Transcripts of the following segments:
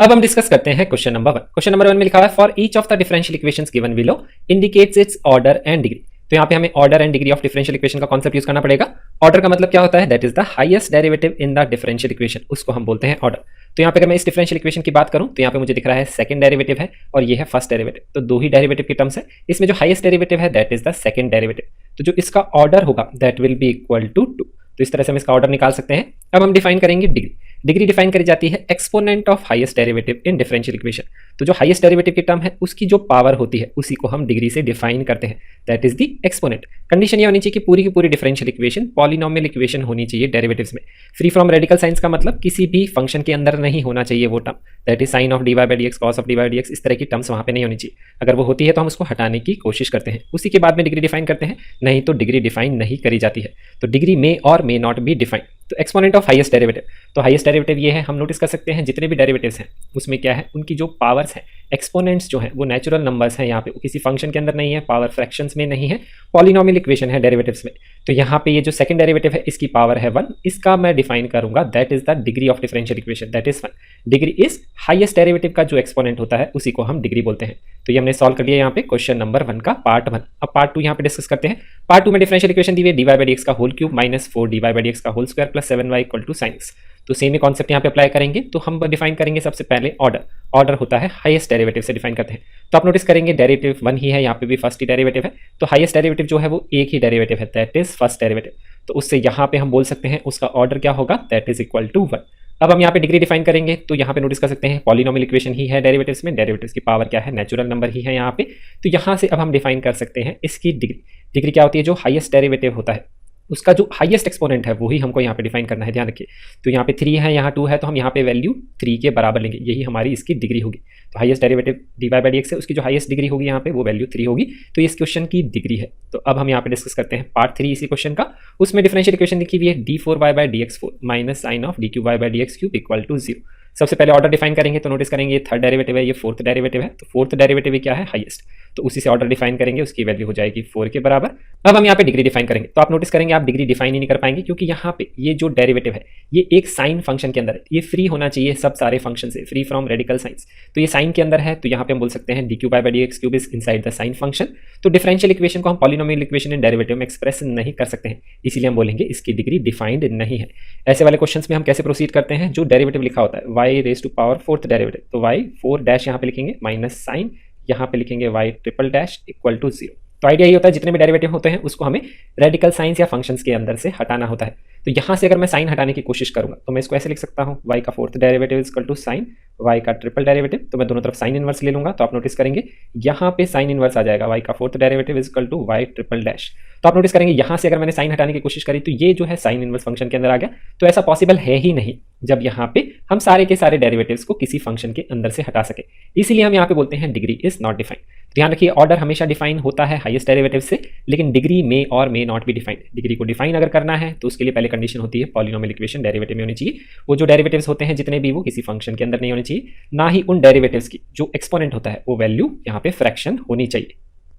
अब हम डिस्कस करते हैं क्वेश्चन नंबर 1। क्वेश्चन नंबर 1 में लिखा हुआ है for each of the differential equations given below indicates it's order and degree. तो यहाँ पे हमें order and degree of differential equation का कॉन्सेप्ट यूज करना पड़ेगा। ऑर्डर का मतलब क्या होता है? That is the highest derivative in the differential equation, उसको हम बोलते हैं ऑर्डर। तो यहाँ पे अगर मैं इस डिफरेंशियल इक्वेशन की बात करूं तो यहाँ पे मुझे दिख रहा है सेकंड डेरिवेटिव है और ये है फर्स्ट डेरिवेटिव। तो दो ही डेरिवेटिव की टर्म्स है। इसमें जो हाईएस्ट डेरिवेटिव है that is the second derivative. तो जो इसका ऑर्डर होगा that will be equal to 2। तो इस तरह से हम इसका ऑर्डर निकाल सकते हैं। अब हम डिफाइन करेंगे डिग्री। डिग्री डिफाइन करी जाती है exponent of highest derivative in differential equation. तो जो हाईएस्ट डेरिवेटिव की टर्म है उसकी जो पावर होती है उसी को हम डिग्री से डिफाइन करते हैं, that is the exponent. Condition ये होनी चाहिए कि पूरी की पूरी डिफरेंशियल इक्वेशन पॉलिनोमियल इक्वेशन होनी चाहिए डेरिवेटिव्स में। फ्री फ्रॉम रेडिकल साइंस का मतलब किसी भी फंक्शन के अंदर नहीं होना चाहिए वो term, that is sine of d y by d x, cos of d y d x, इस तरह की टर्म्स वहां पे नहीं होनी चाहिए। अगर वो होती है तो हम उसको हटाने की कोशिश करते हैं, उसी के बाद में डिग्री डिफाइन करते हैं, नहीं तो डिग्री डिफाइन नहीं करी जाती है। तो डिग्री मे और मे नॉट बी डिफाइन। तो एक्सपोनेंट ऑफ हाईएस्ट डेरिवेटिव, तो हाईएस्ट डेरिवेटिव ये है, हम नोटिस कर सकते हैं जितने भी डेरिवेटिव्स हैं उसमें क्या है, उनकी जो पावर्स हैं, एक्सपोनेंट्स जो हैं वो नेचुरल नंबर्स हैं। यहाँ पे किसी फंक्शन के अंदर नहीं है, पावर फ्रैक्शंस में नहीं है, पॉलिनोमियल इक्वेशन है डेरिवेटिव्स में। तो यहाँ पे ये जो सेकंड डेरिवेटिव है इसकी पावर है 1, इसका मैं डिफाइन करूंगा that is the degree of differential equation, that is 1। Degree is highest derivative का जो एक्सपोनेंट होता है उसी को हम डिग्री बोलते हैं। तो ये हमने सॉल्व कर लिया यहाँ पे क्वेश्चन नंबर 1 का पार्ट 1। अब पार्ट 2 यहाँ पे डिस्कस करते हैं। पार्ट 2 में डिफरेंशियल इक्वेशन दी हुई है d y by d x का whole cube minus 4 d y by d x का whole square plus 7y equal to sine x. तो सेम ही कॉन्सेप्ट यहाँ पे अप्लाई करेंगे। तो हम डिफाइन करेंगे सबसे पहले ऑर्डर। ऑर्डर होता है हाईएस्ट डेरिवेटिव से डिफाइन करते हैं। तो आप नोटिस करेंगे डेरिवेटिव 1 ही है, यहाँ पे भी फर्स्ट ही डेरिवेटिव है। तो हाईएस्ट डेरिवेटिव जो है वो एक ही डेरिवेटिव है, दैट इज फर्स्ट डेरिवेटिव। तो उससे यहाँ पे हम बोल सकते हैं उसका ऑर्डर क्या होगा, दैट इज इक्वल टू 1। अब हम यहाँ पे डिग्री डिफाइन करेंगे तो यहाँ पे नोटिस कर सकते हैं पॉलिनोमियल इक्वेशन ही है डेरिवेटिव्स में, डेरिवेटिव्स की पावर क्या है, नेचुरल नंबर ही है यहाँ पे। तो यहाँ से अब हम डिफाइन कर सकते हैं इसकी डिग्री। डिग्री क्या होती है, जो हाईएस्ट डेरिवेटिव होता है उसका जो हाईएस्ट एक्सपोनेंट है वही हमको यहाँ पे डिफाइन करना है, ध्यान रखिए। तो यहाँ पे 3 है, यहाँ 2 है, तो हम यहाँ पे वैल्यू 3 के बराबर लेंगे, यही हमारी इसकी डिग्री होगी। तो highest derivative d y by d x है, उसकी जो हाईएस्ट डिग्री होगी यहाँ पे वो वैल्यू 3 होगी। तो ये इस क्वेश्चन की डिग्री है। तो अब हम यहाँ पे डिस्कस करते हैं पार्ट 3 इसी क्वेश्चन का। उसमें डिफरेंशियल इक्वेशन लिखी हुई है d 4y by d x 4 minus sign of d cube y by d x cube equal to 0। सबसे पहले ऑर्डर डिफाइन करेंगे तो नोटिस करेंगे ये थर्ड डेरिवेटिव है, ये फोर्थ डेरिवेटिव है। तो फोर्थ डेरिवेटिव क्या है, हाईएस्ट। तो उसी से ऑर्डर डिफाइन करेंगे, उसकी वैल्यू हो जाएगी 4 के बराबर। अब हम यहाँ पे डिग्री डिफाइन करेंगे। तो आप नोटिस करेंगे आप डिग्री डिफाइन ही नहीं कर पाएंगे, क्योंकि यहाँ पे ये जो डेरिवेटिव है ये एक साइन फंक्शन के अंदर है। ये फ्री होना चाहिए सब सारे फंक्शन से, फ्री फ्रॉम रेडिकल साइंस। तो ये साइन के अंदर है, तो यहाँ पे हम बोल सकते हैं D Q by by d x cube is inside the sine function. तो डिफरेंशियल इक्वेशन को हम पॉलिनोमियल इक्वेशन इन डेरिवेटिव में एक्सप्रेस नहीं कर सकते हैं, इसीलिए हम बोलेंगे इसकी डिग्री डिफाइंड नहीं है। ऐसे वाले क्वेश्चंस में हम कैसे प्रोसीड करते हैं, जो डेरिवेटिव लिखा होता है y raise to power fourth derivative, तो y 4 डैश यहाँ पे लिखेंगे माइनस साइन, यहाँ पे लिखेंगे y triple dash equal to 0। तो आइडिया ये होता है जितने भी डेरिवेटिव होते हैं उसको हमें रेडिकल साइंस या फंक्शंस के अंदर से हटाना होता है। तो यहाँ से अगर मैं साइन हटाने की कोशिश करूंगा तो मैं इसको ऐसे लिख सकता हूँ, y का fourth derivative is equal to sine y का ट्रिपल डेरिवेटिव। तो मैं दोनों तरफ साइन इनवर्स ले लूंगा, तो आप नोटिस करेंगे यहाँ पे साइन इनवर्स आ जाएगा, y का fourth derivative is equal to y triple dash. तो आप नोटिस करेंगे यहाँ से अगर मैंने साइन हटाने की कोशिश करी तो ये जो है साइन इनवर्स फंक्शन के अंदर आ गया। तो ऐसा पॉसिबल है ही नहीं जब यहाँ पे हम सारे के सारे डेरिवेटिव्स को किसी फंक्शन के अंदर से हटा सके, इसीलिए हम यहाँ पे बोलते हैं डिग्री इज नॉट डिफाइंड। ध्यान रखिए ऑर्डर हमेशा डिफाइन होता है हाईएस्ट डेरिवेटिव से, लेकिन डिग्री मे और may not be defined. Degree को डिफाइन अगर करना है तो उसके लिए पहले कंडीशन होती है पॉलिनोमियल इक्वेशन डेरिवेटिव में होनी चाहिए। वो जो डेरिवेटिव्स होते हैं जितने भी वो किसी फंक्शन के अंदर नहीं होने चाहिए, ना ही उन डेरिवेटिव्स की जो एक्सपोनेंट होता है वो वैल्यू यहाँ पे फ्रैक्शन होनी चाहिए।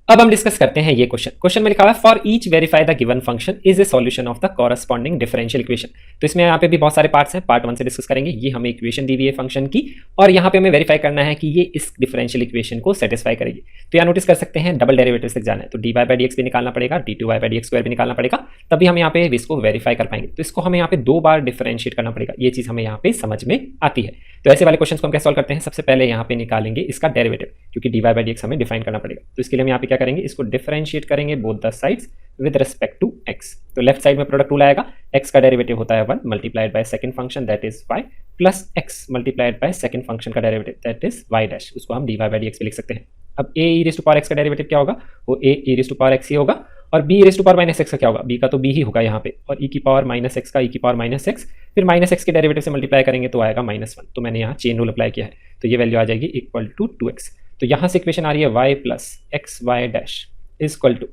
अब हम डिस्कस करते हैं ये क्वेश्चन में लिखा हुआ है for each verify the given function is a solution of the corresponding differential equation. तो इसमें यहाँ पे भी बहुत सारे पार्ट्स हैं, पार्ट 1 से डिस्कस करेंगे। ये हमें इक्वेशन दी हुई है फंक्शन की और यहाँ पे हमें वेरीफाई करना है कि ये इस डिफरेंशियल इक्वेशन को सेटिस्फाई करेगी। तो यहाँ नोटिस कर सकते हैं डबल डेरिवेटिव तक जाना है, तो d y by d x भी निकालना पड़ेगा, d two y by d x square भी निकालना पड़ेगा, तभी हम यहाँ पे इसको वेरीफाई कर पाएंगे। तो इसको हमें यहाँ पे 2 बार डिफरेंशिएट करना पड़ेगा, ये चीज हमें यहाँ पे समझ में आती है। तो ऐसे वाले क्वेश्चन को हम कैसे सॉल्व करते हैं, सबसे पहले यहाँ पे निकालेंगे इसका डेरिवेटिव, क्योंकि d y by d x हमें डिफाइन करना पड़ेगा। तो इसके लिए हम यहाँ पे क्या करेंगे, इसको डिफरेंशिएट करेंगे both the sides with respect to x। तो लेफ्ट साइड में प्रोडक्ट रूल आएगा, x का डेरिवेटिव होता है 1 multiplied by second function that is y plus x multiplied by second function का derivative that is y dash, उसको हम dy by d x पे लिख सकते हैं। अब a e raise to power x का डेरिवेटिव क्या होगा, वो a e raise to power x ही होगा, और b e raise to power minus x का क्या होगा, b का तो b ही होगा यहाँ पे, और e की पावर माइनस x का e की पावर माइनस x, फिर माइनस x के डेरिवेटिव से मल्टीप्लाई करेंगे तो आएगा -1। तो मैंने यहाँ चेन रूल अप्लाई किया है, तो ये वैल्यू आ जाएगी इक्वल टू 2x। तो यहाँ से इक्वेशन आ रही है y plus x y dash is equal to,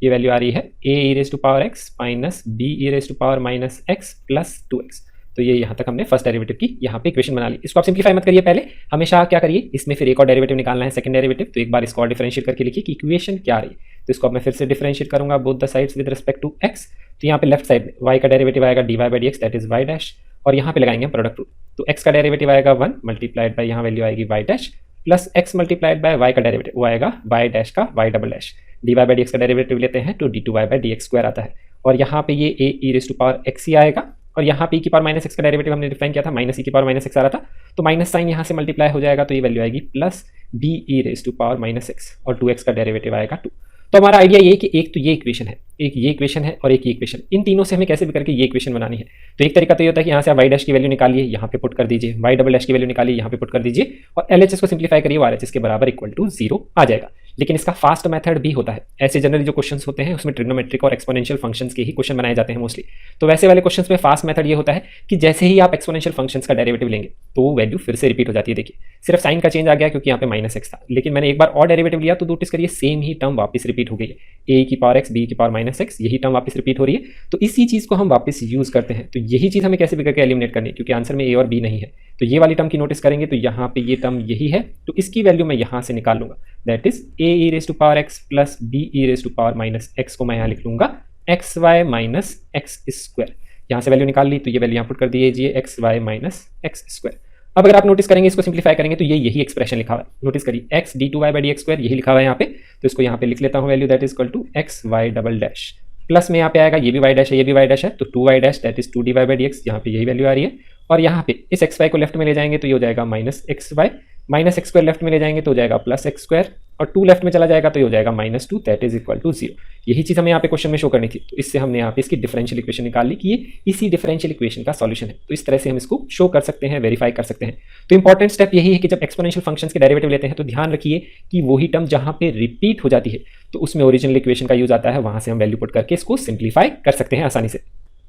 ये वैल्यू आ रही है a e raise to power x minus b e raise to power minus x plus 2x। तो ये यहाँ तक हमने फर्स्ट डेरिवेटिव की यहाँ पे इक्वेशन बना ली। इसको आप सिंप्लीफाई मत करिए, पहले हमेशा क्या करिए, इसमें फिर एक और डेरिवेटिव निकालना है, सेकंड डेरिवेटिव। तो एक बार इसको और डिफरेंशिएट करके लिखिए कि इक्वेशन क्या आ रही है। तो इसको अब मैं फिर से डिफरेंशिएट करूंगा both the sides with respect to x। तो यहाँ पे लेफ्ट साइड में y का डेरिवेटिव आएगा dy by d x that is y dash, और यहाँ पे लगाएंगे प्रोडक्ट रूल। तो x का डेरिवेटिव आएगा 1 मल्टीप्लाइड बाय यहाँ वैल्यू आएगी y dash plus x multiplied by y का डेरिवेटिव वो आएगा y डैश का y double dash dy by d x का डेरिवेटिव लेते हैं तो d2y by d x square आता है और यहाँ पे ये a e raise to power x ही आएगा और यहाँ पे e की पावर माइनस एक्स का डेरिवेटिव हमने डिफाइन किया था माइनस e की पावर माइनस एक्स आ रहा था तो माइनस साइन यहाँ से मल्टीप्लाई हो जाएगा तो ये वैल्यू आएगी plus b e raise to power minus x और 2x का डेरिवेटिव आएगा 2। तो हमारा आइडिया ये कि एक तो ये इक्वेशन है, एक ये इक्वेशन है और एक ये इक्वेशन, इन तीनों से हमें कैसे भी करके ये इक्वेशन बनानी है। तो एक तरीका तो ये होता है कि यहाँ से आप y डैश की वैल्यू निकालिए, यहाँ पे पुट कर दीजिए, y डबल डैश की वैल्यू निकालिए, यहाँ पे पुट कर दीजिए और LHS को सिंप्लीफाई करिए, RHS के बराबर इक्वल टू 0 आ जाएगा। लेकिन इसका फास्ट मेथड भी होता है। ऐसे जनरली जो क्वेश्चंस होते हैं उसमें ट्रिग्नोमेट्रिक और एक्सपोनेंशियल फंक्शंस के ही क्वेश्चन बनाए जाते हैं मोस्टली। तो वैसे वाले क्वेश्चंस में फास्ट मेथड ये होता है कि जैसे ही आप एक्सपोनेंशियल फंक्शंस का डेरिवेटिव लेंगे तो वो वैल्यू फिर से रिपीट हो जाती है। देखिए सिर्फ साइन का चेंज आ गया क्योंकि यहाँ पे माइनस एक्स था, लेकिन मैंने एक बार और डेरिवेटिव लिया तो नोटिस करिए सेम ही टर्म वापस रिपीट हो गई है, a की पावर x b की पावर माइनस एक्स, यही टर्म वापस रिपीट हो रही है। तो इसी चीज़ को हम वापस यूज करते हैं। तो यही चीज़ हमें कैसे भी करके एलिमिनेट करनी है क्योंकि आंसर में a और b नहीं है। तो ये वाली टर्म की नोटिस करेंगे तो यहाँ पे ये टर्म यही है तो इसकी वैल्यू मैं यहाँ से निकाल लूंगा, that is a e raise to power x plus b e raise to power minus x को मैं यहाँ लिख लूंगा x y minus x square. यहाँ से वैल्यू निकाल ली तो ये वैल्यू यहाँ पुट कर दीजिए x y minus x square. अब अगर आप नोटिस करेंगे इसको सिंप्लीफाई करेंगे तो ये यही एक्सप्रेशन लिखा हुआ है, नोटिस करिए x d two y by d x square यही लिखा हुआ है यहाँ पे। तो इसको यहाँ पे लिख लेता हूँ value that is equal to x y double dash plus में यहाँ पे आएगा ये भी वाई डैश है ये भी वाई डैश है तो 2y dash that is 2dy by d x, यहाँ पे यही वैल्यू आ रही है। और यहाँ पे इस एक्स वाई को लेफ्ट में ले जाएंगे तो ये हो जाएगा minus x y, minus x square left में ले जाएंगे तो हो जाएगा प्लस एक्स स्क्वायर और 2 लेफ्ट में चला जाएगा तो ये हो जाएगा minus 2 that is equal to 0। यही चीज़ हमें यहाँ पे क्वेश्चन में शो करनी थी। तो इससे हमने यहाँ पे इसकी डिफरेंशियल इक्वेशन निकाल ली कि ये इसी डिफरेंशियल इक्वेशन का सॉल्यूशन है। तो इस तरह से हम इसको शो कर सकते हैं, वेरीफाई कर सकते हैं। तो इंपॉर्टेंट स्टेप यही है कि जब एक्सपोनेंशियल फंक्शंस के डेरिवेटिव लेते हैं तो ध्यान रखिए कि वही टर्म जहाँ पे रिपीट हो जाती है तो उसमें ओरिजिनल इक्वेशन का यूज आता है, वहां से हम वैल्यू पुट करके इसको सिंप्लीफाई कर सकते हैं आसानी से।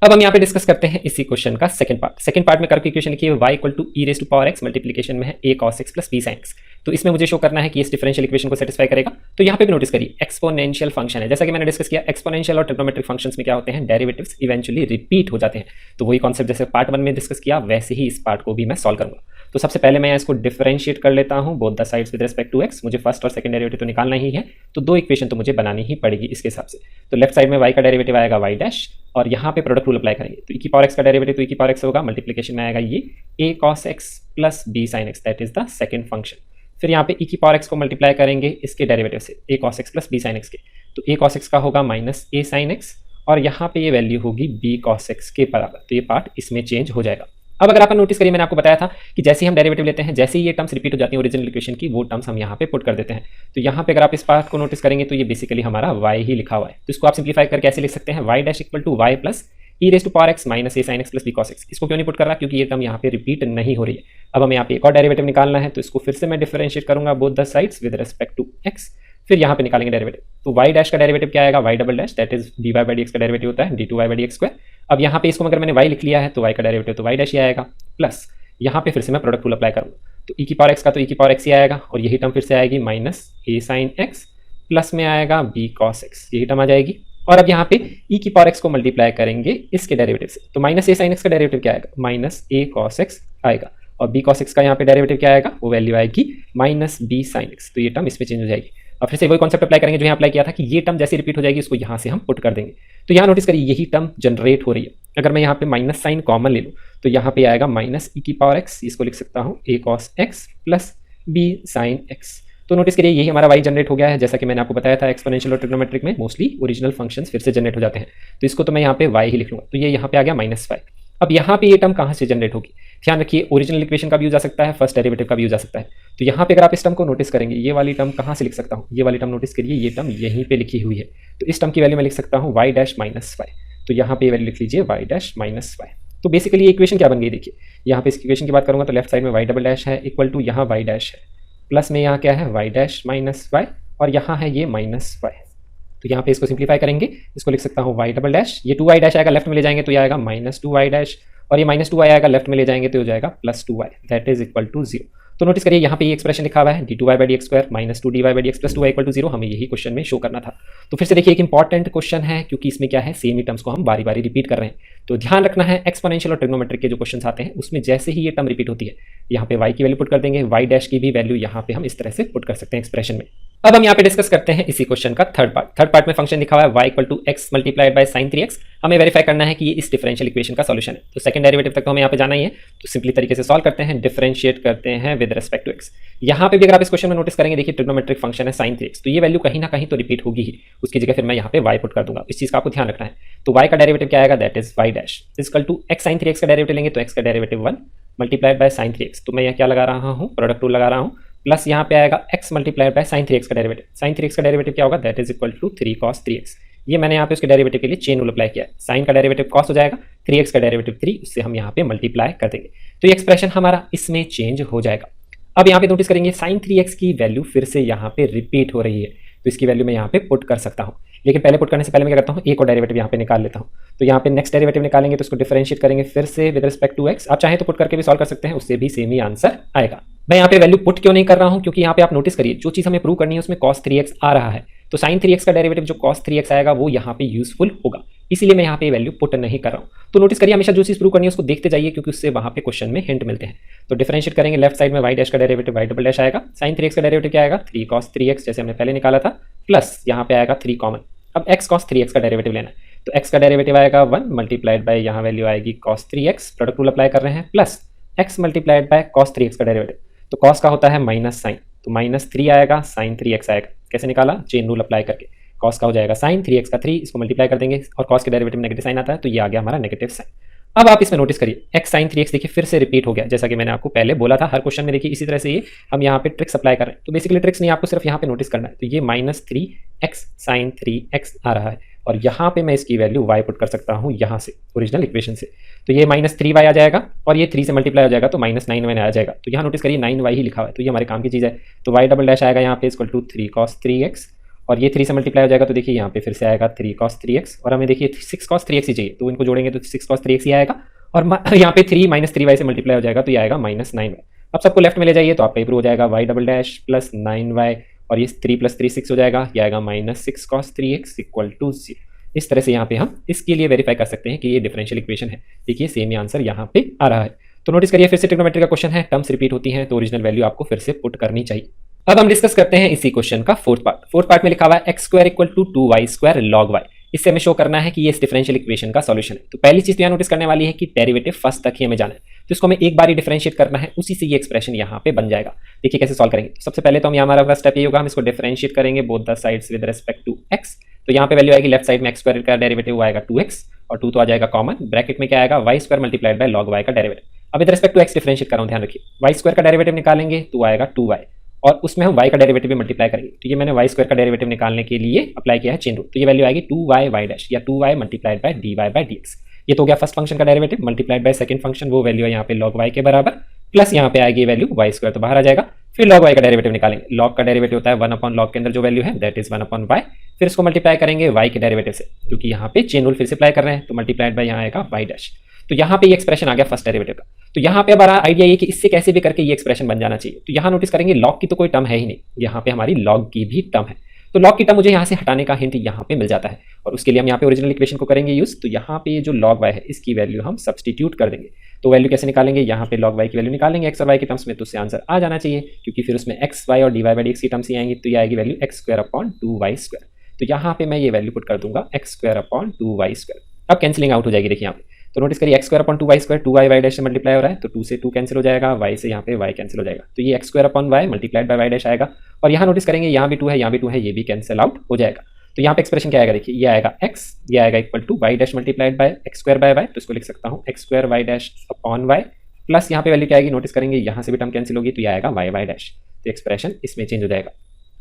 अब हम यहाँ पे डिस्कस करते हैं इसी क्वेश्चन का सेकंड पार्ट। सेकंड पार्ट में करके इक्वेशन लिखिए y equal to e raise to power x multiplication में है a cos x plus b sin x। तो इसमें मुझे शो करना है कि इस डिफरेंशियल इक्वेशन को सेटिस्फाई करेगा। तो यहाँ पे भी नोटिस करिए एक्सपोनेंशियल फंक्शन है, जैसा कि मैंने डिस्कस किया एक्सपोनेंशियल और ट्रिग्नोमेट्रिक फंक्शंस में क्या होते हैं डेरिवेटिव्स इवेंचुअली रिपीट हो जाते हैं। तो वही कॉन्सेप्ट जैसे पार्ट 1 में डिस्कस किया वैसे ही इस पार्ट को भी मैं सॉल्व करूंगा। तो सबसे पहले मैं इसको डिफरेंशिएट कर लेता हूं both the sides with respect to x। मुझे फर्स्ट और सेकंड डेरिवेटिव तो निकालना ही है तो दो इक्वेशन तो मुझे बनानी ही पड़ेगी इसके हिसाब से। तो लेफ्ट साइड में y का डेरिवेटिव आएगा y डैश और यहाँ पे प्रोडक्ट रूल अप्लाई करेंगे तो e की पावर x का डेरिवेटिव तो e की पावर x होगा, मल्टीप्लिकेशन में आएगा ये a cos x plus b sin x that is the second function. फिर यहाँ पे e की पावर x को मल्टीप्लाई करेंगे इसके डेरिवेटिव से a cos x plus b sin x के, तो a cos x का होगा माइनस a sin x और यहाँ पे ये वैल्यू होगी b cos x के बराबर। तो ये पार्ट इसमें चेंज हो जाएगा। अब अगर आप नोटिस करिए मैंने आपको बताया था कि जैसे ही हम डेरिवेटिव लेते हैं जैसे ही ये टर्म्स रिपीट हो जाती हैं ओरिजिनल इक्वेशन की वो टर्म्स हम यहाँ पे पुट कर देते हैं। तो यहाँ पे अगर आप इस पार्ट को नोटिस करेंगे तो ये बेसिकली हमारा y ही लिखा हुआ है। तो इसको आप सिंप्लीफाई करके ऐसे लिख सकते हैं y dash equal to y plus e raise to power x minus a sin x plus b cos x। इसको क्यों नहीं पुट कर रहा क्योंकि ये टर्म यहाँ पे रिपीट नहीं हो रही है। अब हमें यहाँ पे एक और डेरिवेटिव निकालना है तो इसको फिर से मैं डिफरेंशिएट करूंगा both the sides with respect to x। फिर यहाँ पे निकालेंगे डेरिवेटिव तो y डैश का डेरिवेटिव क्या आएगा y double dash that is dy by d x का डेरिवेटिव होता है d2y by d x square. अब यहाँ पे इसको अगर मैंने y लिख लिया है तो y का डेरिवेटिव तो y डैश ही आएगा प्लस यहाँ पे फिर से मैं प्रोडक्ट रूल अप्लाई करूँगा तो e की पावर x का तो e की पावर x ही आएगा और यही टर्म फिर से आएगी minus a sin x plus में आएगा b cos x, यही टर्म आ जाएगी। और अब यहाँ पे e की पावर x को मल्टीप्लाई करेंगे इसके डेरिवेटिव से तो माइनस a sin x का डेरिवेटिव क्या आएगा माइनस a cos x आएगा और b cos x का यहाँ पे डेरिवेटिव क्या आएगा वो वैल्यू आएगी माइनस b sin x। तो ये टर्म इसमें चेंज हो जाएगी और फिर से वही कॉन्सेप्ट अप्लाई करेंगे जो यहाँ अप्लाई किया था कि ये टर्म जैसे रिपीट हो जाएगी इसको यहाँ से हम पुट कर देंगे। तो यहाँ नोटिस करिए यही टर्म जनरेट हो रही है। अगर मैं यहाँ पे माइनस साइन कॉमन ले लूँ तो यहाँ पे आएगा माइनस e की पावर x, इसको लिख सकता हूँ a cos x plus b sin x। तो नोटिस करिए यही हमारा y जनरेट हो गया है। जैसा कि मैंने आपको बताया था एक्सपोनेंशियल और ट्रिग्नोमेट्रिक में मोस्टली ओरिजिनल फंक्शंस फिर से जनरेट हो जाते हैं तो इसको तो मैं यहाँ पे y ही लिख लूँगा। तो ये यहाँ पे आ गया माइनस y। अब यहाँ पे ये टर्म कहाँ से जनरेट होगी, ध्यान रखिए ओरिजिनल इक्वेशन का भी यूज आ सकता है, फर्स्ट डेरिवेटिव का भी यूज आ सकता है। तो यहाँ पे अगर आप इस टर्म को नोटिस करेंगे ये वाली टर्म कहाँ से लिख सकता हूँ, ये वाली टर्म नोटिस करिए ये टर्म यहीं पे लिखी हुई है। तो इस टर्म की वैल्यू मैं लिख सकता हूँ y डैश माइनस y। तो यहाँ पे वैल्यू लिख लीजिए y डैश माइनस y। तो बेसिकली ये इक्वेशन क्या बन गई देखिए, यहाँ पे इस इक्वेशन की बात करूँगा तो लेफ्ट साइड में y डबल डैश है इक्वल टू यहाँ y डैश है प्लस में यहाँ क्या है y डैश माइनस y और यहाँ है ये माइनस y। तो यहाँ पे इसको सिंप्लीफाई करेंगे इसको लिख सकता हूँ y डबल डैश, ये 2y डैश आएगा लेफ्ट में ले जाएंगे तो ये आएगा माइनस 2y डैश और ये माइनस 2y आएगा लेफ्ट में ले जाएंगे तो हो जाएगा plus 2y that is equal to 0। तो नोटिस करिए यहाँ पे ये एक्सप्रेशन लिखा हुआ है d2y by d x square minus 2dy by d x plus 2y equal to 0। हमें यही क्वेश्चन में शो करना था। तो फिर से देखिए एक इंपॉर्टेंट क्वेश्चन है क्योंकि इसमें क्या है सेम ही टर्म्स को हम बारी बारी रिपीट कर रहे हैं। तो ध्यान रखना है एक्सपोनेंशियल और ट्रिग्नोमेट्रिक के जो क्वेश्चन आते हैं उसमें जैसे ही ये टर्म रिपीट होती है यहाँ पे y की वैल्यू पुट कर देंगे, y डैश की भी वैल्यू यहाँ पे हम इस तरह से पुट कर सकते हैं एक्सप्रेशन में। अब हम यहाँ पे डिस्कस करते हैं इसी क्वेश्चन का थर्ड पार्ट में फंक्शन लिखा हुआ है y equal to x multiplied by sine 3x। हमें वेरीफाई करना है कि ये इस डिफरेंशियल इक्वेशन का सॉल्यूशन है। तो सेकंड डेरिवेटिव तक तो हमें यहाँ पे जाना ही है, तो सिंपली तरीके से सॉल्व करते हैं, डिफरेंशिएट करते हैं विद रिस्पेक्ट टू x। यहाँ पे भी अगर आप इस क्वेश्चन में नोटिस करेंगे, देखिए ट्रिग्नोमेट्रिक फंक्शन है साइन 3x, तो ये वैल्यू कहीं ना कहीं तो रिपीट होगी ही, उसकी जगह फिर मैं यहाँ पे y पुट कर दूंगा। इस चीज का आपको ध्यान रखना है। तो y का डेरिवेटिव क्या आएगा, that is y dash equal to x sine 3x का डेरिवेटिव लेंगे तो x का derivative 1 multiplied by sine 3x। तो मैं यहाँ क्या लगा रहा हूँ, प्रोडक्ट रूल लगा रहा हूँ, प्लस यहाँ पे आएगा x multiplied by sine 3x का डेरिवेटिव। साइन 3x का डेरिवेटिव क्या होगा, that is equal to 3 cos 3x। ये मैंने यहाँ पे उसके डेरिवेटिव के लिए चेन रूल अप्लाई किया है। साइन का डेरिवेटिव cos हो जाएगा, 3x का डेरिवेटिव 3, उससे हम यहाँ पे मल्टीप्लाई कर देंगे, तो ये एक्सप्रेशन हमारा इसमें चेंज हो जाएगा। अब यहाँ पे नोटिस करेंगे साइन 3x की वैल्यू फिर से यहाँ पे रिपीट हो रही है, तो इसकी वैल्यू मैं यहाँ पे पुट कर सकता हूँ। लेकिन पहले पुट करने से पहले मैं क्या करता हूँ, एक और डेरिवेटिव यहाँ पे निकाल लेता हूँ। तो यहाँ पे नेक्स्ट डेरिवेटिव निकालेंगे तो उसको डिफरेंशिएट करेंगे फिर से विद रिस्पेक्ट टू x। आप चाहें तो पुट करके भी सॉल्व कर सकते हैं, उससे भी सेम ही आंसर आएगा। मैं यहाँ पे वैल्यू पुट क्यों नहीं कर रहा हूँ, क्योंकि यहाँ पे आप नोटिस करिए जो चीज हमें प्रूव करनी है उसमें cos 3x आ रहा है, तो sin 3x का डेरिवेटिव जो cos 3x आएगा वो यहाँ पे यूजफुल होगा, इसीलिए मैं यहाँ पे वैल्यू पुट नहीं कर रहा हूँ। तो नोटिस करिए हमेशा जो चीज प्रूव करनी है उसको देखते जाइए, क्योंकि उससे वहाँ पे क्वेश्चन में हिंट मिलते हैं। तो डिफरेंशिएट करेंगे, लेफ्ट साइड में y डैश का डेरिवेटिव y डबल डैश आएगा, sin 3x का डेरिवेटिव क्या आएगा 3 cos 3x जैसे हमने पहले निकाला था, प्लस यहाँ पे आएगा 3 कॉमन। अब x cos 3x का डेरिवेटिव लेना है, तो x का डेरिवेटिव आएगा 1 मल्टीप्लाइड बाय यहाँ वैल्यू आएगी cos 3x, product rule apply कर रहे हैं, plus x multiplied bye cos 3x का डेरिवेटिव। तो cos का होता है माइनस साइन, तो माइनस 3 आएगा, साइन 3x आएगा। कैसे निकाला, चेन रूल अप्लाई करके। cos का हो जाएगा साइन 3x का 3, इसको मल्टीप्लाई कर देंगे और cos के डेरिवेटिव नेगेटिव साइन आता है, तो ये आ गया हमारा नेगेटिव साइन। अब आप इसमें नोटिस करिए x साइन 3x देखिए फिर से रिपीट हो गया, जैसा कि मैंने आपको पहले बोला था। हर क्वेश्चन में देखिए इसी तरह से ये हम यहाँ पे ट्रिक्स अप्लाई कर रहे हैं। तो बेसिकली ट्रिक्स नहीं, आपको सिर्फ यहाँ पे नोटिस करना है। तो ये माइनस 3x साइन 3x आ रहा है, और यहाँ पे मैं इसकी वैल्यू y पुट कर सकता हूँ यहाँ से ओरिजिनल इक्वेशन से। तो ये माइनस 3y आ जाएगा और ये 3 से मल्टीप्लाई हो जाएगा तो माइनस 9y आ जाएगा। तो यहाँ नोटिस करिए 9y ही लिखा हुआ है, तो ये हमारे काम की चीज़ है। तो y डबल डैश आएगा यहाँ पे इक्वल टू 3 cos 3x, और ये 3 से मल्टीप्लाई हो जाएगा तो देखिए यहाँ पे फिर से आएगा 3 cos 3x, और हमें देखिए 6 cos 3x ही चाहिए, तो इनको जोड़ेंगे तो 6 cos 3x ही आएगा, और यहाँ पे 3 माइनस 3y से मल्टीप्लाई हो जाएगा तो ये आएगा माइनस 9y। अब सबको लेफ्ट में ले जाइए तो आपका ये प्रूव हो जाएगा y double dash plus 9y, और ये 3 प्लस 3 6 हो जाएगा, ये आएगा minus 6 cos 3x equal to 0। इस तरह से यहाँ पे हम इसके लिए वेरीफाई कर सकते हैं कि ये डिफरेंशियल इक्वेशन है। देखिए सेम ही आंसर यहाँ पे आ रहा है। तो नोटिस करिए फिर से ट्रिग्नोमेट्री का क्वेश्चन है, टर्म्स रिपीट होती हैं तो ओरिजिनल वैल्यू आपको फिर से पुट करनी चाहिए। अब हम डिस्कस करते हैं इसी क्वेश्चन का फोर्थ पार्ट में लिखा हुआ है x square equal to 2y square log y. इससे हमें शो करना है कि ये इस डिफरेंशियल इक्वेशन का सॉल्यूशन है। तो पहली चीज यहाँ नोटिस करने वाली है कि डेरिवेटिव फर्स्ट तक ही हमें जाना है, तो इसको हमें एक बार ही डिफरेंशिएट करना है, उसी से ये एक्सप्रेशन यहाँ पे बन जाएगा। देखिए कैसे सॉल्व करेंगे। तो सबसे पहले तो हम यहाँ हमारा फर्स्ट स्टेप ये होगा, हम इसको डिफरेंशिएट करेंगे both the sides with respect to x। तो यहाँ पे वैल्यू आएगी लेफ्ट साइड में एक्स स्क्वायर का डेरिवेटिव आएगा 2x, और 2 तो आ जाएगा कॉमन, ब्रैकेट में क्या आएगा y square multiplied by log y का डेरिवेटिव। अब with respect to x differentiate कर रहा हूँ, ध्यान रखिए। y स्क्वायर का डेरिवेटिव निकालेंगे तो आएगा 2y, और उसमें हम y का डेरिवेटिव भी मल्टीप्लाई करेंगे। तो ये मैंने y स्क्वायर का डेरिवेटिव निकालने के लिए अप्लाई किया है चेन रूल। तो ये वैल्यू आएगी 2y y डैश या 2y multiplied by dy by dx। ये तो हो गया फर्स्ट फंक्शन का derivative multiplied by second function, वो वैल्यू है यहाँ पे log y के बराबर, प्लस यहाँ पे आएगी वैल्यू y स्क्वायर तो बाहर आ जाएगा। फिर log y का डेरिवेटिव निकालेंगे। log का डेरिवेटिव होता है 1 अपॉन log के अंदर जो वैल्यू है दैट इज 1 अपॉन y। फिर इसको मल्टीप्लाई करेंगे y के डेरिवेटिव से, क्योंकि यहाँ पे चेन रूल फिर से अप्लाई कर रहे हैं, तो मल्टीप्लाइड बाय यहाँ आएगा y डैश। तो यहाँ पे ये एक्सप्रेशन आ गया फर्स्ट डेरिवेटिव का। तो यहाँ पे हमारा आइडिया ये कि इससे कैसे भी करके ये एक्सप्रेशन बन जाना चाहिए। तो यहाँ नोटिस करेंगे log की तो कोई टर्म है ही नहीं, यहाँ पे हमारी log की भी टर्म है, तो log की टर्म मुझे यहाँ से हटाने का हिंट यहाँ पे मिल जाता है, और उसके लिए हम यहाँ पे ओरिजिनल इक्वेशन को करेंगे यूज। तो यहाँ पे जो log y है इसकी वैल्यू हम सब्सटीट्यूट कर देंगे। तो वैल्यू कैसे निकालेंगे, यहाँ पे log y की वैल्यू निकालेंगे x और y के टर्म्स में, तो उससे आंसर आ जाना चाहिए, क्योंकि फिर उसमें x y और dy बाई dx की टर्म्स ही आएंगी। तो ये आएगी value x square upon 2y square. तो यहाँ पे मैं ये वैल्यू पुट कर दूंगा x square upon 2y square. अब कैंसिलिंग आउट हो जाएगी, देखिए यहाँ पे। तो नोटिस करिए x square upon 2y square 2y y dash से मल्टीप्लाई हो रहा है, तो 2 से 2 कैंसिल हो जाएगा, y से यहाँ पे y कैंसिल हो जाएगा। तो ये x square upon y multiplied by y dash आएगा, और यहाँ नोटिस करेंगे यहाँ भी 2 है, यहाँ भी 2 है, ये भी कैंसिल आउट हो जाएगा। तो यहाँ पे एक्सप्रेशन क्या आएगा, देखिए ये आएगा x, ये आएगा equal to y dash multiplied by x square by y। तो इसको लिख सकता हूँ x square y dash upon y, plus यहाँ पे वैल्यू क्या आएगी, नोटिस करेंगे यहाँ से भी टर्म कैंसिल होगी, तो ये आएगा y y डैश। तो एक्सप्रेशन इसमें चेंज हो जाएगा।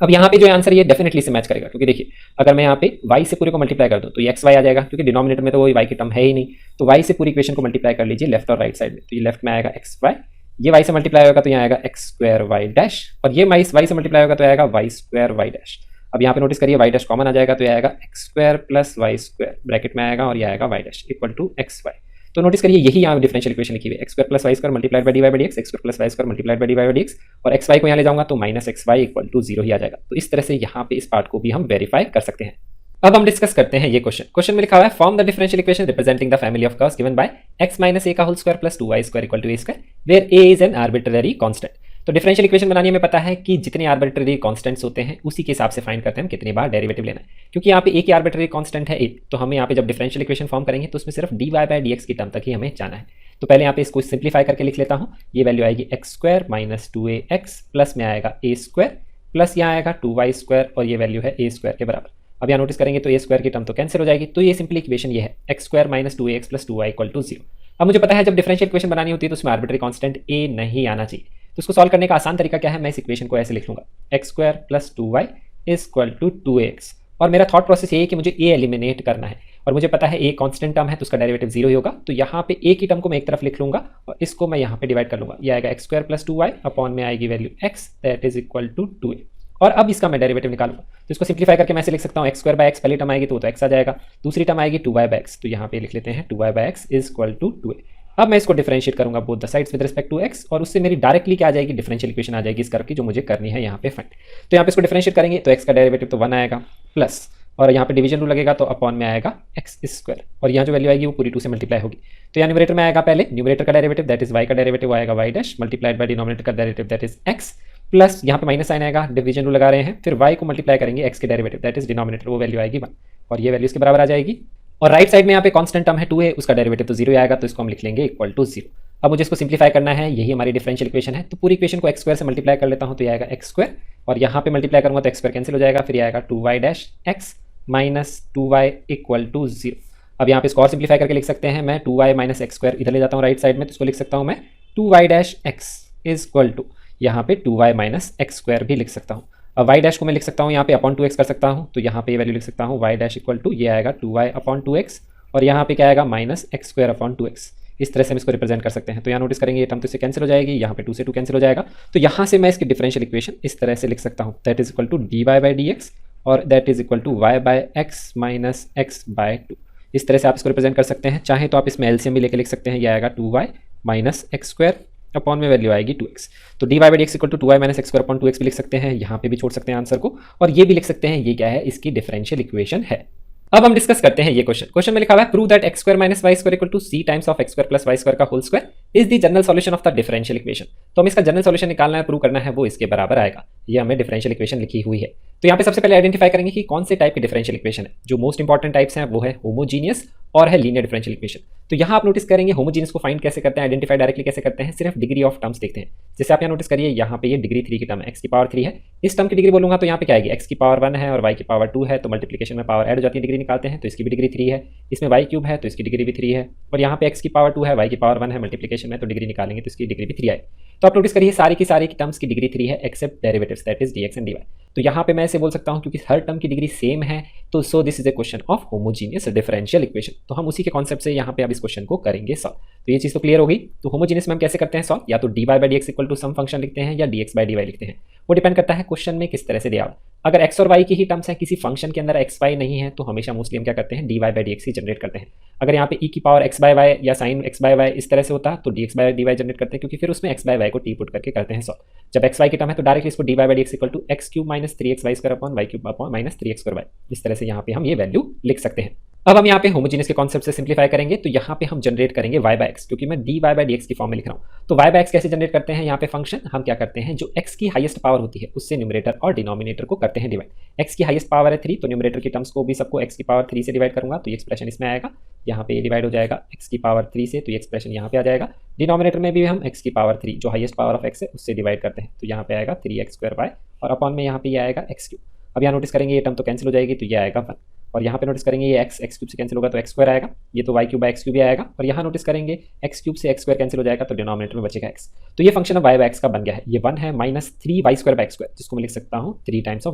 अब यहाँ पे जो आंसर ये डेफिनेटली से मैच करेगा, क्योंकि देखिए अगर मैं यहाँ पे y से पूरे को मल्टीप्लाई कर दूं तो ये xy आ जाएगा, क्योंकि डिनोमिनेटर में तो वही y की टर्म है ही नहीं। तो y से पूरी इक्वेशन को मल्टीप्लाई कर लीजिए लेफ्ट और राइट साइड में, तो ये लेफ्ट में आएगा xy, ये y से मल्टीप्लाई होगा तो यहाँ आएगा x स्क्वायर y डैश, और ये y से मल्टीप्लाई होगा तो आएगा y स्क्वायर y डैश। अब यहाँ पे नोटिस करिए y डैश कॉमन आ जाएगा, तो ये आएगा x square plus y square bracket में आएगा, और ये आएगा y dash equal to xy। तो नोटिस करिए यही यहाँ डिफरेंशियल इक्वेशन लिखी हुई है, x square plus y square multiplied by dy by dx, x square plus y square multiplied by dy by dx, और xy को यहाँ ले जाऊंगा तो माइनस xy इक्वल टू 0 ही आ जाएगा। तो इस तरह से यहाँ पे इस पार्ट को भी हम वेरीफाई कर सकते हैं। अब हम डिस्कस करते हैं ये क्वेश्चन में लिखा हुआ है form the differential equation representing the family of curves given by x minus a का whole square plus 2y square equal to a square where a is an arbitrary constant. तो differential equation बनानी हमें पता है कि जितने arbitrary constants होते हैं उसी के हिसाब से फाइंड करते हैं हम कितनी बार डेरिवेटिव लेना है। क्योंकि यहाँ पे एक ही आर्बिट्ररी कांस्टेंट है एक, तो हमें यहाँ पे जब डिफरेंशियल इक्वेशन फॉर्म करेंगे तो उसमें सिर्फ dy बाय dx की टर्म तक ही हमें जाना है। तो पहले यहाँ पे इसको सिंप्लीफाई करके लिख लेता हूँ। ये वैल्यू आएगी x square minus 2ax plus में आएगा ए स्क्वायर प्लस यहाँ आएगा 2y स्क्वायर और ये वैल्यू है ए स्क्वायर के बराबर। अब यहाँ नोटिस करेंगे तो ए स्क्वायर की टर्म तो कैंसिल हो जाएगी, तो ये सिंपली इक्वेशन ये है x square minus 2ax plus 2y equal to 0। अब मुझे पता है जब डिफरेंशियल इक्वेशन बनानी होती है तो उसमें आर्बिट्ररी कांस्टेंट ए नहीं आना चाहिए। तो इसको सॉल्व करने का आसान तरीका क्या है, मैं इस इक्वेशन को ऐसे लिख लूंगा x square plus 2y is equal to 2ax। और मेरा थॉट प्रोसेस ये है कि मुझे ए एलिमिनेट करना है और मुझे पता है ए कांस्टेंट टर्म है तो उसका डेरिवेटिव 0 ही होगा। तो यहाँ पे ए की टर्म को मैं एक तरफ लिख लूंगा और इसको मैं यहाँ पे डिवाइड कर लूंगा। ये आएगा x square plus 2y upon में आएगी value x that is equal to 2a। और अब इसका मैं डेरिवेटिव निकालूंगा तो इसको सिंप्लीफाई करके मैं ऐसे लिख सकता हूँ एक्स स्क्वायर बाय एक्स, पहली टर्म आएगी तो x आ जाएगा, दूसरी टर्म आएगी 2y बाय एक्स, तो यहाँ पे लिख लेते हैं 2y by x is equal to 2a। अब मैं इसको डिफरेंशिएट करूंगा both the sides with respect to x और उससे मेरी डायरेक्टली क्या आ जाएगी, डिफरेंशियल इक्वेशन आ जाएगी इस कर्व की जो मुझे करनी है यहाँ पे फाइंड। तो यहाँ पे इसको डिफरेंशिएट करेंगे तो x का डेरिवेटिव तो 1 आएगा प्लस और यहाँ पे डिवीजन रूल लगेगा तो अपॉन में आएगा एक्स स्क्वायर और यहाँ जो वैल्यू आएगी वो पूरी 2 से मल्टीप्लाई होगी। तो यहाँ न्यूमरेटर में आएगा पहले न्यूमरेटर का डेरिवेटिव दैट इज y का डेरिवेटिव आएगा y dash multiplied by denominator का derivative that is x plus यहाँ पे माइनस साइन आएगा, डिवीजन रूल लगा रहे हैं, फिर y को मल्टीप्लाई करेंगे x के डेरिवेटिव दैट इज डिनोमिनेटर, वो वैल्यू आएगी 1 और ये वैल्यू इसके बराबर आ जाएगी। और राइट साइड में यहाँ पे कांस्टेंट टर्म है 2 है, उसका डेरिवेटिव तो 0 आएगा तो इसको हम लिख लेंगे इक्वल टू 0। अब मुझे इसको सिंप्लीफाई करना है, यही हमारी डिफरेंशियल इक्वेशन है। तो पूरी इक्वेशन को एक्स स्क्वायर से मल्टीप्लाई कर लेता हूँ तो ये आएगा एक्स स्क्वायर और यहाँ पे मल्टीप्लाई करूँगा तो एक्स स्क्वायर कैंसिल हो जाएगा, फिर ये आएगा 2y dash x minus 2y equal to 0। अब यहाँ पे इसको और सिंप्लीफाई करके लिख सकते हैं, मैं 2y माइनस एक्स स्क्वायर इधर ले जाता हूँ राइट साइड में तो इसको लिख सकता हूँ मैं 2y dash x is equal to यहाँ पे 2y माइनस एक्स स्क्वायर भी लिख सकता हूँ। अब y डैश को मैं लिख सकता हूँ यहाँ पे अपॉन 2x कर सकता हूँ तो यहाँ पे ये वैल्यू लिख सकता हूँ y डैश इक्वल टू ये आएगा 2y अपॉन 2x और यहाँ पे क्या आएगा minus x square upon 2x। इस तरह से हम इसको रिप्रेजेंट कर सकते हैं। तो यहाँ नोटिस करेंगे ये टर्म तो इससे कैंसिल हो जाएगी, यहाँ पे 2 से 2 कैंसिल हो जाएगा। तो यहाँ से मैं इसकी डिफरेंशियल इक्वेशन इस तरह से लिख सकता हूँ that is equal to dy by dx और that is equal to y by x minus x by 2। इस तरह से आप इसको रिप्रेजेंट कर सकते हैं। चाहे तो आप इसमें एलसीएम भी लेके लिख सकते हैं, ये आएगा 2y minus x square upon में वैल्यू आएगी 2x। तो dy by dx equal to 2y minus x square upon 2x भी लिख सकते हैं, यहाँ पे भी छोड़ सकते हैं आंसर को और ये भी लिख सकते हैं ये क्या है, इसकी डिफरेंशियल इक्वेशन है। अब हम डिस्कस करते हैं ये क्वेश्चन में लिखा हुआ है prove that x square minus y square equal to c times of x square plus y square का whole square is the general solution of the differential equation. तो हमें इसका जनरल सॉल्यूशन निकालना है, प्रूव करना है, वो इसके बराबर आएगा। ये हमें डिफरेंशियल इक्वेशन लिखी हुई है। तो यहाँ पे सबसे पहले आइडेंटिफाई करेंगे कि कौन से टाइप की डिफरेंशियल इक्वेशन है। जो मोस्ट इंपॉर्टेंट टाइप्स हैं वो है होमोजीनियस और है लीनियर डिफरेंशियल इक्वेशन। तो यहाँ आप नोटिस करेंगे होमोजीनियस को फाइंड कैसे करते हैं, आइडेंटिफाई डायरेक्टली कैसे करते हैं, सिर्फ डिग्री ऑफ टर्म्स देखते हैं। जैसे आप यहाँ नोटिस करिए यहाँ पे ये डिग्री 3 की टर्म है, एक्स की पावर 3 है, इस टर्म की डिग्री बोलूंगा तो यहाँ पे क्या आएगी, एक्स की पावर 1 है और वाई की पावर 2 है, तो मल्टीप्लिकेशन में पावर ऐड हो जाती है, डिग्री निकालते हैं तो इसकी भी डिग्री 3 है, इसमें वाई क्यूब है तो इसकी डिग्री भी 3 है और यहाँ पे एक्स की पावर 2 है, वाई की पावर 1 है, मल्टीप्लिकेशन में तो डिग्री निकालेंगे तो इसकी डिग्री भी 3 आए। तो आप नोटिस करिए सारी की टर्म्स की डिग्री 3 है except derivatives that is dx and dy। तो यहाँ पे मैं ऐसे बोल सकता हूँ क्योंकि हर टर्म की डिग्री सेम है तो so this is A question of homogeneous differential equation. तो हम उसी के कॉन्सेप्ट से यहाँ पे अब इस क्वेश्चन को करेंगे सॉल्व। तो ये चीज़ तो क्लियर हो गई। तो होमोजीनियस में हम कैसे करते हैं सॉल्व, या तो dy by dx equal to some function लिखते हैं या dx बाई dy लिखते हैं, वो डिपेंड करता है क्वेश्चन में किस तरह से दिया। अगर x और y की ही टर्म्स हैं, किसी फंक्शन के अंदर x y नहीं है तो हमेशा मोस्टली हम क्या करते हैं dy by dx he generate करते हैं। अगर यहाँ पे e की पावर x बाय y या साइन x बाय y इस तरह से होता तो dx बाय dy जनरेट करते हैं, क्योंकि फिर उसमें x बाय y को t पुट करके करते हैं सॉल्व। जब x y की टर्म है तो डायरेक्टली इसको dy by dx equal to x cube minus 3xy square upon y cube upon minus 3x square y, इस तरह से यहाँ पे हम ये वैल्यू लिख सकते हैं। अब हम यहाँ पे होमोजीनियस के कॉन्सेप्ट से सिंप्लीफाई करेंगे तो यहाँ पे हम जनरेट करेंगे y बाय x, क्योंकि मैं dy बाय dx की फॉर्म में लिख रहा हूँ। तो y बाय x कैसे जनरेट करते हैं, यहाँ पे फंक्शन हम क्या करते हैं, जो x की हाईएस्ट पावर होती है उससे न्यूमरेटर और डिनोमिनेटर को करते हैं डिवाइड। x की हाईएस्ट पावर है 3 तो न्यूमरेटर की टर्म्स को भी सबको x की पावर 3 से डिवाइड करूंगा तो ये एक्सप्रेशन इसमें आएगा, यहाँ पे ये डिवाइड हो जाएगा x की पावर 3 से तो ये एक्सप्रेशन यहाँ पे आ जाएगा। डिनोमिनेटर में भी हम x की पावर 3 जो हाईएस्ट पावर ऑफ x है उससे डिवाइड करते हैं तो यहाँ पे आएगा 3x स्क्वायर y और अपॉन में यहाँ पे ये आएगा x क्यूब। अब यहाँ नोटिस करेंगे ये टर्म तो कैंसिल हो जाएगी तो ये आएगा 1 और यहाँ पे नोटिस करेंगे ये x क्यूब से कैंसिल होगा तो x स्क्वायर आएगा, ये तो y cube by x cube ही आएगा और यहाँ नोटिस करेंगे x क्यूब से x स्क्वायर कैंसिल हो जाएगा तो डिनोमिनेटर में बचेगा x। तो ये function of y by x का बन गया है। ये 1 है minus 3y square by x square, जिसको मैं लिख सकता हूँ 3 times of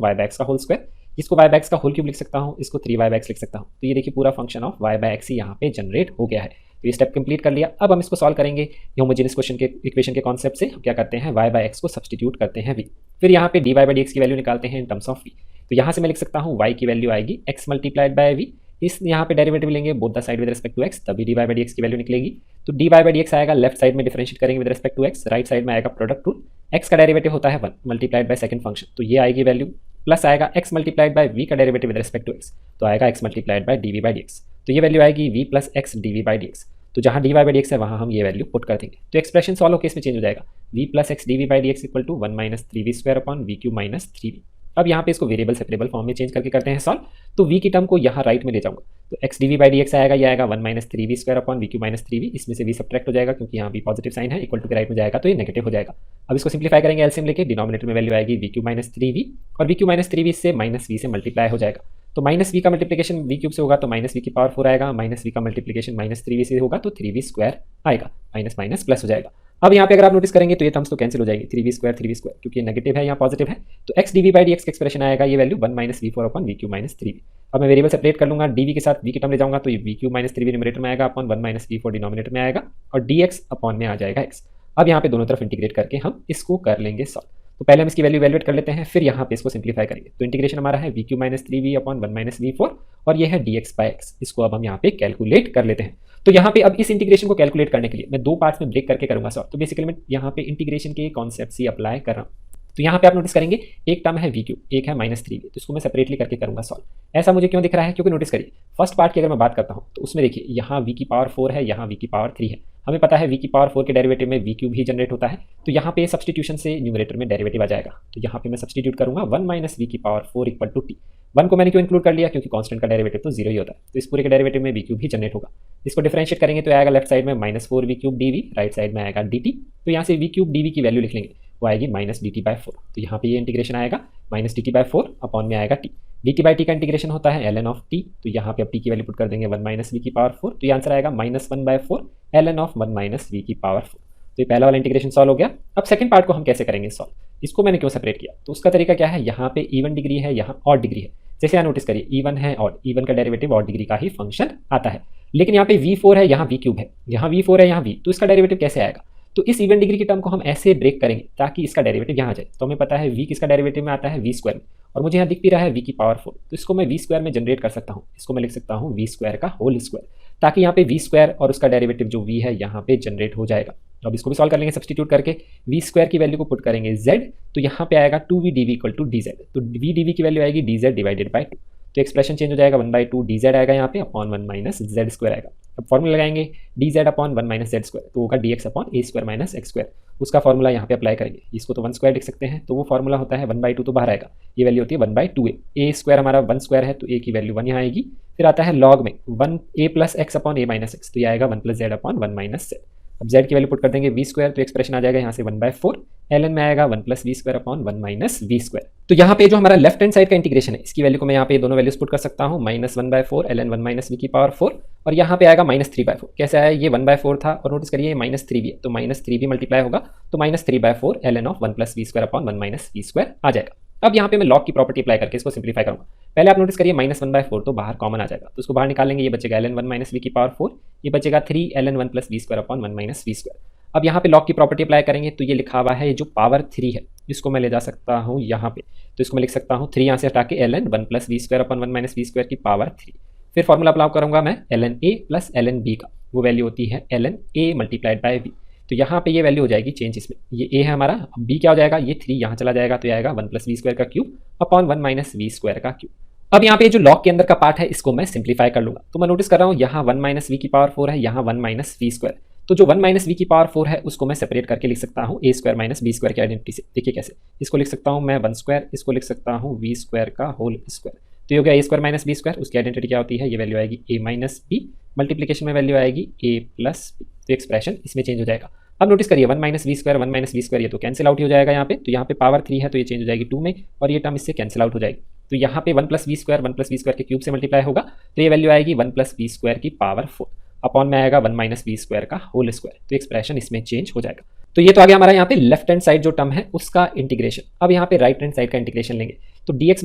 y by x का होल स्क्वायर, इसको y बाय x का होल क्यूब लिख सकता हूँ, इसको 3y बाय x लिख सकता हूँ। तो ये देखिए पूरा function of y by x ही यहाँ पे जनरेट हो गया है। तो ये स्टेप कंप्लीट कर लिया। अब हम इसको सॉल्व करेंगे होमोजेनियस क्वेश्चन के इक्वेशन के कॉन्सेप्ट से। हम क्या करते हैं, y बाय x को सब्सटीट्यूट करते हैं v, फिर यहाँ पे dy बाय dx की वैल्यू निकालते हैं इन टर्म्स ऑफ v। तो यहाँ से मैं लिख सकता हूँ y की वैल्यू आएगी x मल्टीप्लाइड बाय v, इस यहाँ पे डेरिवेटिव लेंगे both the side with respect to x, तभी dy बाय dx की वैल्यू निकलेगी। तो dy बाय dx आएगा लेफ्ट साइड में डिफरेंशिएट करेंगे with respect to x, right side में आएगा प्रोडक्ट रूल, x का डेरिवेटिव होता है 1 मल्टीप्लाइड बाय सेकंड फंक्शन तो ये आएगी वैल्यू, प्लस आएगा x मल्टीप्लाइड बाय v का derivative with respect to x तो आएगा x multiplied by dv by dx। तो ये वैल्यू आएगी v plus x dv by dx। तो जहाँ dy बाई डी एक्स है वहाँ हम ये वैल्यू पुट कर देंगे। तो एक्सप्रेशन सॉल्व होकर इसमें चेंज हो जाएगा v plus x d v by d x equal to 1 minus 3v square upon v q minus 3v। अब यहाँ पे इसको वेरिएबल सेपरेबल फॉर्म में चेंज करके करते हैं सॉल्व। तो v की टर्म को यहाँ राइट में ले जाऊंगा, तो x d v by d x आएगा, ये आएगा 1 minus 3v square upon v q minus 3v। इसमें से v सब्ट्रैक्ट हो जाएगा क्योंकि यहाँ भी पॉजिटिव साइन है, इक्वल टू के राइट में जाएगा तो ये नेगेटिव हो जाएगा। अब इसको सिंप्लीफाई करेंगे एलसीएम लेके, डिनोमिनेटर में वैल्यू आएगी वी क्यू माइनस 3v और वी क्यू माइनस 3v से माइनस v से मल्टीप्लाई हो जाएगा। तो माइनस v का मल्टीप्लिकेशन v क्यूब से होगा तो माइनस v की पावर 4 आएगा, माइनस v का मल्टीप्लिकेशन माइनस 3v से होगा तो 3v स्क्वायर आएगा, माइनस माइनस प्लस हो जाएगा। अब यहाँ पे अगर आप नोटिस करेंगे तो ये टर्म्स तो कैंसिल हो जाएगी, 3v स्क्वायर क्योंकि ये नेगेटिव है यहाँ पॉजिटिव है, तो x d v by d x का एक्सप्रेशन आएगा ये value 1 minus v four upon v q minus 3v। अब मैं वेरिएबल सेपरेट कर लूंगा, dv के साथ v की टर्म ले जाऊंगा तो ये we q minus 3v numerator में आएगा upon 1 minus v four denominator में आएगा और dx अपॉन में आ जाएगा x। अब यहाँ पे दोनों तरफ इंटीग्रेट करके हम इसको कर लेंगे सॉल्व। तो पहले हम इसकी वैल्यू इवैल्यूएट कर लेते हैं, फिर यहाँ पे इसको सिंप्लीफाई करेंगे। तो इंटीग्रेशन हमारा है v q minus 3v upon 1 minus v four और ये है dx बाई x। इसको अब हम यहाँ पे कैलकुलेट कर लेते हैं। तो यहाँ पे अब इस इंटीग्रेशन को कैलकुलेट करने के लिए मैं दो पार्ट्स में ब्रेक करके करूंगा सॉल्व। तो बेसिकली मैं यहाँ पे इंटीग्रेशन के कॉन्सेप्ट ही अप्लाई कर रहा हूँ। तो यहाँ पे आप नोटिस करेंगे एक टर्म है वी क्यू, एक है माइनस 3v, तो इसको मैं सेपरेटली करके करूंगा सॉल्व। ऐसा मुझे क्यों दिख रहा है, क्योंकि नोटिस करिए फर्स्ट पार्ट की अगर मैं बात करता हूँ तो उसमें देखिए यहाँ v की पावर 4 है, यहाँ v की पावर 3 है। हमें पता है v की पावर 4 के डेरिवेटिव में v क्यूब ही जनरेट होता है, तो यहाँ पे सब्सटीट्यूशन से न्यूमरेटर में डेरिवेटिव आ जाएगा। तो यहाँ पे मैं सब्सटीट्यूट करूंगा 1 माइनस वी की पावर 4 इक्वल टू टी। 1 को मैंने क्यों इंक्लूड कर लिया, क्योंकि कांस्टेंट का डेरिवेटिव तो 0 ही होता है, तो इस पूरे के डेरिवेटिव में वी क्यूब ही जनरेट होगा। इसको डिफरेंशिएट करेंगे तो आएगा लेफ्ट साइड में minus 4 v cube d v, right side में आएगा डी टी। तो यहाँ से वी क्यूब डी वी की वैल्यू लिख लेंगे, वो आएगी माइनस डी टी बाई 4। तो यहाँ पे ये इंटीग्रेशन आएगा minus d t by 4 upon में आएगा T. D t by T का इंटीग्रेशन होता है एल एन ऑफ टी, तो यहाँ पे अब टी की वैल्यू पुट कर देंगे 1 माइनस वी की पावर 4, तो ये आंसर आएगा minus 1 by 4 l n of 1 minus v की पावर 4। तो ये पहला वाला इंटीग्रेशन सॉल्व हो गया। अब सेकंड पार्ट को हम कैसे करेंगे सॉल्व, इसको मैंने क्यों सेपरेट किया, तो उसका तरीका क्या है, यहाँ पे इवन डिग्री है, यहाँ ऑड डिग्री है। जैसे यहाँ नोटिस करिए इवन है ऑड, इवन का डेरिवेटिव ऑड डिग्री का ही फंक्शन आता है, लेकिन यहाँ पे v4 है, यहाँ v क्यूब है, यहाँ v4 है, यहाँ v, तो इसका डेरिवेटिव कैसे आएगा। तो इस इवन डिग्री की टर्म को हम ऐसे ब्रेक करेंगे ताकि इसका डेरिवेटिव यहाँ आ जाए। तो हमें पता है v किसका डेरिवेटिव में आता है v स्क्वायर में, और मुझे यहाँ दिख भी रहा है v की पावर 4, तो इसको मैं v स्क्वायर में जनरेट कर सकता हूँ। इसको मैं लिख सकता हूँ v स्क्वायर का होल स्क्वायर, ताकि यहाँ पे v स्क्वायर और उसका डेरिवेटिव जो v है यहाँ पे जनरेट हो जाएगा। अब इसको भी सॉल्व कर लेंगे सब्सटीट्यूट करके, v स्क्वायर की वैल्यू को पुट करेंगे z, तो यहाँ पे आएगा 2v dv equal to dz, तो v dv की वैल्यू आएगी dz डिवाइडेड बाई 2। तो एक्सप्रेशन चेंज हो जाएगा 1/2 dz आएगा यहाँ पे अपॉन 1 माइनस z स्क्वायर आएगा। अब फॉर्मूला लगाएंगे dz upon 1 minus z square, तो होगा dx upon a square minus x square. उसका फॉर्मूला यहाँ पे अप्लाई करेंगे, इसको तो 1 स्क्वायर लिख सकते हैं, तो वो फॉर्मूला होता है 1/2, तो बाहर आएगा, ये वैल्यू होती है 1/2a। a स्क्वायर हमारा 1 स्क्वायर है, तो a की वैल्यू 1 यहाँ आएगी। फिर आता है लॉग में 1a plus x upon a minus x, तो ये आएगा 1 plus z upon 1 minus z. अब z की वैल्यू पुट कर देंगे v स्क्वायर, तो एक्सप्रेशन आ जाएगा यहाँ से 1/4, ln में आएगा 1 plus v square upon 1 minus v square. तो यहाँ पे जो हमारा लेफ्ट हैंड साइड का इंटीग्रेशन है, इसकी वैल्यू को मैं यहाँ पे दोनों वैल्यूज पुट कर सकता हूँ, माइनस 1/4 ln 1 माइनस वी की पावर 4, और यहाँ पे आएगा माइनस 3/4। कैसे आया, ये 1/4 था और नोटिस करिए माइनस 3 भी है, तो माइनस 3 भी मल्टीप्लाई होगा, तो minus 3/4 ln of 1 plus v square upon 1 minus v square आ जाएगा। अब यहाँ पे मैं लॉग की प्रॉपर्टी अप्लाई करके इसको सिंप्लीफाई करूँगा। पहले आप नोटिस करिए माइनस 1/4 तो बाहर कॉमन आ जाएगा, तो उसको बाहर निकालेंगे, ये बचेगा ln 1 माइनस वी की पावर 4, ये बचेगा 3 ln 1 plus v square upon 1 minus v square. अब यहाँ पे लॉग की प्रॉपर्टी अप्लाई करेंगे, तो ये लिखा हुआ है, ये जो पावर 3 है इसको मैं ले जा सकता हूँ यहाँ पे, तो इसको मैं लिख सकता हूँ 3 यहाँ से हटा के ln 1 plus v square upon 1 minus v square की पावर 3। फिर फॉर्मूला अप्लाई करूँगा मैं ln a plus ln b का, वो वैल्यू होती है ln a multiplied by v। तो यहाँ पे ये वैल्यू हो जाएगी चेंज, इसमें ये a है हमारा, अब b क्या हो जाएगा, ये 3 यहाँ चला जाएगा, तो ये आएगा 1 प्लस वी स्क्वायर का cube upon 1 minus v square का क्यूब। अब यहाँ पे जो लॉग के अंदर का पार्ट है इसको मैं सिंप्लीफाई कर लूँगा, तो मैं नोटिस कर रहा हूँ यहाँ 1 माइनस वी की पावर 4 है, यहाँ 1 माइनस वी स्क्वायर, तो जो 1 माइनस वी की पावर 4 है उसको मैं सेपरेट करके लिख सकता हूँ a square minus b square की आइडेंटिटी से। देखिए कैसे, इसको लिख सकता हूँ मैं 1 स्क्वायर, इसको लिख सकता हूँ वी स्क्वायर का होल स्क्वायर, तो ये हो गया a square minus b square. उसकी आइडेंटिटी क्या होती है, ये वैल्यू आएगी a माइनस बी, मल्टीप्लीकेशन में वैल्यू आएगी a प्लस बी, तो एक्सप्रेशन इसमें चेंज हो जाएगा। अब नोटिस करिए 1 minus v square 1 minus v square ये तो कैंसिल आउट हो जाएगा यहाँ पे, तो यहाँ पे पावर 3 है तो ये चेंज हो जाएगी 2 में, और ये टर्म इससे कैंसिल आउट हो जाएगी। तो यहाँ पे 1 प्लस वी स्क्वायर के क्यूब से मल्टीप्लाई होगा, तो ये वैल्यू आएगी 1 प्लस वी स्क्वायर की पावर 4 अपॉन में आएगा 1 माइनस वी स्क्वायर का होल स्क्वायर, तो एक्सप्रेशन इसमें चेंज हो जाएगा। तो ये तो आ गया हमारा यहाँ पे लेफ्ट हैंड साइड जो टर्म है उसका इंटीग्रेशन। अब यहाँ पे राइट हैंड साइड का इंटीग्रेशन लेंगे, तो dx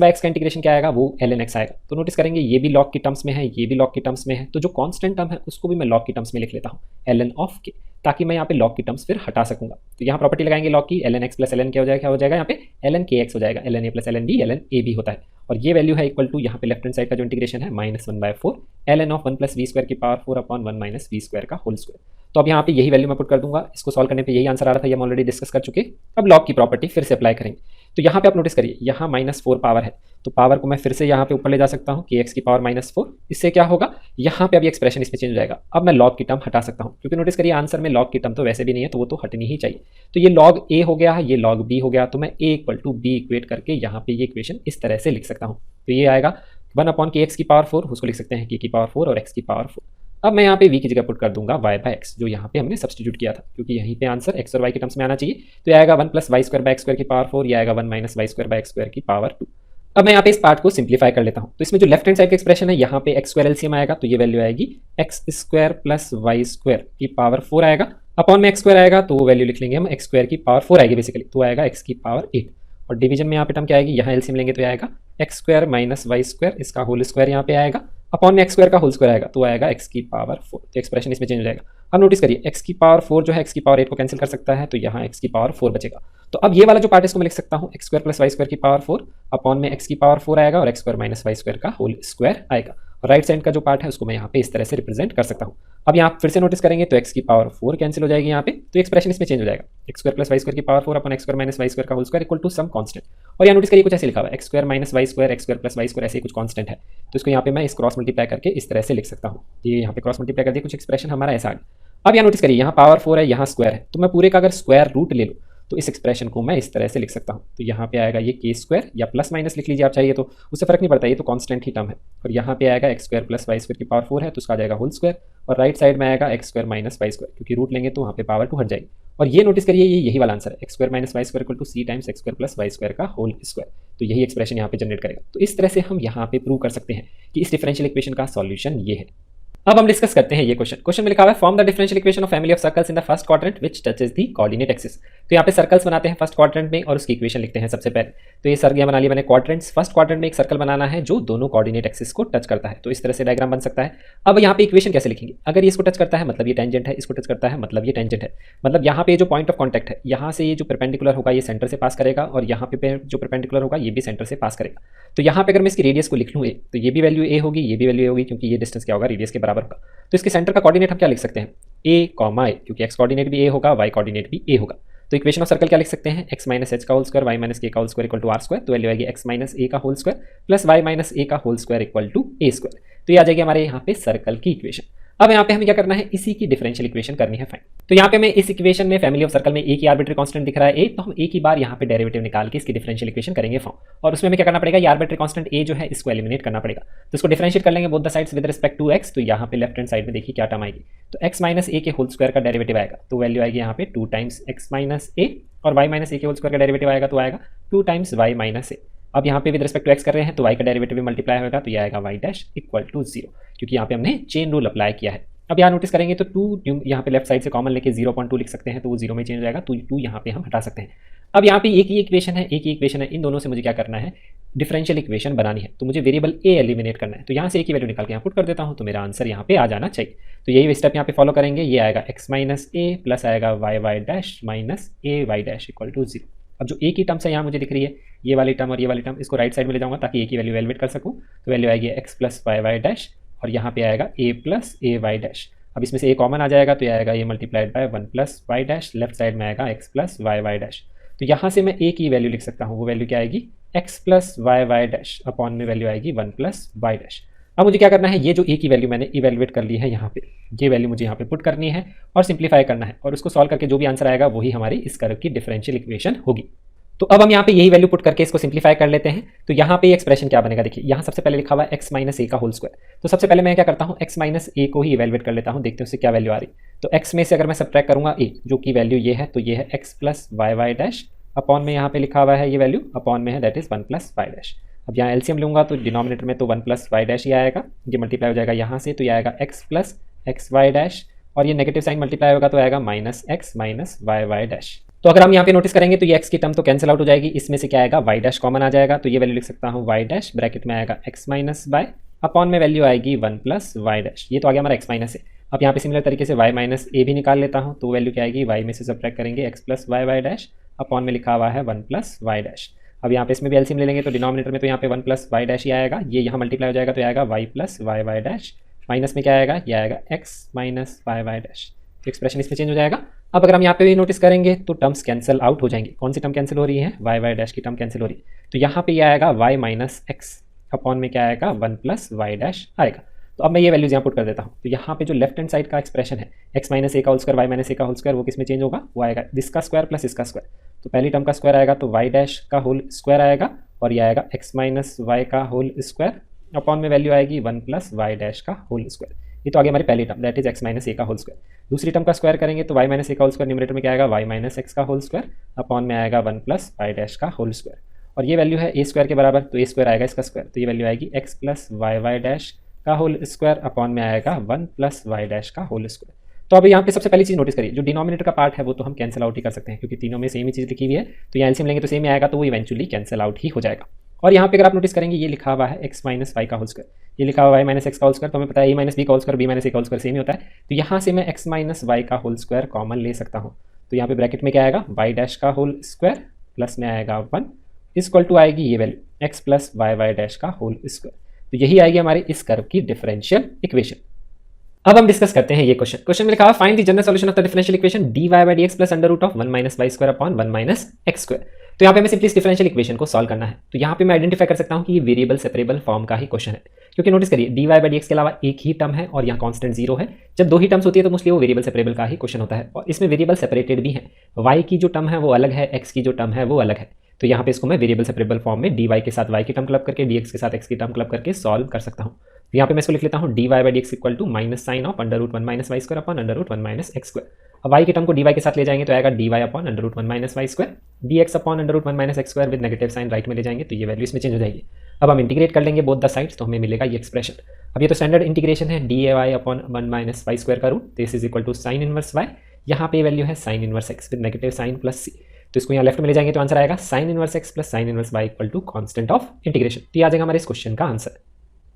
बाई एक्स का इंटीग्रेशन क्या आएगा, वो ln x आएगा। तो नोटिस करेंगे ये भी लॉग की टर्म्स में है, ये भी लॉग की टर्म्स में है, तो जो कांस्टेंट टर्म है उसको भी मैं लॉग की टर्म्स में लिख लेता हूँ ln ऑफ k, ताकि मैं यहाँ पे लॉग की टर्म्स फिर हटा सकूंगा। तो यहाँ प्रॉपर्टी लगाएंगे लॉग की, ln x प्लस ln क्या हो जाएगा यहाँ पे ln kx हो जाएगा, ln a plus ln b ln a भी होता है, और ये वैल्यू है इक्वल टू यहाँ पे लेफ्ट हैंड साइड का जो इंटीग्रेशन है minus 1/4 ln of 1 plus v square की power 4 upon 1 minus v square का होल स्क्वायर। तो अब यहाँ पे यही वैल्यू मैं पुट कर दूंगा, इसको सॉल्व करने पे यही आंसर आ रहा था, ये हम ऑलरेडी डिस्कस कर चुके। अब लॉग की प्रॉपर्टी फिर से अप्लाई करेंगे, तो यहाँ पे आप नोटिस करिए यहाँ -4 पावर है, तो पावर को मैं फिर से यहाँ पे ऊपर ले जा सकता हूँ, kx की पावर -4। इससे क्या होगा, यहाँ पे अभी एक्सप्रेशन इसमें चेंज हो जाएगा। अब मैं लॉग की टर्म हटा सकता हूँ, क्योंकि नोटिस करिए आंसर में लॉग की टर्म तो वैसे भी नहीं है, तो वो तो हटनी ही चाहिए। तो ये लॉग a हो गया है, ये लॉग b हो गया, तो मैं a equal to b equate करके यहाँ पे ये इक्वेशन इस तरह से लिख सकता हूँ। तो ये आएगा 1/kx की पावर 4, उसको लिख सकते हैं k की पावर 4 और x की पावर 4। अब मैं यहाँ पे v की जगह पुट कर दूंगा y बाय एक्स, जो यहाँ पे हमने सब्सटीट्यूट किया था, क्योंकि यहीं पे आंसर x और y की टर्म्स में आना चाहिए। तो ये आएगा 1 + y² बाय x² की पावर 4, ये आएगा 1 - y² बाय x² की पावर 2। अब मैं यहाँ पे इस पार्ट को सिंप्लीफाई कर लेता हूँ। तो इसमें जो लेफ्ट हैंड साइड का एक्सप्रेशन है, यहाँ पे x² एलसीएम आएगा, तो ये वैल्यू आएगी x² + y² की पावर 4 आएगा। अपॉन में x² आएगा, तो वो वैल्यू लिख लेंगे हम x² की पावर 4 आएगी बेसिकली, तो आएगा x की पावर 8। और डिवीजन में यहाँ पे टर्म क्या आएगी, यहाँ एलसीएम लेंगे तो आएगा x² - y², इसका होल स्क्वायर यहाँ पे आएगा, अपॉन में x² का होल स्क्वायर आएगा, तो आएगा x की पावर 4। तो एक्सप्रेशन इसमें चेंज हो जाएगा। अब नोटिस करिए x की पावर 4 जो है x की पावर 8 को कैंसिल कर सकता है, तो यहाँ x की पावर 4 बचेगा। तो अब ये वाला जो पार्ट है इसको मैं लिख सकता हूँ x² + y² की पावर 4, अपॉन में x की पावर 4 आएगा और x² - y² का होल स्क्वायर आएगा। और राइट साइड का जो पार्ट है उसको मैं यहाँ पे इस तरह से रिप्रेजेंट कर सकता हूँ। अब यहाँ फिर से नोटिस करेंगे तो x की पावर 4 कैंसिल हो जाएगी यहाँ पे, तो एक्सप्रेशन इसमें चेंज हो जाएगा x² + y² की पावर 4 अपॉन x² - y² का whole square equal to some constant. और यहाँ नोटिस करिए कुछ ऐसे लिखा हुआ है x² - y², x² + y² ऐसे कुछ कांस्टेंट है, तो इसको यहाँ पे मैं इस क्रॉस मल्टीप्लाई करके इस तरह से लिख सकता हूँ। ये यहाँ पे क्रॉस मल्टीप्लाई कर दिया, कुछ एक्सप्रेशन हमारा ऐसा आ गया। अब यहाँ नोटिस करिए यहाँ पावर 4 है, यहाँ स्क्वायर है, तो मैं पूरे का अगर स्क्वायर रूट ले लूँ तो इस एक्सप्रेशन को मैं इस तरह से लिख सकता हूँ। तो यहाँ पे आएगा ये k² या प्लस माइनस लिख लीजिए आप चाहिए, तो उससे फर्क नहीं पड़ता, ये तो कांस्टेंट ही टर्म है। और यहाँ पे आएगा x² + y² की पावर 4 है, तो उसका आ जाएगा होल स्क्वायर, और राइट साइड में आएगा x² - y², क्योंकि रूट लेंगे तो वहाँ पे पावर 2 हट जाएगी। और ये नोटिस करिए ये यही वाला आंसर है, x² - y² equal to c times x² + y² का होल स्क्वायर। तो यही एक्सप्रेशन यहाँ पे जनरेट करेगा। तो इस तरह से हम यहाँ पे प्रूव कर सकते हैं कि इस डिफरेंशियल इक्वेशन का सॉल्यूशन ये है। अब हम डिस्कस करते हैं ये क्वेश्चन में लिखा हुआ है form the differential equation of family of circles in the first quadrant which touches the coordinate axis. तो यहाँ पे सर्कल्स बनाते हैं फर्स्ट क्वाड्रेंट में और उसकी इक्वेशन लिखते हैं सबसे पहले। तो ये सर्कल बना लिया मैंने क्वाड्रेंट्स, फर्स्ट क्वाड्रेंट में एक सर्कल बनाना है जो दोनों कोऑर्डिनेट एक्सिस को टच करता है, तो इस तरह से डायग्राम बन सकता है। अब यहाँ पे इक्वेशन कैसे लिखेंगे, अगर ये इसको टच करता है मतलब ये टेंजेंट है, इसको टच करता है मतलब ये टेंजेंट है, मतलब यहाँ पे जो पॉइंट ऑफ कॉन्टैक्ट है यहाँ से ये जो परपेंडिकुलर होगा ये सेंटर से पास करेगा, और यहाँ पे जो परपेंडिकुलर होगा ये भी सेंटर से पास करेगा। तो यहाँ पे अगर मैं इसकी रेडियस को लिख लूँ ए, तो ये भी वैल्यू ए होगी, ये भी वैल्यू ए होगी, क्योंकि ये डिस्टेंस क्या होगा, रेडियस के बराबर होगा। तो इसके सेंटर का कोऑर्डिनेट हम क्या लिख सकते हैं, a, ए, क्योंकि x कोऑर्डिनेट भी a होगा, y कोऑर्डिनेट भी a होगा। तो इक्वेशन ऑफ सर्कल क्या लिख सकते हैं, x - h का होल स्क्वायर, y - k का whole square equal to r square. तो वैल्यू आएगी x - a का whole square plus y - a का whole square equal to a square. तो ये आ जाएगी हमारे यहाँ पे सर्कल की इक्वेशन। अब यहाँ पे हमें क्या करना है, इसी की डिफरेंशियल इक्वेशन करनी है फाइंड। तो यहाँ पे मैं इस इक्वेशन में फैमिली ऑफ सर्कल में एक ही आर्बिट्री कांस्टेंट दिख रहा है a, तो हम एक ही बार यहाँ पे डेरिवेटिव निकाल के इसकी डिफरेंशियल इक्वेशन करेंगे फॉर्म। और उसमें हमें क्या करना पड़ेगा, ये आर्बिट्री कांस्टेंट a जो है इसको एलिमिनेट करना पड़ेगा। तो इसको डिफरेंशिएट कर लेंगे both the sides with respect to x। तो यहाँ पे लेफ्ट हैंड साइड में देखिए क्या टर्म आएगी, तो x - a के होल स्क्वायर का डेरिवेटिव आएगा, तो वैल्यू आएगी यहाँ पे 2 टाइम्स x - a, और y - a के होल स्क्वायर का डेरिवेटिव आएगा तो आएगा 2 टाइम्स y - a। अब यहाँ पे विद रिस्पेक्ट टू x कर रहे हैं तो y का डेरिवेटिव भी मल्टीप्लाई होगा, तो ये आएगा y डैश इक्वल टू 0, क्योंकि यहाँ पे हमने चेन रूल अप्लाई किया है। अब यहाँ नोटिस करेंगे तो 2 यहाँ पे लेफ्ट साइड से कॉमन लेके 0.2 लिख सकते हैं, तो वो 0 में चेंज हो जाएगा, तो 2 यहाँ पे हम हटा सकते हैं। अब यहाँ पे एक ही इक्वेशन है, इन दोनों से मुझे क्या करना है, डिफरेंशियल इक्वेशन बनानी है। तो मुझे वेरिएबल a एलिमिनेट करना है, तो यहाँ से एक ही वैल्यू निकाल के यहाँ पुट कर देता हूँ, तो मेरा आंसर यहाँ पे आ जाना चाहिए। तो यही स्टेप यहाँ पे फॉलो करेंगे, ये आएगा x - a प्लस आएगा y dash minus a y dash equal to 0। अब जो एक ही टर्म्स है यहाँ मुझे दिख रही है, ये वाली टर्म और ये वाली टर्म, इसको राइट साइड में ले जाऊँगा ताकि एक ही वैल्यू एलिमिनेट कर सकूँ। तो वैल्यू आएगी x प्लस y डैश, और यहाँ पे आएगा a plus a y dash. अब इसमें से a कॉमन आ जाएगा, तो ये आएगा a multiplied by 1 plus y dash, left side में आएगा x प्लस y डैश। तो यहाँ से मैं a की वैल्यू लिख सकता हूँ, वो वैल्यू क्या आएगी, x plus y dash upon में वैल्यू आएगी 1 प्लस y डैश। अब मुझे क्या करना है, ये जो a की वैल्यू मैंने इवेल्युएट कर ली है यहाँ पे, ये वैल्यू मुझे यहाँ पे पुट करनी है और सिंप्लीफाई करना है, और उसको सॉल्व करके जो भी आंसर आएगा वही हमारी इस कर्व की डिफरेंशियल इक्वेशन होगी। तो अब हम यहाँ पे यही वैल्यू पुट करके इसको सिंप्लीफाई कर लेते हैं। तो यहाँ पे एक्सप्रेशन क्या बनेगा, देखिए यहाँ सबसे पहले लिखा हुआ है x - a का होल स्क्वायर। तो सबसे पहले मैं क्या करता हूँ, x - a को ही इवेल्युएट कर लेता हूँ, देखते हैं उससे क्या वैल्यू आ रही। तो x में से अगर मैं सब्ट्रैक्ट करूँगा a, जो कि वैल्यू ये है, तो ये है x plus y dash, upon में यहाँ पे लिखा हुआ है ये वैल्यू, अपॉन में है that is 1 plus y dash. अब यहाँ एलसीएम लूँगा तो डिनोमिनेटर में तो 1 प्लस y डैश ही आएगा, ये मल्टीप्लाई हो जाएगा यहाँ से, तो ये आएगा x प्लस xy डैश, और ये नेगेटिव साइन मल्टीप्लाई होगा तो आएगा minus x minus y dash. तो अगर हम यहाँ पे नोटिस करेंगे तो ये x की टर्म तो कैंसिल आउट हो जाएगी, इसमें से क्या आएगा, y डैश कॉमन आ जाएगा, तो ये वैल्यू लिख सकता हूँ y डैश ब्रैकेट में आएगा x माइनस y, अपॉन में वैल्यू आएगी 1 प्लस y डैश। ये तो आ गया हमारा x माइनस है। अब यहाँ पे सिमिलर तरीके से y माइनस a भी निकाल लेता हूँ, तो वैल्यू क्या आएगी, y में से सब्ट्रैक्ट करेंगे x plus y dash, upon में लिखा हुआ है 1 प्लस y डैश। अब यहाँ पे इसमें भी एलसीएम ले लेंगे तो डिनोमिनेटर में तो यहाँ पे 1 प्लस y डैश ही आएगा, ये यहाँ मल्टीप्लाई हो जाएगा तो आएगा y plus y dash, minus में क्या आएगा, ये आएगा x माइनस y डैश। तो एक्सप्रेशन इसमें चेंज हो जाएगा। अब अगर हम यहाँ पे भी नोटिस करेंगे तो टर्म्स कैंसिल आउट हो जाएंगे। कौन सी टर्म कैंसिल हो रही है? वाई वाई डैश की टर्म कैंसिल हो रही है। तो यहाँ पे ये आएगा वाई माइनस एक्स अपॉन में क्या आएगा 1 प्लस वाई डैश आएगा। तो अब मैं ये वैल्यूज यहाँ पुट कर देता हूँ। तो यहाँ पे जो लेफ्ट हैंड साइड का एक्सप्रेशन है एक्स माइनस ए का whole square Y minus a का होल स्क्वायर, वो किस में चेंज होगा? वो आएगा इसका स्क्वायर प्लस इसका स्क्वायर। तो पहली टर्म का स्क्वायर आएगा तो वाई डैश का होल स्क्वायर आएगा और ये आएगा एक्स माइनस वाई का होल स्क्वायर अपॉन में वैल्यू आएगी 1 प्लस वाई डैश का होल स्क्वायर। ये तो आगे हमारी पहली term that is x minus a का होल स्क्वायर। दूसरी टर्म का स्क्वायर करेंगे तो वाई माइनस ए का होल स्क्वायर न्यूमरेटर में क्या आएगा? वाई माइनस एक्स का होल स्क्वायर अपॉन में आएगा 1 प्लस वाई डैश का होल स्क्वायर। और ये वैल्यू है ए स्क्वायर के बराबर, तो ए स्क्वायर आएगा इसका स्क्वायर, तो ये वैल्यू आएगी x plus y y dash का होल स्क्वायर अपॉन में आएगा 1 प्लस वाई डैश का होल स्क्वायर। तो अभी यहाँ पे सबसे पहली चीज़ नोटिस करिए, जो डिनोमिनेटर का पार्ट है वो तो हम कैंसिल आउट ही कर सकते हैं क्योंकि तीनों में सेम ही चीज़ लिखी हुई है। तो यहाँ एलसीएम लेंगे तो सेम ही आएगा, तो वो इवेंचुअली कैंसिल आउट ही हो जाएगा। और यहाँ पे अगर आप नोटिस करेंगे ये लिखा हुआ है एक्स माइनस वाई का होल स्क्वायर, ये लिखा हुआ वाई माइनस एक्स का होल स्क्वायर, तो हमें पता है ए माइनस बी का whole square B minus a का होल स्क्वायर सेम ही होता है। तो यहाँ से मैं एक्स माइनस वाई का होल स्क्वायर कॉमन ले सकता हूँ। तो यहाँ पे ब्रैकेट में क्या आएगा? वाई डैश का होल स्क्वायर प्लस में आएगा 1 इक्वल टू आएगी ये value x plus y y dash का होल स्क्वायर। तो यही आएगी हमारे इस कर्व की डिफरेंशियल इक्वेशन। अब हम डिस्कस करते हैं ये क्वेश्चन में लिखा हुआ find the general solution of the differential equation dy by dx plus under root of 1 minus y square upon 1 minus x square. तो यहाँ पे हमें सिंपली इस डिफरेंशियल इक्वेशन को सॉल्व करना है। तो यहाँ पे मैं आइडेंटिफाई कर सकता हूँ कि ये वेरिएबल सेपरेबल फॉर्म का ही क्वेश्चन है, क्योंकि नोटिस करिए dy by dx के अलावा एक ही टर्म है और यहाँ कांस्टेंट 0 है। जब दो ही टर्म्स होती है तो मोस्टली वो वेरिएबल सेपरेबल का ही क्वेश्चन होता है, और इसमें वेरिएबल सेपरेटेड भी है। y की जो टर्म है वो अलग है, x की जो टर्म है वो अलग है। तो यहाँ पे इसको मैं वेरिएबल सेपरेबल फॉर्म में dy के साथ y की टर्म क्लब करके dx के साथ x की टर्म क्लब करके सॉल्व कर सकता हूँ। तो यहाँ पे मैं इसको लिख लेता हूँ dy by dx equal to minus sign of under root 1 minus y square upon under root 1 minus x square. अब y की टर्म को dy के साथ ले जाएंगे तो आएगा dy upon under root 1 minus y square dx upon under root 1 minus x square with negative sign right में ले जाएंगे तो ये वैल्यू इसमें चेंज हो जाएगी। अब हम इंटीग्रेट कर लेंगे बोथ द साइड्स तो हमें मिलेगा ये एक्सप्रेशन। अब ये तो स्टैंडर्ड इंटीग्रेशन है dy upon 1 minus y square का root, this is equal to sine inverse y। यहाँ पे वैल्यू है sine inverse x with negative sign plus c। तो इसको यहाँ लेफ्ट में ले जाएंगे तो आंसर आएगा sine inverse x plus sine inverse y equal to constant of integration. तो ये आ जाएगा हमारे इस क्वेश्चन का आंसर।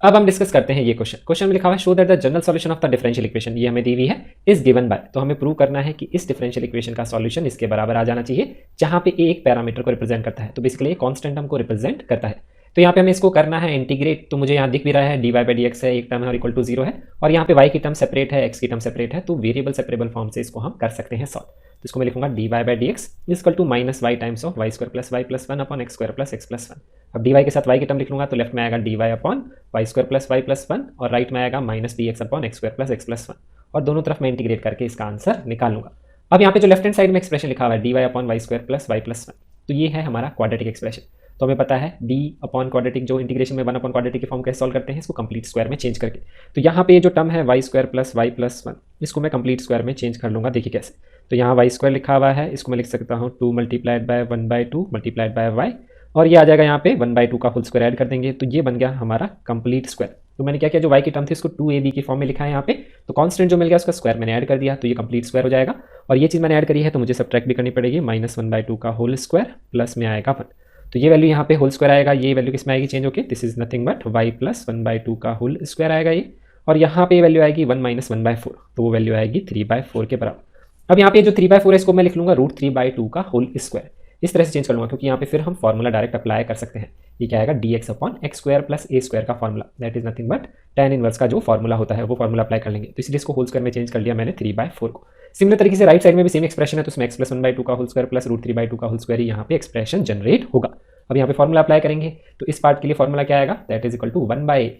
अब हम डिस्कस करते हैं ये क्वेश्चन में लिखा हुआ है show that the general solution of the differential equation, ये हमें दी हुई है इज गिवन बाय। तो हमें प्रूव करना है कि इस डिफरेंशियल इक्वेशन का सॉल्यूशन इसके बराबर आ जाना चाहिए, जहां पे ए एक पैरामीटर को रिप्रेजेंट करता है। तो बेसिकली कांस्टेंट टर्म को रिप्रेजेंट करता है। तो यहाँ पे हमें इसको करना है इंटीग्रेट। तो मुझे यहाँ दिख भी रहा है dy by dx है, एक टर्म है और इक्वल टू 0 है, और यहाँ पे y की टर्म सेपरेट है, x की टर्म सेपरेट है। तो वेरिएबल सेपरेबल फॉर्म से इसको हम कर सकते हैं सॉल्व। तो इसको मैं लिखूंगा dy by dx equal to minus y times of y square plus y plus 1 upon x square plus x plus 1। अब dy के साथ y की टर्म लिख लूंगा तो लेफ्ट में आएगा dy upon y square plus y plus 1 और राइट में आएगा minus dx upon x square plus x plus 1, और दोनों तरफ मैं इंटीग्रेट करके इसका आंसर निकाल लूंगा। अब यहाँ पे जो लेफ्ट हैंड साइड में एक्सप्रेशन लिखा हुआ है dy upon y square plus y plus 1, तो ये है हमारा क्वाड्रेटिक एक्सप्रेशन। तो हमें पता है d अपॉन क्वाड्रेटिक जो इंटीग्रेशन में 1 अपॉन क्वाड्रेटिक की फॉर्म कैसे सॉल्व करते हैं, इसको कंप्लीट स्क्वायर में चेंज करके। तो यहाँ पे ये जो टर्म है y square plus y plus 1, इसको मैं कंप्लीट स्क्वायर में चेंज कर लूँगा। देखिए कैसे, तो यहाँ वाई स्क्वायर लिखा हुआ है, इसको मैं लिख सकता हूँ 2 multiplied by 1/2 multiplied by y, और ये आ जाएगा यहाँ पे 1/2 का होल स्क्वायर ऐड कर देंगे तो ये बन गया हमारा कंप्लीट स्क्वायर। तो मैंने क्या किया, जो y की टर्म थी उसको 2ab की फॉर्म में लिखा है यहाँ पे, तो कांस्टेंट जो मिल गया उसका स्क्वायर मैंने ऐड कर दिया, तो ये कंप्लीट स्क्वायर हो जाएगा। और ये चीज़ मैंने ऐड करी है तो मुझे सब्ट्रैक्ट भी करनी पड़ेगी, माइनस 1/2 का होल स्क्वायर प्लस में आएगा 1। तो ये वैल्यू यहाँ पे होल स्क्वायर आएगा, ये वैल्यू किसमें आएगी चेंज होके, this is nothing but y plus 1/2 का होल स्क्वायर आएगा ये, और यहाँ पे वैल्यू आएगी 1 माइनस 1/4, तो वो वैल्यू आएगी 3/4 के बराबर। अब यहाँ पे जो 3/4 है इसको मैं लिख लूँगा √3/2 का होल स्क्वायर, इस तरह से चेंज कर लूँगा क्योंकि यहाँ पे फिर हम फॉर्मूला डायरेक्ट अप्लाई कर सकते हैं। ये क्या आएगा dx upon x square plus a square का formula, that is nothing but tan inverse का जो फॉर्मूला होता है वो फॉर्मूला अप्लाई कर लेंगे। तो इसलिए इसको होल स्क्वायर में चेंज कर लिया मैंने 3/4 को। सिमिलर तरीके से राइट साइड में भी सेम एक्सप्रेशन है, तो उसमें x प्लस 1/2 का होल स्क्वायर प्लस √3/2 का होल स्क्वायर यहाँ पे एक्सप्रेशन जनरेट होगा। अब यहाँ पे फॉर्मूला अप्लाई करेंगे तो इस पार्ट के लिए फॉर्मूला क्या आएगा, that is equal to 1/a,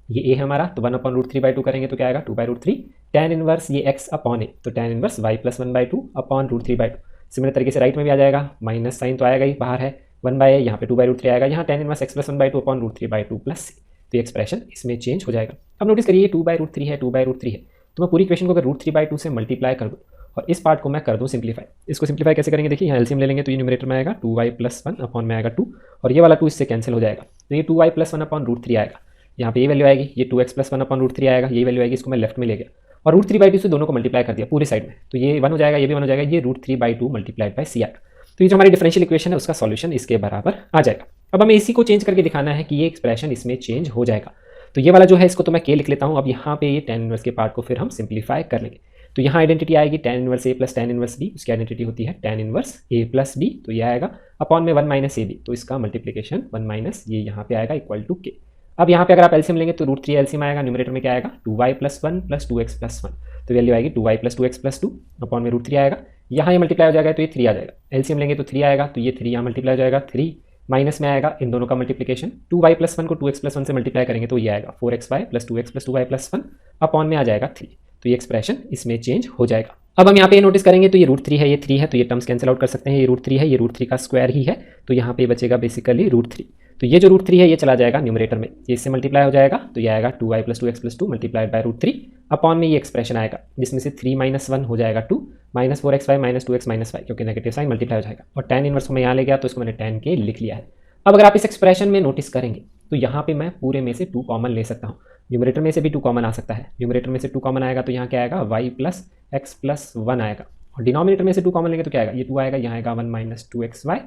ये a है हमारा, तो 1 अपॉन √3/2 करेंगे तो क्या आएगा 2/√3, tan इनवर्स ये x अपॉन a, तो tan inverse y plus 1/2 upon √3/2। Similar तरीके से राइट में भी आ जाएगा, माइनस साइन तो आएगा ही, बाहर है 1/a, यहाँ पे 2/√3 आएगा, यहाँ tan inverse x plus 1/2 upon √3/2 plus c, तो ये एक्सप्रेशन इसमें चेंज हो जाएगा। अब नोटिस करिए 2/√3 है, 2/√3 है, तो मैं पूरी इक्वेशन को अगर √3/2 से मल्टीप्लाई कर दूँ और इस पार्ट को मैं कर दूँ सिंप्लीफाई। इसको सिंप्लीफाई कैसे करेंगे, देखिए यहाँ एलसीएम ले लेंगे तो ये न्यूमरेटर में आएगा 2y प्लस 1 अपॉन में आएगा 2, और ये वाला 2 इससे कैंसिल हो जाएगा, तो ये 2y प्लस 1 अपॉन √3 आएगा। यहाँ पे ये वैल्यू आएगी, ये 2x प्लस 1 अपॉन √3 आएगा, ये वैल्यू आएगी, इसको मैं लेफ्ट में ले गया और √3/2 से दोनों को मल्टीप्लाई कर दिया पूरी साइड में, तो ये 1 हो जाएगा, ये भी 1 हो जाएगा, ये √3/2 मल्टीप्लाइड बाय सी आएगा। तो ये जो हमारी डिफरेंशियल इक्वेशन है उसका सॉल्यूशन इसके बराबर आ जाएगा। अब हमें इसी को चेंज करके दिखाना है कि ये एक्सप्रेशन इसमें चेंज हो जाएगा। तो ये वाला जो है इसको तो मैं k लिख लेता हूँ। अब यहाँ पे ये tan इनवर्स के पार्ट को फिर हम सिंप्लीफाई कर लेंगे, तो यहाँ आइडेंटिटी आएगी tan inverse a plus tan inverse b, उसकी आइडेंटिटी होती है tan inverse a plus b, तो ये आएगा अपॉन में 1 माइनस ab, तो इसका मल्टीप्लीकेशन 1 माइनस ये यहाँ पे आएगा इक्वल टू k। अब यहाँ पे अगर आप एलसीएम लेंगे तो √3 एलसीएम आएगा, न्यूमरेटर में क्या आएगा 2y plus 1 plus 2x plus 1, तो वैल्यू आएगी 2y plus 2x plus 2 upon में √3 आएगा, यहाँ ये मल्टीप्लाई हो जाएगा तो ये 3 आ जाएगा, एलसीएम लेंगे तो 3 आएगा, तो ये 3 यहाँ मल्टीप्लाई हो जाएगा, 3 माइनस में आएगा इन दोनों का मल्टीप्लिकेशन, 2y प्लस 1 को 2x प्लस 1 से मल्टीप्लाई करेंगे तो ये आएगा 4xy plus 2x plus 2y plus 1 upon में आ जाएगा 3। तो ये एक्सप्रेशन इसमें चेंज हो जाएगा। अब हम यहाँ पे नोटिस करेंगे तो ये √3 है, ये 3 है, तो ये टर्म्स कैंसिल आउट कर सकते हैं, ये √3 है, ये √3 का स्क्वायर ही है, तो यहाँ पे बचेगा बेसिकली √3। तो ये जो √3 है ये चला जाएगा न्यूमरेटर में, ये इससे मल्टीप्लाई हो जाएगा, तो ये आएगा 2y plus 2x plus 2 multiplied bye √3 upon में ये एक्सप्रेशन आएगा जिसमें से 3 माइनस 1 हो जाएगा 2 minus 4xy minus 2x minus y, क्योंकि नेगेटिव साइन मल्टीप्लाई हो जाएगा, और tan इनवर्स को मैं यहाँ ले गया तो इसको मैंने tan के लिख लिया है। अब अगर आप इस एक्सप्रेशन में नोटिस करेंगे तो यहाँ पे मैं पूरे में से 2 कॉमन ले सकता हूँ, न्यूमरेटर में से भी 2 कॉमन आ सकता है, न्यूमरेटर में से 2 कॉमन आएगा तो यहाँ क्या आएगा y प्लस x प्लस 1 आएगा, और डिनोमिनेटर में से 2 कॉमन लेंगे तो क्या आएगा, ये 2 आएगा, यहाँ आएगा 1 minus 2xy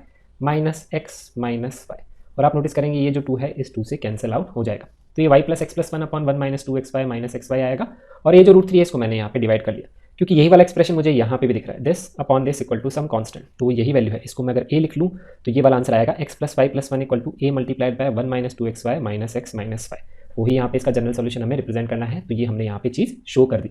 minus x minus y, और आप नोटिस करेंगे ये जो 2 है इस 2 से कैंसिल आउट हो जाएगा, तो ये y plus x plus 1 upon 1 minus 2xy minus xy आएगा, और ये जो √3 है इसको मैंने यहाँ पे डिवाइड कर लिया, क्योंकि यही वाला एक्सप्रेशन मुझे यहाँ पे भी दिख रहा है, this upon this equal to some constant, तो यही वैल्यू है, इसको मैं अगर a लिख लूँ तो ये वाला आंसर आएगा x plus y plus 1 equal to a multiplied by 1 minus 2xy minus x minus y, वही यहाँ पे इसका जनरल सोल्यूशन हमें रिप्रेजेंट करना है, तो ये हमने यहाँ पे चीज़ शो कर दी।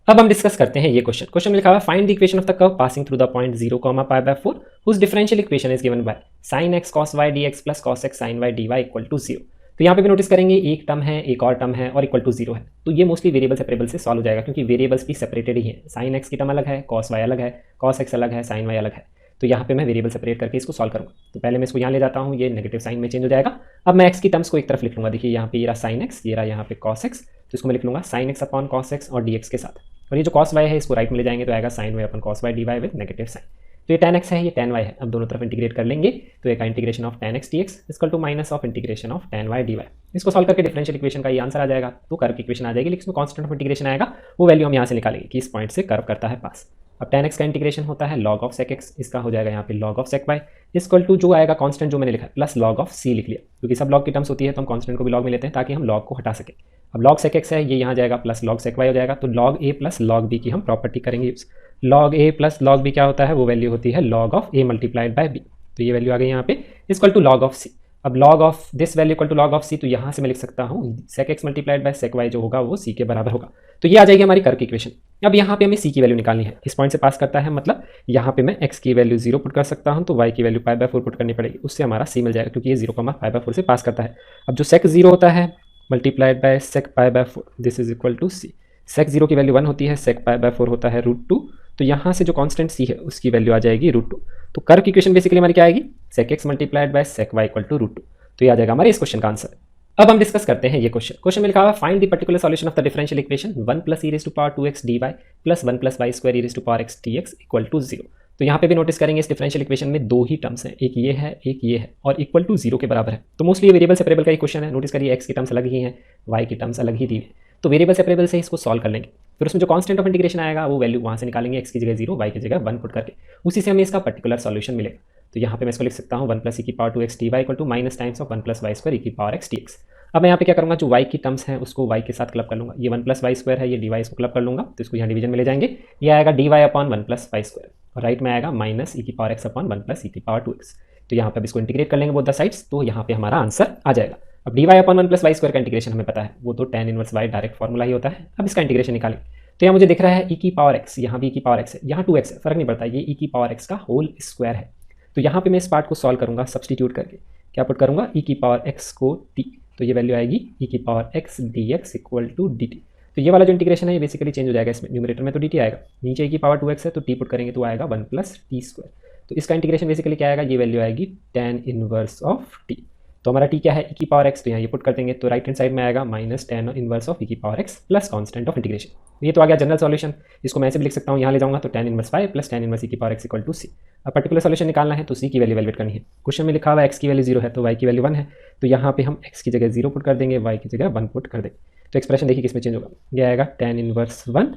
अब हम डिस्कस करते हैं ये क्वेश्चन में लिखा हुआ है find the equation of the curve passing through the point 0, π/4 whose differential equation is given by sin x cos y dx plus cos x sin y dy equal to 0। तो यहाँ पे भी नोटिस करेंगे एक टर्म है, एक और term है और इक्वल टू 0 है, तो ये मोस्टली वेरिएबल सेपरेबल से सॉल्व हो जाएगा, क्योंकि वेरिएबल्स भी सेपरेटेड ही हैं, साइन एक्स की टर्म अलग है, cos y अलग है, cos x अलग है, sin y अलग है, तो यहाँ पे मैं वेरिएबल सेपरेट करके इसको सॉल्व करूँगा। तो पहले मैं इसको यहाँ ले जाता हूँ, ये नेगेटिव साइन में चेंज हो जाएगा। अब मैं x की टर्म्स को एक तरफ लिख लूँगा, देखिए यहाँ पे ये रहा साइन एक्स, ये रहा यहाँ पे cos x, तो इसको मैं लिख लूँगा sine x upon cos x और dx के साथ, और ये जो cos y है इसको राइट में ले जाएंगे तो आएगा sin y upon cos y dy with negative sign, तो ये tan x है, ये tan y है, अब दोनों तरफ इंटीग्रेट कर लेंगे तो एक integration of tan x dx equal to minus of integration of tan y dy। इसको सॉल्व करके डिफरेंशियल इक्वेशन का ये आंसर आ जाएगा, तो कर्व की इक्वेशन आ जाएगी, लेकिन इसमें कांस्टेंट ऑफ इंटीग्रेशन आएगा, वो वैल्यू हम यहाँ से निकालेंगे कि इस पॉइंट से कर्व करता है पास। अब tan x का इंटीग्रेशन होता है log ऑफ sec x, इसका हो जाएगा यहाँ पे log of sec y equal to जो आएगा कांस्टेंट जो मैंने लिखा है प्लस log ऑफ c लिख लिया, क्योंकि सब log की टर्म्स होती है तो हम कांस्टेंट को भी log में लेते हैं ताकि हम log को हटा सकें। अब log sec x है, ये यहाँ जाएगा प्लस log sec y हो जाएगा, तो log a plus log b की हम प्रॉपर्टी करेंगे use. log a plus log b क्या होता है, वो वैल्यू होती है log of a multiplied by b, तो ये वैल्यू आ गई यहाँ पे equal to log of c। अब log of this value equal to log of c, तो यहाँ से मैं लिख सकता हूँ sec x multiplied by sec y जो होगा वो c के बराबर होगा, तो ये आ जाएगी हमारी कर्व की इक्वेशन। अब यहाँ पे हमें c की वैल्यू निकालनी है, इस पॉइंट से पास करता है, मतलब यहाँ पे मैं x की वैल्यू 0 पुट कर सकता हूँ, तो y की वैल्यू π/4 पुट करनी पड़ेगी, उससे हमारा c मिल जाएगा, क्योंकि ये 0, π/4 से पास करता है। अब जो sec 0 होता है multiplied by sec π/4 this is equal to c, sec 0 की वैल्यू 1 होती है, sec π/4 होता है √2, तो यहाँ से जो कांस्टेंट c है उसकी वैल्यू आ जाएगी √2, तो कर्व की इक्वेशन बेसिकली हमारी क्या आएगी, sec x multiplied by sec y equal to √2, तो ये आ जाएगा हमारे इस क्वेश्चन का आंसर। अब हम डिस्कस करते हैं ये क्वेश्चन में लिखा हुआ है find the particular solution of the differential equation 1 plus e raise to power 2x dy plus 1 plus y square e raise to power x dx equal to 0। तो यहाँ पे भी नोटिस करेंगे इस डिफरेंशियल इक्वेशन में 2 ही टर्म्स हैं, एक ये है एक ये है, और इक्वल टू 0 के बराबर है, तो मोस्टली ये वेरिएबल सेपरेबल का ही क्वेश्चन है। नोटिस करिए x की टर्म्स अलग ही हैं, y की टर्म्स अलग ही दी है, तो वेरिएबल सेपरेबल से इसको सॉल्व कर लेंगे, फिर उसमें जो कांस्टेंट ऑफ इंटीग्रेशन आएगा वो वैल्यू वहाँ से निकालेंगे, x की जगह 0 y की जगह 1 पुट करके, उसी से हमें इसका पर्टिकुलर सॉल्यूशन मिलेगा। तो यहाँ पे मैं इसको लिख सकता हूँ 1 प्लस e की power 2x dy equal to minus times of 1 plus y square e की पावर x dx। अब मैं यहाँ पे क्या करूँगा, जो y की टर्म्स हैं उसको y के साथ क्लब कर लूँगा, ये 1 प्लस y स्क्वायर है, ये dy इसको क्लब कर लूँगा, तो इसको यहाँ डिवीजन में ले जाएंगे, ये आएगा dy upon 1 plus y square, और राइट में आएगा माइनस e की power x upon 1 plus e की पावर 2x। तो यहाँ पे अब इसको इंटीग्रेट कर लेंगे बोथ द साइड्स, तो यहाँ पे हमारा आंसर आ जाएगा। अब dy upon 1 plus y square का इंटीग्रेशन हमें पता है, वो तो tan inverse y direct formula ही होता है। अब इसका इंटीग्रेशन निकालें, तो यहाँ मुझे दिख रहा है e की पावर x, यहाँ भी e की पावर x है, यहाँ 2x है, फर्क नहीं पड़ता, ये e की पावर x का होल स्क्वायर है। तो यहाँ पे मैं इस पार्ट को सॉल्व करूँगा, सब्सटीट्यूट करके क्या पुट करूँगा, e की पावर x को t, तो ये वैल्यू आएगी e की power x dx equal to dt। तो ये वाला जो इंटीग्रेशन है ये बेसिकली चेंज हो जाएगा, इसमें न्यूमरेटर में तो dt आएगा, नीचे e की पावर 2x है तो t पुट करेंगे तो आएगा 1 प्लस t स्क्वायर। तो इसका इंटीग्रेशन बेसिकली क्या आएगा, ये वैल्यू आएगी tan इनवर्स ऑफ t। तो हमारा t क्या है, e की पावर x, तो यहाँ ये पुट कर देंगे, तो राइट हैंड साइड में आएगा minus tan inverse of e की power x plus constant of integration. ये तो आ गया जनरल सॉल्यूशन, इसको मैं ऐसे भी लिख सकता हूँ, यहाँ ले जाऊँगा तो tan inverse y plus tan inverse e की power x equal to c। अब पर्टिकुलर सॉल्यूशन निकालना है तो c की वैल्यू वैल्यूएट करनी है। क्वेश्चन में लिखा हुआ है x की वैल्यू 0 है तो y की वैल्यू 1 है, तो यहाँ पे हम x की जगह 0 पुट कर देंगे, y की जगह 1 पुट कर देंगे, तो एक्सप्रेशन देखिए किसमें चेंज होगा, ये आएगा tan इनवर्स 1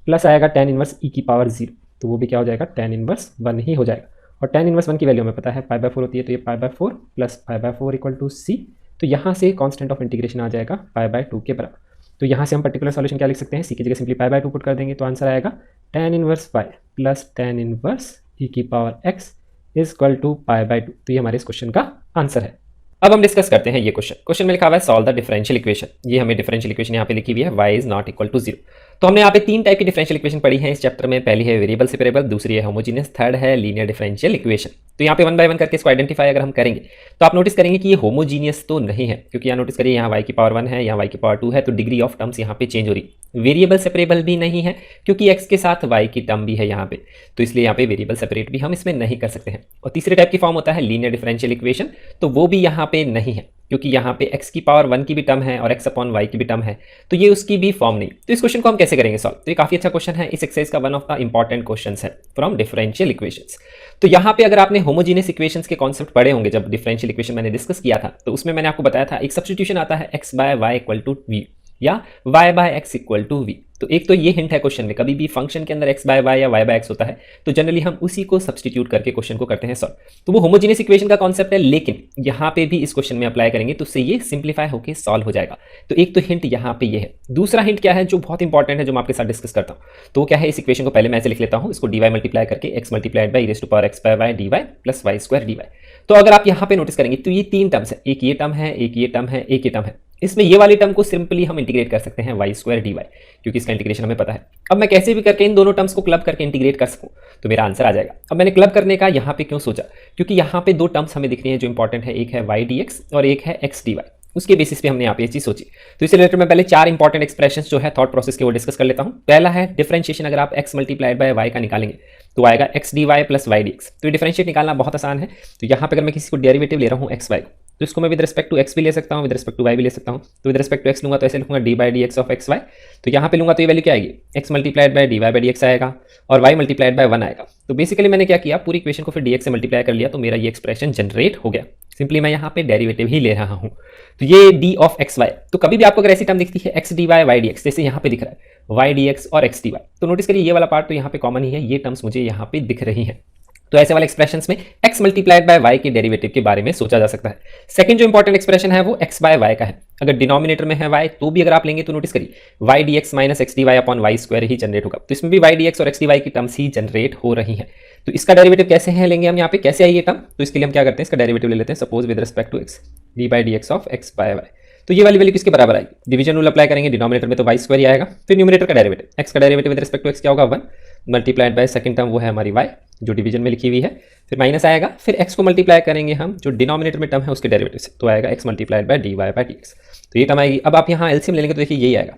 प्लस आएगा tan इनवर्स e की पावर 0, तो वो भी क्या हो जाएगा, tan इनवर्स 1 ही हो जाएगा, और tan इनवर्स 1 की वैल्यू हमें पता है π/4 होती है, तो ये π/4 प्लस π/4 इक्वल टू c, तो यहाँ से कांस्टेंट ऑफ इंटीग्रेशन आ जाएगा π/2 के बराबर। तो यहाँ से हम पर्टिकुलर सॉल्यूशन क्या लिख सकते हैं, c की जगह सिंपली π/2 पुट कर देंगे, तो आंसर आएगा tan inverse y plus tan inverse e की पावर x इक्वल टू π/2। तो ये हमारे इस क्वेश्चन का आंसर है। अब हम डिस्कस करते हैं ये क्वेश्चन में लिखा हुआ है सॉल्व द डिफरेंशियल इक्वेशन, ये हमें डिफरेंशियल इक्वेशन यहाँ पे लिखी हुई है y is not equal to 0। तो हमने यहाँ पे तीन टाइप की डिफरेंशियल इक्वेशन पढ़ी है इस चैप्टर में। पहली है वेरिएबल सेपरेबल, दूसरी है होमोजीनियस, थर्ड है लीनियर डिफरेंशियल इक्वेशन। तो यहाँ पे वन बाय वन करके इसको आइडेंटिफाई अगर हम करेंगे तो आप नोटिस करेंगे कि ये होमोजीनियस तो नहीं है, क्योंकि यहाँ नोटिस करिए यहाँ y की पावर 1 है, यहाँ y की पावर 2 है, तो डिग्री ऑफ टर्म्स यहाँ पे चेंज हो रही है। वेरिएबल सेपरेबल भी नहीं है क्योंकि x के साथ y की टर्म भी है यहाँ पे, तो इसलिए यहाँ पे वेरिएबल सेपरेट भी हम इसमें नहीं कर सकते हैं। और तीसरे टाइप की फॉर्म होता है लीनियर डिफरेंशियल इक्वेशन, तो वो भी यहाँ पे नहीं है क्योंकि यहाँ पे x की पावर 1 की भी टर्म है और x अपॉन y की भी टर्म है, तो ये उसकी भी फॉर्म नहीं। तो इस क्वेश्चन को हम कैसे करेंगे सॉल्व? तो ये काफी अच्छा क्वेश्चन है, इस एक्सरसाइज का one of the important questions है फ्रॉम डिफरेंशियल इक्वेशंस। तो यहाँ पे अगर आपने होमोजीनियस इक्वेशंस के कॉन्सेप्ट पढ़े होंगे जब डिफरेंशियल इक्वेशन मैंने डिस्कस किया था, तो उसमें मैंने आपको बताया था एक सब्स्टिट्यूशन आता है x by y equal to v या y by x equal to v। तो एक तो ये हिंट है क्वेश्चन में, कभी भी फंक्शन के अंदर x बाय y या y बाय x होता है तो जनरली हम उसी को सब्स्टिट्यूट करके क्वेश्चन को करते हैं सॉल्व। तो वो होमोजीनियस इक्वेशन का कॉन्सेप्ट है, लेकिन यहाँ पे भी इस क्वेश्चन में अप्लाई करेंगे तो उससे ये सिंप्लीफाई होकर सॉल्व हो जाएगा। तो एक तो हिंट यहाँ पे ये है। दूसरा हिंट क्या है जो बहुत इंपॉर्टेंट है, जो मैं आपके साथ डिस्कस करता हूँ, तो क्या है, इस इक्वेशन को पहले मैं ऐसे लिख लेता हूँ, इसको dy मल्टीप्लाई करके x multiplied by e to power x by y dy plus y square dy। तो अगर आप यहाँ पे नोटिस करेंगे तो ये तीन टर्म्स है, एक ये टर्म है, एक ये टर्म है, एक ये टर्म है। इसमें ये वाली टर्म को सिंपली हम इंटीग्रेट कर सकते हैं y स्क्वायर dy, क्योंकि इसका इंटीग्रेशन हमें पता है। अब मैं कैसे भी करके इन दोनों टर्म्स को क्लब करके इंटीग्रेट कर सकूं तो मेरा आंसर आ जाएगा। अब मैंने क्लब करने का यहाँ पे क्यों सोचा, क्योंकि यहाँ पे दो टर्म्स हमें दिख रही हैं जो इंपॉर्टेंट है, एक है y dx और एक है x dy। उसके बेसिस पे हमने यहाँ पे ये चीज सोची। तो इससे रिलेटेड मैं पहले चार इंपॉर्टेंट एक्सप्रेशंस जो है थॉट प्रोसेस के वो डिस्कस कर लेता हूँ। पहला है डिफरेंशिएशन, अगर आप x मल्टीप्लाइड बाय y का निकालेंगे तो आएगा x dy plus y dx। तो ये डिफरेंशिएट निकालना बहुत आसान है। तो यहाँ पे अगर मैं किसी को डेरिवेटिव ले रहा हूँ x y, तो इसको मैं विद रिस्पेक्ट टू x भी ले सकता हूँ, विद रिस्पेक्ट टू y भी ले सकता हूँ। तो विद रिस्पेक्ट टू x लूंगा तो ऐसे लिखूंगा d by d x of x y. तो यहाँ पे लूंगा तो ये वैल्यू क्या आएगी, x multiplied by d y by d x आएगा और y मल्टीप्लाइड बाय 1 आएगा। तो बेसिकली मैंने क्या किया, पूरी इक्वेशन को फिर dx से मल्टीप्लाई कर लिया, तो मेरा ये एक्सप्रेशन जनरेट हो गया। सिंपली मैं यहाँ पे डेरिवेटिव ही ले रहा हूँ। तो ये d ऑफ एक्स वाई, तो कभी भी आपको अगर ऐसी टर्म दिखती है x dy y dx, जैसे यहाँ पे दिख रहा है y dx और x dy, तो नोटिस करिए ये वाला पार्ट तो यहाँ पे कॉमन ही है, ये टर्म्स मुझे यहाँ पे दिख रही हैं। तो ऐसे वाले एक्सप्रेशंस में x मल्टीप्लाइड बाय y के डेरिवेटिव के बारे में सोचा जा सकता है। सेकंड जो इंपॉर्टेंट एक्सप्रेशन है वो x बाय y का है। अगर डिनोमिनेटर में है y तो भी अगर आप लेंगे तो नोटिस करिए y dx minus x dy upon y square ही जनरेट होगा। तो इसमें भी y dx और x dy की टर्म्स ही जनरेट हो रही हैं। तो इसका डेरिवेटिव कैसे है लेंगे हम यहाँ पे, कैसे आई ये टर्म, तो इसके लिए हम क्या करते हैं, इसका डेरिवेटिव ले लेते हैं। Suppose with respect to x d by d x of x by y, तो ये वाली वैल्यू किसके बराबर आएगी, डिवीजन रूल अप्लाई करेंगे, डिनोमिनेटर में तो y स्क्वायर ही आएगा, फिर न्यूमरेटर का डेरिवेटिव x का derivative with respect to x क्या होगा 1 मल्टीप्लाइड बाय सेकंड टर्म वो है हमारी y जो डिवीजन में लिखी हुई है, फिर माइनस आएगा, फिर x को मल्टीप्लाई करेंगे हम जो डिनोमिनेटर में टर्म है उसके डेरिवेटिव से, तो आएगा x multiplied by d y by d x. तो ये टर्म आएगी। अब आप यहाँ एलसीएम ले लेंगे तो देखिए यही आएगा,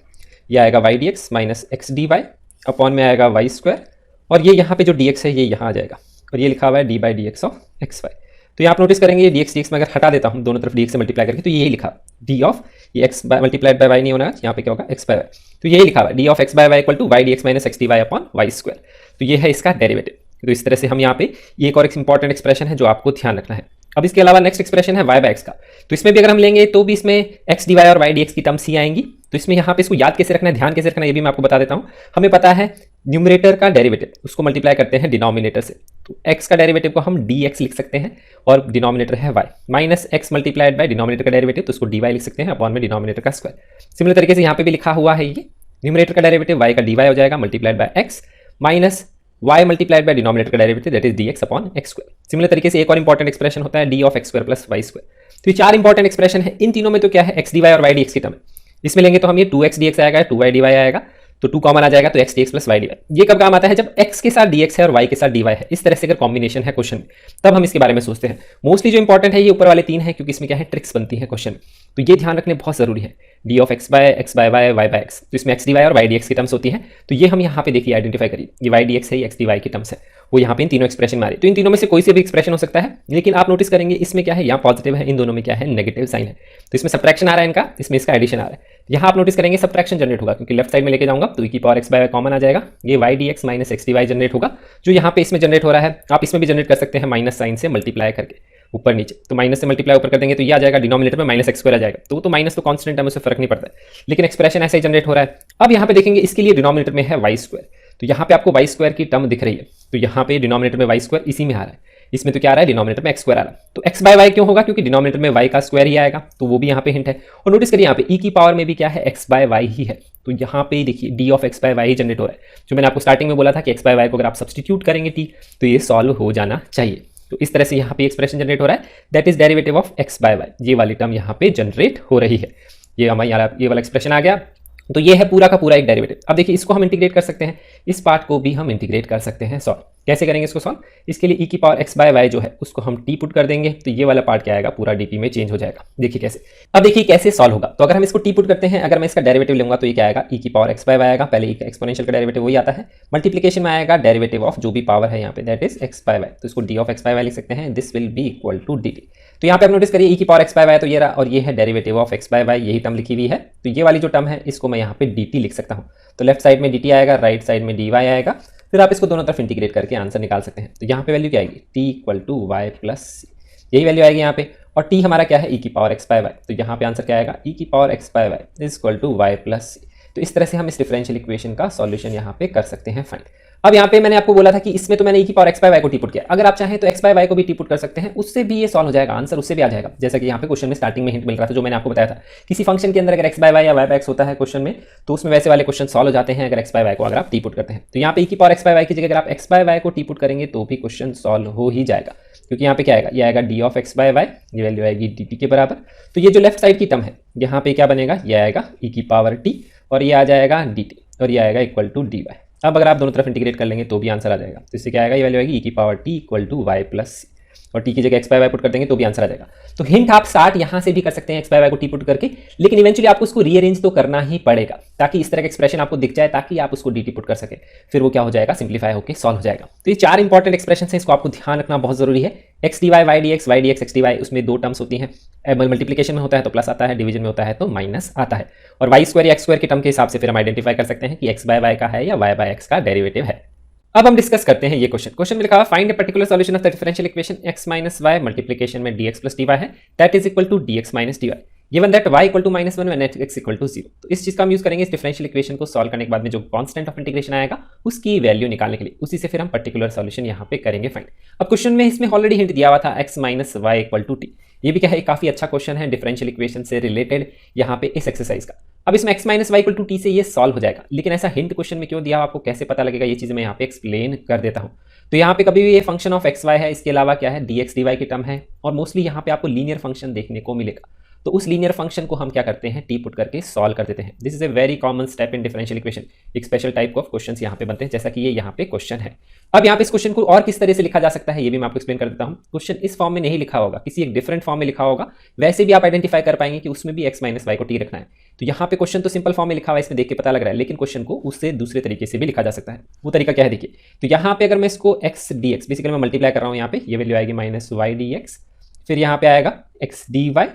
ये आएगा y dx minus x dy upon में आएगा y स्क्वायर, और ये यहाँ पे जो dx है ये यहाँ आ जाएगा, और ये लिखा हुआ है d by d x of x y. तो यहाँ आप नोटिस करेंगे ये dx dx में अगर हटा देता हूँ दोनों तरफ dx से मल्टीप्लाई करके, तो यही लिखा d ऑफ ये x मल्टीप्लाइड बाय y नहीं होना, यहाँ पे क्या होगा x बाय y, तो यही लिखा हुआ है d of x by y equal to y dx minus x dy upon y square. तो ये है इसका डेरिवेटिव। तो इस तरह से हम यहाँ पे ये एक और इंपॉर्टेंट एक्सप्रेशन है जो आपको ध्यान रखना है। अब इसके अलावा नेक्स्ट एक्सप्रेशन है y बाय x का, तो इसमें भी अगर हम लेंगे तो भी इसमें x dy और y dx की टर्म्स ही आएंगी। तो इसमें यहाँ पे इसको याद कैसे रखना है, ध्यान कैसे रखना है, ये भी मैं आपको बता देता हूँ। हमें पता है न्यूमरेटर का डेरिवेटिव उसको मल्टीप्लाई करते हैं डिनोमिनेटर से, तो x का डेरिवेटिव को हम dx लिख सकते हैं और डिनोमिनेटर है y minus x multiplied by denominator का डेरिवेटिव, तो उसको dy लिख सकते हैं अपॉन में डिनोमिनेटर का स्क्वायर। सिमिलर तरीके से यहाँ पे भी लिखा हुआ है, ये न्यूमरेटर का डेरिवेटिव y का dy हो जाएगा multiplied by x minus y multiplied by denominator का derivative that is dx upon x square. Similar तरीके से एक और इंपॉर्टेंट एक्सप्रेशन होता है d of x square plus y square. तो ये चार इंपॉर्टेंट एक्सप्रेशन है। इन तीनों में तो क्या है x dy और y dx की टर्म है, इसमें लेंगे तो हम ये 2x dx आएगा, 2y dy आएगा, तो 2 कॉमन आ जाएगा, तो x dx plus y dy। ये कब काम आता है, जब x के साथ dx है और y के साथ dy है, इस तरह से अगर कॉम्बिनेशन है क्वेश्चन में तब हम इसके बारे में सोचते हैं। मोस्टली जो इंपॉर्टेंट है ये ऊपर वाले तीन है, क्योंकि इसमें क्या है ट्रिक्स बनती है क्वेश्चन में, तो ये ध्यान रखने बहुत जरूरी है। d of x by y y by x, तो इसमें x dy और y dx की टर्म्स होती है, तो ये हम यहाँ पे देखिए आइडेंटिफाई करिए, ये y dx है, ये x dy की टर्म्स है, वो यहाँ पे इन तीनों एक्सप्रेशन में आ रही है। तो इन तीनों में से कोई से भी एक्सप्रेशन हो सकता है, लेकिन आप नोटिस करेंगे इसमें क्या है, यहाँ पॉजिटिव है, इन दोनों में क्या है नेगेटिव साइन है। तो इसमें सब्ट्रैक्शन आ रहा है इनका, इसमें इसका एडिशन आ रहा है। यहाँ आप नोटिस करेंगे सब्ट्रैक्शन जनरेट होगा, क्योंकि लेफ्ट साइड में लेके जाऊंगा तो e की power x by y common आ जाएगा, ये y dx minus x dy generate होगा, जो यहाँ पे इसमें जनरेट हो रहा है। आप इसमें भी जनरेट कर सकते हैं माइनस साइन से मल्टीप्लाई करके ऊपर नीचे, तो माइनस से मल्टीप्लाई ऊपर कर देंगे तो ये आ जाएगा डिनोमिनेटर में माइनस एक्स स्क्वायर आ जाएगा, तो तो माइनस तो कांस्टेंट है, उससे फर्क नहीं पड़ता है, लेकिन एक्सप्रेशन ऐसे ही जनरेट हो रहा है। अब यहाँ पे देखेंगे इसके लिए डिनोमिनेटर में है y स्क्वायर, तो यहाँ पे आपको y स्क्वायर की टर्म दिख रही है, तो यहाँ पे डिनोमिनेटर में y स्क्वायर इसी में आ रहा है, इसमें तो क्या आ रहा है डिनोमिनेटर में x स्क्वायर आ रहा है। तो x बाय y क्यों होगा, क्योंकि डिनोमिनेटर में y का स्क्वायर ही आएगा, तो वो भी यहाँ पे हिंट है। और नोटिस करिए यहाँ पे e की पावर में भी क्या है x बाय y ही है, तो यहाँ पे देखिए d of x by y ही जनरेट हो रहा है। जो मैंने आपको स्टार्टिंग में बोला था कि x बाय y को अगर आप सब्सटीट्यूट करेंगे t तो ये सॉल्व हो जाना चाहिए। तो इस तरह से यहाँ पे एक्सप्रेशन जनरेट हो रहा है, that is derivative of x by y, ये वाली टर्म यहाँ पे जनरेट हो रही है। ये हमारे ये वाला एक्सप्रेशन आ गया। तो ये है पूरा का पूरा एक डेरिवेटिव। अब देखिए इसको हम इंटीग्रेट कर सकते हैं, इस पार्ट को भी हम इंटीग्रेट कर सकते हैं सॉल्व। कैसे करेंगे इसको सॉल्व? इसके लिए e की पावर x बाय वाई जो है उसको हम t पुट कर देंगे, तो ये वाला पार्ट क्या आएगा, पूरा dt में चेंज हो जाएगा। देखिए कैसे, अब देखिए कैसे सॉल्व होगा। तो अगर हम इसको t पुट करते हैं, अगर मैं इसका डेरिवेटिव लूंगा तो ये क्या आएगा, e की पावर x बाय वाई आएगा। पहले एक्सपोनेंशियल का डेरिवेटिव वही आता है, मल्टीप्लिकेशन में आएगा डेरिवेटिव ऑफ जो भी पावर है यहाँ पे, that is x by y. तो इसको d of x by y लिख सकते हैं, this will be equal to dt। तो यहाँ पे आप नोटिस करिए e की पावर x बाय वाई तो ये रहा, और ये है derivative of x by y, यही टर्म लिखी हुई है। तो ये वाली जो टर्म है इसको मैं यहाँ पे dt लिख सकता हूँ। तो लेफ्ट साइड में dt आएगा, राइट साइड में dy आएगा। फिर आप इसको दोनों तरफ इंटीग्रेट करके आंसर निकाल सकते हैं। तो यहाँ पे वैल्यू क्या आएगी, t equal to y plus c, यही वैल्यू आएगी यहाँ पे। और t हमारा क्या है, e की पावर x बाय वाई। तो यहाँ पे आंसर क्या आएगा, e की power x by y is equal to y plus सी। तो इस तरह से हम इस डिफरेंशियल इक्वेशन का सॉल्यूशन यहाँ पे कर सकते हैं फाइंड। अब यहाँ पे मैंने आपको बोला था कि इसमें तो मैंने e की पावर x बाय वाई को टी पुट किया, अगर आप चाहें तो x बाय वाई को भी टी पुट कर सकते हैं, उससे भी ये सॉल्व हो जाएगा, आंसर उससे भी आ जाएगा। जैसा कि यहाँ पे क्वेश्चन में स्टार्टिंग में हिंट मिल रहा था, जो मैंने आपको बताया था, किसी फंक्शन के अंदर अगर x बाय वाई या y बाय x होता है क्वेश्चन में, तो उसमें वैसे वाले क्वेश्चन सॉल्व हो जाते हैं अगर x बाय वाई को अगर आप टी पुट करते हैं। तो यहाँ पे e की पावर x बाय वाई की जगह अगर आप x बाय वाई को टी पुट करेंगे तो भी क्वेश्चन सॉल्व हो ही जाएगा, क्योंकि यहाँ पे क्या आएगा, ये आएगा d of x by y, ये वैल्यू आएगी dt के बराबर। तो ये जो लेफ्ट साइड की टर्म है यहाँ पे क्या बनेगा, ये आएगा e की पावर t, और ये आ जाएगा dt, और ये आएगा इक्वल टू dy। अब अगर आप दोनों तरफ इंटीग्रेट कर लेंगे तो भी आंसर आ जाएगा। तो इससे क्या आएगा, ये वैल्यू आएगी e की power t equal to y plus c, और t की जगह x बाय वाई पुट कर देंगे तो भी आंसर आ जाएगा। तो हिंट आप स्टार्ट यहाँ से भी कर सकते हैं x बाय वाई को t पुट करके, लेकिन इवेंचुअली आपको उसको रीअरेंज तो करना ही पड़ेगा, ताकि इस तरह का एक्सप्रेशन आपको दिख जाए, ताकि आप उसको dt पुट कर सके। फिर वो क्या हो जाएगा, सिंप्लीफाई होकर सॉल्व हो जाएगा। तो ये चार इंपॉर्टेंट एक्सप्रेशन है, इसको आपको ध्यान रखना बहुत जरूरी है। x dy y dx y dx x dy, उसमें दो टर्म्स होती हैं, मल्टीप्लिकेशन में होता है तो प्लस आता है, डिवीजन में होता है तो माइनस आता है। और वाई स्क्वायर या एक्स स्क्वायर के टर्म के हिसाब से फिर हम आइडेंटिफाई कर सकते हैं कि x बाय वाई का है या y बाय एक्स का डेरिवेटिव है। अब हम डिस्कस करते हैं ये क्वेश्चन में लिखा हुआ find a particular solution of the differential equation x minus y multiplication में dx प्लस dy है, that is equal to dx minus dy given that y equal to -1 when x equal to 0। तो इस चीज का हम use करेंगे इस differential equation को सॉल्व करने के बाद में जो कांस्टेंट ऑफ इंटीग्रेशन आएगा उसकी वैल्यू निकालने के लिए, उसी से फिर हम पर्टिकुलर सॉल्यूशन यहाँ पे करेंगे फाइंड। अब क्वेश्चन में इसमें ऑलरेडी हिंट दिया हुआ था x minus y equal to t, ये भी क्या है, काफी अच्छा क्वेश्चन है डिफरेंशियल इक्वेशन से रिलेटेड यहाँ पे इस एक्सरसाइज का। अब इसमें x minus y equal to t से ये सॉल्व हो जाएगा, लेकिन ऐसा हिंट क्वेश्चन में क्यों दिया, आपको कैसे पता लगेगा, ये चीज मैं यहाँ पे एक्सप्लेन कर देता हूँ। तो यहाँ पे कभी भी ये फंक्शन ऑफ एक्स वाई है, इसके अलावा क्या है, dx dy की टर्म है, और मोस्टली यहाँ पे आपको लीनियर फंक्शन देखने को मिलेगा। तो उस लीनियर फंक्शन को हम क्या करते हैं, टी पुट करके सॉल्व कर देते हैं। This is a very common step in differential equation. एक स्पेशल टाइप ऑफ क्वेश्चंस यहाँ पे बनते हैं, जैसा कि ये यहाँ पे क्वेश्चन है। अब यहाँ पे इस क्वेश्चन को और किस तरह से लिखा जा सकता है ये भी मैं आपको एक्सप्लेन कर देता हूँ। क्वेश्चन इस फॉर्म में नहीं लिखा होगा, किसी एक डिफरेंट फॉर्म में लिखा होगा, वैसे भी आप आइडेंटिफाई कर पाएंगे कि उसमें भी एक्स माइनस वाई को टी रखना है। तो यहाँ पे क्वेश्चन तो सिंपल फॉर्म में लिखा हुआ है, इसमें देख के पता लग रहा है, लेकिन क्वेश्चन को उससे दूसरे तरीके से भी लिखा जा सकता है। वो तरीका क्या है देखिए, तो यहाँ पे अगर मैं इसको एक्स डी एक्स बेसिकली मैं मल्टीप्लाई कर रहा हूँ, यहाँ पे ये वैल्यू आएगी माइनस वाई डी एक्स, फिर यहाँ पे आएगा एक्स डी वाई,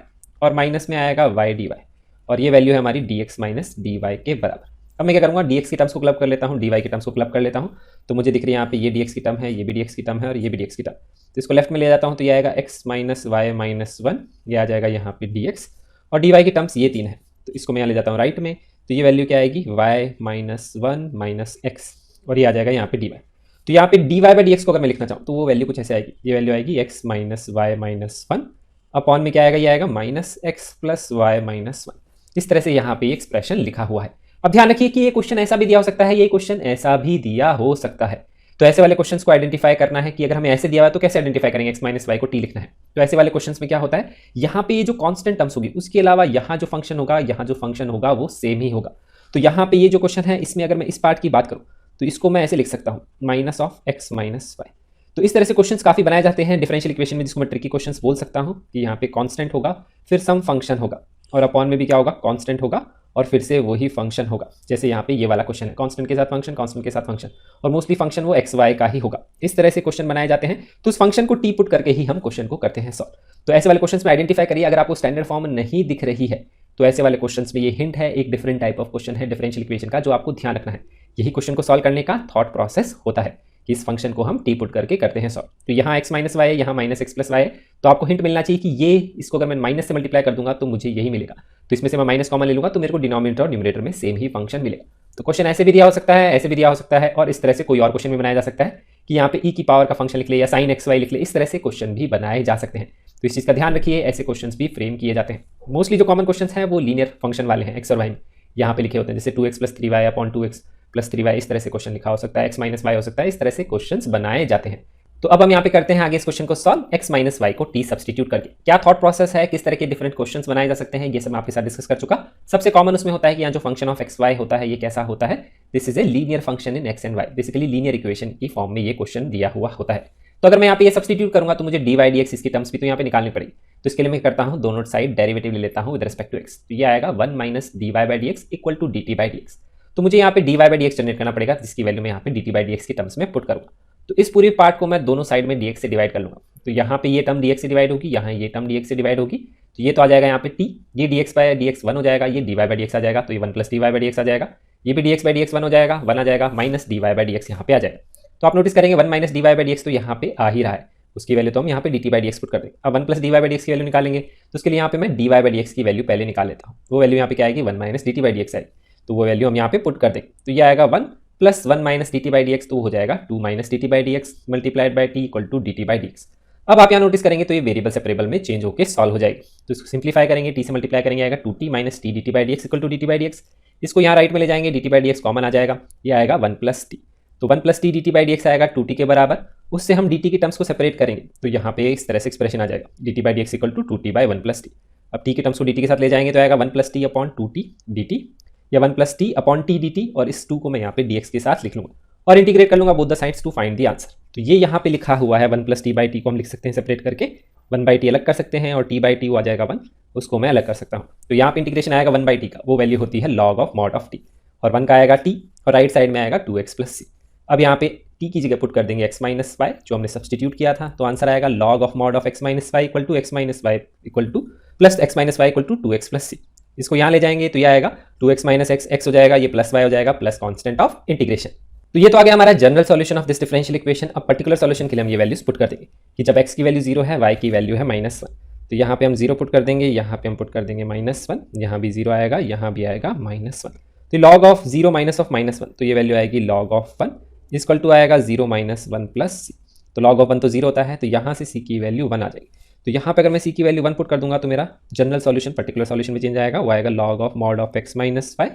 और माइनस में आएगा वाई डी वाई, और ये वैल्यू है हमारी d x minus d y के बराबर। अब मैं क्या करूँगा, डी एक्स की टर्म्स को क्लब कर लेता हूँ, डी वाई की टर्म्स को क्लब कर लेता हूँ। तो मुझे दिख रही है यहाँ पे ये डी एक्स की टर्म है, ये भी डी एक्स की टर्म है, और ये भी डी एक्स की टर्म। तो इसको लेफ्ट में ले जाता हूँ, तो ये आएगा x minus y minus one, ये आ जाएगा यहाँ पे डी एक्स, और डी वाई की टर्म्स ये तीन है, तो इसको मैं यहाँ ले जाता हूँ राइट में। तो ये वैल्यू क्या आएगी, y minus one minus x, और ये आ जाएगा यहाँ पे डी वाई। तो यहाँ पे d y by d x को अगर मैं लिखना चाहूँ तो वो वैल्यू कुछ ऐसे आएगी, ये वैल्यू आएगी x minus y minus one upon में क्या आएगा, ये आएगा minus x plus y minus one. इस तरह से यहाँ पे एक्सप्रेशन लिखा हुआ है। अब ध्यान रखिए कि ये क्वेश्चन ऐसा भी दिया हो सकता है, ये क्वेश्चन ऐसा भी दिया हो सकता है। तो ऐसे वाले क्वेश्चंस को आइडेंटिफाई करना है कि अगर हमें ऐसे दिया हुआ है तो कैसे आइडेंटिफाई करेंगे, एक्स माइनस वाई को टी लिखना है। तो ऐसे वाले क्वेश्चंस में क्या होता है, यहाँ पे ये जो कांस्टेंट टर्म्स होगी उसके अलावा यहाँ जो फंक्शन होगा, यहाँ जो फंक्शन होगा वो सेम ही होगा। तो यहाँ पे ये जो क्वेश्चन है इसमें अगर मैं इस पार्ट की बात करूँ तो इसको मैं ऐसे लिख सकता हूँ, minus of x minus y. तो इस तरह से क्वेश्चंस काफी बनाए जाते हैं डिफरेंशियल इक्वेशन में, जिसको मैं ट्रिकी क्वेश्चंस बोल सकता हूँ कि यहाँ पे कांस्टेंट होगा, फिर सम फंक्शन होगा, और अपॉन में भी क्या होगा, कांस्टेंट होगा, और फिर से वही फंक्शन होगा। जैसे यहाँ पे ये वाला क्वेश्चन है, कांस्टेंट के साथ फंक्शन, कांस्टेंट के साथ फंक्शन, और मोस्टली फंक्शन वो एक्स वाई का ही होगा। इस तरह से क्वेश्चन बनाए जाते हैं। तो उस फंक्शन को टी पुट करके ही हम क्वेश्चन को करते हैं सॉल्व। तो ऐसे वाले क्वेश्चन में आइडेंटिफाई करिए, अगर आपको स्टैंडर्ड फॉर्म नहीं दिख रही है तो ऐसे वाले क्वेश्चन में ये हिंट है, एक डिफरेंट टाइप ऑफ क्वेश्चन है डिफरेंशियल इक्वेशन का, जो आपको ध्यान रखना है। यही क्वेश्चन को सॉल्व करने का थॉट प्रोसेस होता है कि इस फंक्शन को हम टी पुट करके करते हैं सॉल्व। तो यहाँ एक्स माइनस वाई है, यहाँ माइनस एक्स प्लस वाई है, तो आपको हिंट मिलना चाहिए कि ये इसको अगर मैं माइनस से मल्टीप्लाई कर दूंगा तो मुझे यही मिलेगा। तो इसमें से मैं माइनस कॉमन ले लूंगा तो मेरे को डिनोमिनेटर और न्यूमरेटर में सेम ही फंक्शन मिलेगा। तो क्वेश्चन ऐसे भी दिया हो सकता है, ऐसे भी दिया हो सकता है, और इस तरह से कोई और क्वेश्चन भी बनाया जा सकता है कि यहाँ पे ई की पावर का फंक्शन लिख ले या साइन एक्स वाई लिख ले। इस तरह से क्वेश्चन भी बनाए जा सकते हैं। तो इस चीज़ का ध्यान रखिए, ऐसे क्वेश्चंस भी फ्रेम किए जाते हैं। मोस्टली जो कॉमन क्वेश्चंस हैं वो लीनियर फंक्शन वाले हैं, एक्स और वाई में यहाँ पे लिखे होते हैं, जैसे 2x plus 3y upon 2x plus 3y, इस तरह से क्वेश्चन लिखा हो सकता है, x माइनस वाई हो सकता है। इस तरह से क्वेश्चंस बनाए जाते हैं। तो अब हम यहाँ पे करते हैं आगे इस क्वेश्चन को सॉल्व, x माइनस वाई को t सब्सटीट्यूट करके। क्या थॉट प्रोसेस है, किस तरह के डिफरेंट क्वेश्चंस बनाए जा सकते हैं, ये सब मैं आपके साथ डिस्कस कर चुका। सबसे कॉमन उसमें होता है कि यहाँ जो फंक्शन ऑफ एक्स वाई होता है ये कैसा होता है, this is a linear function in x and y. Basically linear equation की फॉर्म में ये क्वेश्चन दिया हुआ होता है। तो अगर मैं यहाँ पे ये सब्सटीट्यूट करूंगा तो मुझे डी वाई डी एक्स इसकी टर्म्स भी तो यहाँ पे निकालनी पड़ेगी। तो इसके लिए मैं करता हूँ दोनों साइड डेरिवेटिव ले लेता हूँ विद रिस्पेक्ट टू एक्स। तो ये आएगा 1 minus d y by d x equal to d t by d x. तो मुझे यहाँ पे d y by d x generate करना पड़ेगा, जिसकी वैल्यू मैं यहाँ पे d t by d x की टर्म्स में पुट करूँगा। तो इस पूरी पार्ट को मैं दोनों साइड में dx से डिवाइड कर लूंगा। तो यहाँ पे ये टर्म dx से डिवाइड होगी, यहाँ ये टर्म dx से डिवाइड होगी। तो ये तो आ जाएगा यहाँ पे t, ये dx बाय dx 1 हो जाएगा, ये dy बाय dx आ जाएगा। तो ये 1 प्लस dy बाय dx आ जाएगा, ये भी dx बाय dx 1 हो जाएगा, 1 आ जाएगा, माइनस dy बाय dx यहाँ पे आ जाएगा। तो आप नोटिस करेंगे 1 माइनस dy बाय dx तो यहाँ पे आ ही रहा है, उसकी वैल्यू तो हम यहाँ पे dt बाय dx पुट कर देंगे। अब 1 प्लस dy बाय dx की वैल्यू निकालेंगे, तो उसके लिए यहाँ पे मैं dy बाय dx की वैल्यू पहले निकाल लेता हूँ। वो वैल्यू यहाँ पे क्या आएगी, 1 माइनस dt बाय dx आएगी। तो वो वैल्यू हम यहाँ पे पुट कर देंगे। तो ये आएगा 1 plus 1 minus d t by d x, तो हो जाएगा 2 minus d t by d x multiplied by t equal to d t by d x. अब आप यहाँ नोटिस करेंगे तो ये वेरिएबल सेपरेबल में चेंज होकर सॉल्व हो जाएगी। तो इसको सिंप्लीफाई करेंगे, टी से मल्टीप्लाई करेंगे, आएगा 2t minus t d t by d x equal to d t by d x. इसको यहाँ राइट में ले जाएंगे, d t by d x common आ जाएगा, ये आएगा 1 प्लस टी। तो 1 plus t d t by d x आएगा 2t के बराबर। उससे हम dt की टर्म्स को सेपरेट करेंगे, तो यहाँ पे इस तरह से एक्सप्रेशन आ जाएगा, d t by d x equal to 2t by 1 plus t. अब t की टर्म्स को dt के साथ ले जाएंगे तो आएगा 1 plus T upon 2t dt, या 1 plus T upon T d T, और इस 2 को मैं यहाँ पे dx के साथ लिख लूंगा और इंटीग्रेट कर लूंगा both the sides to find the answer. तो ये यहाँ पे लिखा हुआ है 1 प्लस टी बाई टी को हम लिख सकते हैं सेपरेट करके, 1 बाई टी अलग कर सकते हैं और टी बाई टी वो आ जाएगा 1, उसको मैं अलग कर सकता हूँ। तो यहाँ पे इंटीग्रेशन आएगा 1 बाई टी का, वो वैल्यू होती है log of mod of T, और 1 का आएगा टी और राइट साइड में आएगा 2x प्लस सी। अब यहाँ पे टी की जगह पुट कर देंगे x माइनस वाई जो हमने सब्सटीट्यूट किया था, तो आंसर आएगा log of mod of x minus y equal to x minus y equal to plus x minus y equal to 2x plus c. इसको यहाँ ले जाएंगे तो ये आएगा 2x माइनस एक्स, एक्स हो जाएगा, ये प्लस वाई हो जाएगा, प्लस कॉन्स्टेंट ऑफ इंटीग्रेशन। तो ये तो आ गया हमारा general solution of this differential equation. अब पर्टिकुलर सॉल्यूशन के लिए हम ये वैल्यूज पुट कर देंगे कि जब x की वैल्यू 0 है, y की वैल्यू है -1, तो यहाँ पे हम 0 पुट कर देंगे, यहाँ पे हम पुट कर देंगे -1, यहाँ भी 0 आएगा, यहाँ भी आएगा -1। तो लॉग ऑफ 0 माइनस ऑफ -1, तो ये वैल्यू आएगी लॉग ऑफ 1 इक्वल टू आएगा 0 माइनस 1 प्लस सी। तो लॉग ऑफ 1 तो 0 होता है, तो यहाँ से c की वैल्यू 1 आ जाएगी। तो यहाँ पे अगर मैं c की वैल्यू 1 पुट कर दूंगा तो मेरा जनरल सॉल्यूशन पर्टिकुलर सॉल्यूशन में चेंज आएगा, वो आएगा log of mod of x minus y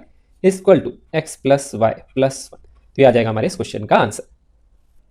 equal to x plus y plus 1। तो ये आ जाएगा हमारे इस क्वेश्चन का आंसर।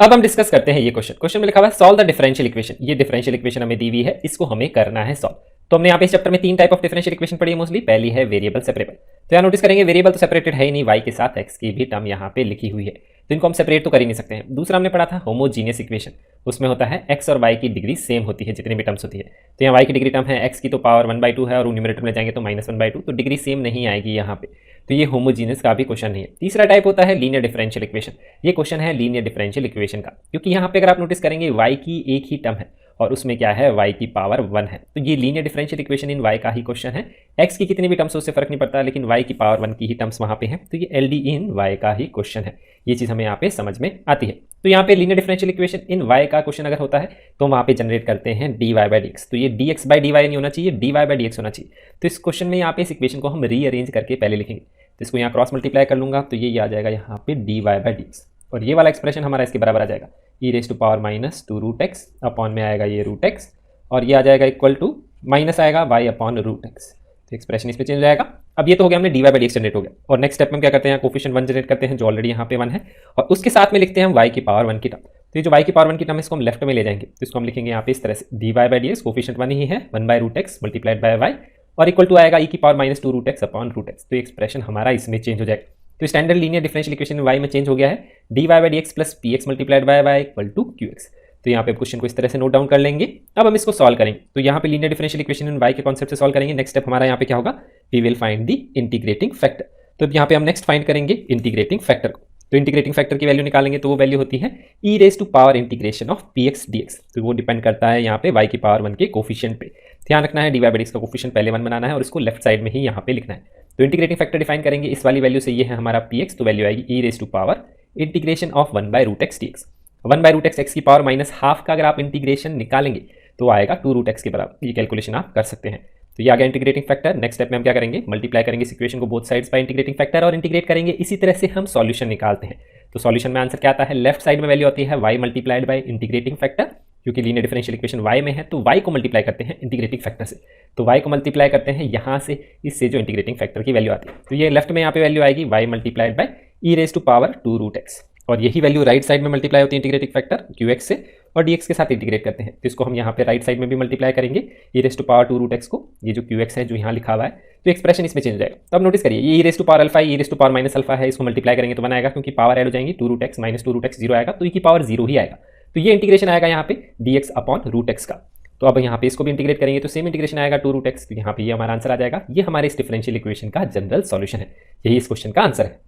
अब हम डिस्कस करते हैं ये क्वेश्चन में लिखा हुआ है सॉल्व द डिफरेंशियल इक्वेशन। ये डिफरेंशियल इक्वेशन हमें दी हुई है, इसको हमें करना है सॉल्व। तो हमने यहाँ पे इस चैप्टर में 3 टाइप ऑफ डिफरेंशियल इक्वेशन पढ़ी है मोस्टली। पहली है वेरिएबल सेपरेबल, तो यहाँ नोटिस करेंगे वेरिएबल तो सेपरेटेड है ही नहीं, y के साथ x की भी टर्म यहाँ पे लिखी हुई है, तो इनको हम सेपरेट तो कर ही नहीं सकते हैं। दूसरा हमने पढ़ा था होमोजीनियस इक्वेशन, उसमें होता है x और y की डिग्री सेम होती है जितनी भी टर्म्स होती है। तो यहाँ y की डिग्री टर्म है, x की तो पावर 1/2 है और न्यूमरेटर में जाएंगे तो -1/2, तो डिग्री सेम नहीं आएगी यहाँ पे, तो ये होमोजीनियस का भी क्वेश्चन नहीं है। तीसरा टाइप होता है लीनियर डिफरेंशियल इक्वेशन। ये क्वेश्चन है लीनियर डिफरेंशियल इक्वेशन का, क्योंकि यहाँ पे अगर आप नोटिस करेंगे y की एक ही टर्म है और उसमें क्या है y की पावर 1 है, तो ये linear differential equation in y का ही क्वेश्चन है। x की कितनी भी टर्म्स उससे फर्क नहीं पड़ता, लेकिन y की पावर 1 की ही टर्म्स वहाँ पे है, तो ये LD इन y का ही क्वेश्चन है। ये चीज़ हमें यहाँ पे समझ में आती है। तो यहाँ पे linear differential equation in y का क्वेश्चन अगर होता है तो वहाँ पे जनरेट करते हैं dy बाई dx। तो ये dx बाई dy नहीं होना चाहिए, dy बाई dx होना चाहिए। तो इस क्वेश्चन में यहाँ पे इस इक्वेशन को हम रीअरेंज करके पहले लिखेंगे, तो इसको यहाँ क्रॉस मल्टीप्लाई कर लूंगा तो ये आ जाएगा यहाँ पे dy बाई dx, और ये वाला एक्सप्रेशन हमारा इसके बराबर आ जाएगा e raise to power -2√x upon में आएगा ये √x, और ये आ जाएगा इक्वल टू माइनस आएगा y अपॉन √x। तो एक्सप्रेशन इसमें चेंज हो जाएगा। अब ये तो हो गया हमने dy बाई dx जनरेट हो गया, और नेक्स्ट स्टेप में क्या करते हैं, कोफिशिएंट 1 जनरेट करते हैं जो ऑलरेडी यहाँ पे 1 है, और उसके साथ में लिखते हैं हम y की पावर 1 की टर्म। तो ये जो y की पावर 1 की टर्म है इसको हम लेफ्ट में ले जाएंगे, तो इसको हम लिखेंगे यहाँ पे इस तरह से dy बाई dx, कोफिशिएंट 1 ही है, 1/√x मल्टीप्लाइड बाय y, और इक्वल टू आएगा e की पावर -2√x अपॉन √x। तो एक्सप्रेशन हमारा इसमें चेंज हो जाएगा। तो स्टैंडर्ड लीनियर डिफरेंशियल इक्वेशन में y में चेंज हो गया है, dy by dx plus px multiplied by y equal to qx। तो यहाँ पे क्वेश्चन को इस तरह से नोट डाउन कर लेंगे। अब हम इसको सॉल्व करेंगे, तो यहाँ पे linear differential equation in y के कॉन्सेप्ट से सॉल्व करेंगे। नेक्स्ट स्टेप हमारा यहाँ पे क्या होगा, we will find the integrating factor. तो यहाँ पे हम नेक्स्ट फाइंड करेंगे इंटीग्रेटिंग फैक्टर को। तो इंटीग्रेटिंग फैक्टर की वैल्यू निकालेंगे, तो वो वैल्यू होती है e raise to power integration of px dx। तो वो डिपेंड करता है यहाँ पे y की पावर 1 के कोफिशिएंट पे। ध्यान रखना है dy बाई dx का कोफिशिएंट पहले 1 बनाना है और इसको लेफ्ट साइड में ही यहाँ पे लिखना है। तो इंटीग्रेटिंग फैक्टर डिफाइन करेंगे इस वाली वैल्यू से, ये है हमारा px, तो वैल्यू आएगी e raise to power integration of 1/√x dx। 1/√x x की पावर -½ का अगर आप इंटीग्रेशन निकालेंगे तो आएगा 2√x के बराबर। ये कैलकुलेशन आप कर सकते हैं। तो ये आ गया इंटीग्रेटिंग फैक्टर। नेक्स्ट स्टेप में हम क्या करेंगे, मल्टीप्लाई करेंगे इस इक्वेशन को both sides by integrating factor और इंटीग्रेट करेंगे। इसी तरह से हम सॉल्यूशन निकालते हैं। तो सॉल्यूशन में आंसर क्या आता है, लेफ्ट साइड में वैल्यू आती है y multiplied bye integrating factor, क्योंकि लीनियर डिफरेंशियल इक्वेशन y में है तो y को मल्टीप्लाई करते हैं इंटीग्रेटिंग फैक्टर से। तो y को मल्टीप्लाई करते हैं यहाँ से, इससे जो इंटीग्रेटिंग फैक्टर की वैल्यू आती है, तो ये लेफ्ट में यहाँ पे वैल्यू आएगी y multiplied by e raise to power 2√x। और यही वैल्यू राइट साइड में मल्टीप्लाई होती है इंटीग्रेटिंग फैक्टर QX से और DX के साथ इंटीग्रेट करते हैं, तो इसको हम यहाँ पे राइट साइड में भी मल्टीप्लाई करेंगे e raise to power 2 root x को, ये जो QX है जो यहाँ लिखा हुआ है, तो एक्सप्रेशन इसमें चेंज हो जाएगा। तो अब नोटिस करिए ये e raise to power alpha e raise to power minus alpha है, इसको मल्टीप्लाई करेंगे तो 1 आएगा, क्योंकि पावर ऐड हो जाएंगी 2 root x minus 2 root x 0 आएगा, तो e की पावर 0 ही आएगा। तो ये इंटीग्रेशन आएगा यहाँ पे dx अपॉन रूट एक्स का। तो अब यहाँ पे इसको भी इंटीग्रेट करेंगे तो सेम इंटीग्रेशन आएगा 2 रूट एक्स, तो यहाँ पे ये हमारा आंसर आ जाएगा। ये हमारे इस डिफरेंशियल इक्वेशन का जनरल सॉल्यूशन है, यही इस क्वेश्चन का आंसर है।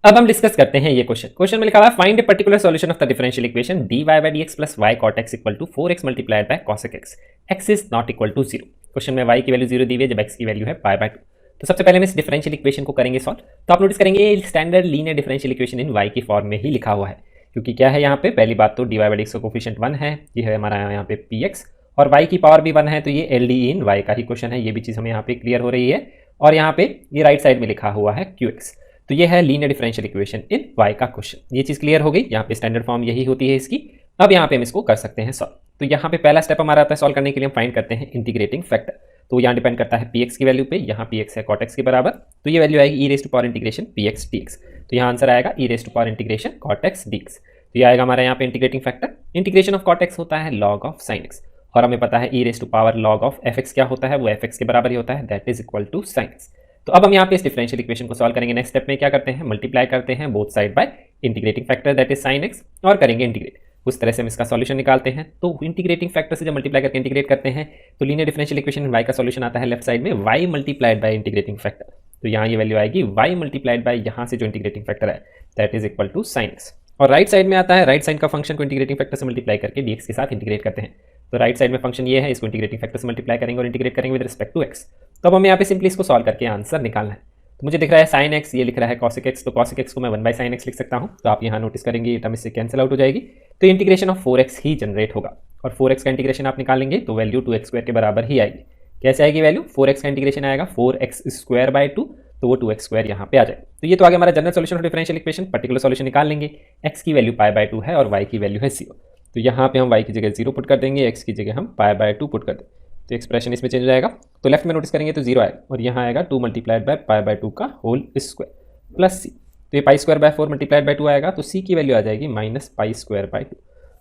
अब हम डिस्कस करते हैं ये क्वेश्चन में लिखा हुआ है find a particular solution of the differential equation dy by dx plus y cot x equal to 4x multiplied by cosec x, x is not equal to 0। Question में y की value 0 दी हुई है जब x की value है pi by 2। तो सबसे पहले हम इस डिफरेंशियल इक्वेशन को करेंगे सॉल्व। तो आप नोटिस करेंगे standard linear differential equation in y की फॉर्म में ही लिखा हुआ है, क्योंकि क्या है यहाँ पे पहली बात तो dy by dx का कोफिशिएंट 1 है, ये है हमारा यहाँ पे px और y की पावर भी 1 है, तो ये LDE इन y का ही क्वेश्चन है, ये भी चीज़ हमें यहाँ पे क्लियर हो रही है। और यहाँ पे ये राइट साइड में लिखा हुआ है QX, तो ये है linear differential equation in y का क्वेश्चन। ये चीज़ क्लियर हो गई, यहाँ पे स्टैंडर्ड फॉर्म यही होती है इसकी। अब यहाँ पे हम इसको कर सकते हैं सॉल्व। तो यहाँ पे पहला स्टेप हमारा आता है सॉल्व करने के लिए, हम फाइंड करते हैं इंटीग्रेटिंग फैक्टर। तो यहाँ डिपेंड करता है px की वैल्यू पे, यहाँ px है cot x के बराबर, तो ये वैल्यू आएगी e raise to power integration px dx। तो यहाँ आंसर आएगा e raise to power integration cot x dx। तो ये आएगा हमारा यहाँ पे integrating factor. Integration of cot x होता है log ऑफ sin x, और हमें पता है e raise to power log of fx क्या होता है, वो fx के बराबर ही होता है, that is equal to sin x। तो अब हम यहाँ पे इस डिफरेंशियल इक्वेशन को सॉल्व करेंगे। नेक्स्ट स्टेप में क्या करते हैं, मल्टीप्लाई करते हैं both side by integrating factor that is sin x और करेंगे इंटीग्रेट। उस तरह से हम इसका सॉल्यूशन निकालते हैं। तो इंटीग्रेटिंग फैक्टर से जब मल्टीप्लाई करके इंटीग्रेट करते हैं तो लीनियर डिफरेंशियल इक्वेशन में y का सॉल्यूशन आता है लेफ्ट साइड में y multiplied bye integrating factor. तो यहाँ ये वैल्यू आएगी y मल्टीप्लाइड बाय यहाँ से जो इंटीग्रेटिंग फैक्टर है that is equal to sin x। और राइट साइड में आता है राइट साइड का फंक्शन को इंटीग्रेटिंग फैक्टर से मल्टीप्लाई करके dx के साथ इंटीग्रेट करते हैं। तो राइट साइड में फंक्शन ये है, इसको इंटीग्रेटिंग फैक्टर से मल्टीप्लाई करेंगे और इंटीग्रेट करेंगे विद रिस्पेक्ट टू x। तो अब हमें यहाँ पे सिंपली इसको सॉल्व करके आंसर निकालना है। तो मुझे दिख रहा है sin x, ये लिख रहा है cosec x, तो cosec x को मैं 1 बाई sin x लिख सकता हूँ। तो आप यहाँ नोटिस करेंगे ये टर्म इससे कैंसिल आउट हो जाएगी, तो integration of 4x he generate होगा। और 4x का इंटीग्रेशन आप निकालेंगे तो वैल्यू 2x² के बराबर ही आएगी। कैसे आएगी वैल्यू, 4x का इंटीग्रेशन आएगा 4x² बाई 2, तो वो 2x² यहाँ पे आ जाए। तो ये तो आगे हमारा general solution of differential equation. Particular solution निकाल लेंगे, x की वैल्यू पाई बाय 2 है और y की वैल्यू है 0। तो यहाँ पे हम y की जगह 0 पुट कर देंगे, x की जगह हम पाई बाय 2 पुट कर देंगे, तो एक्सप्रेशन इसमें चेंज हो जाएगा। तो लेफ्ट में नोटिस करेंगे तो 0 आएगा और यहाँ आएगा 2 मल्टीप्लाइड बाय पाई बाय 2 का होल स्क्वायर प्लस c। तो ये pi square by 4 multiplied by 2 आएगा, तो c की वैल्यू आ जाएगी माइनस पाई स्क्वायर बाय 2।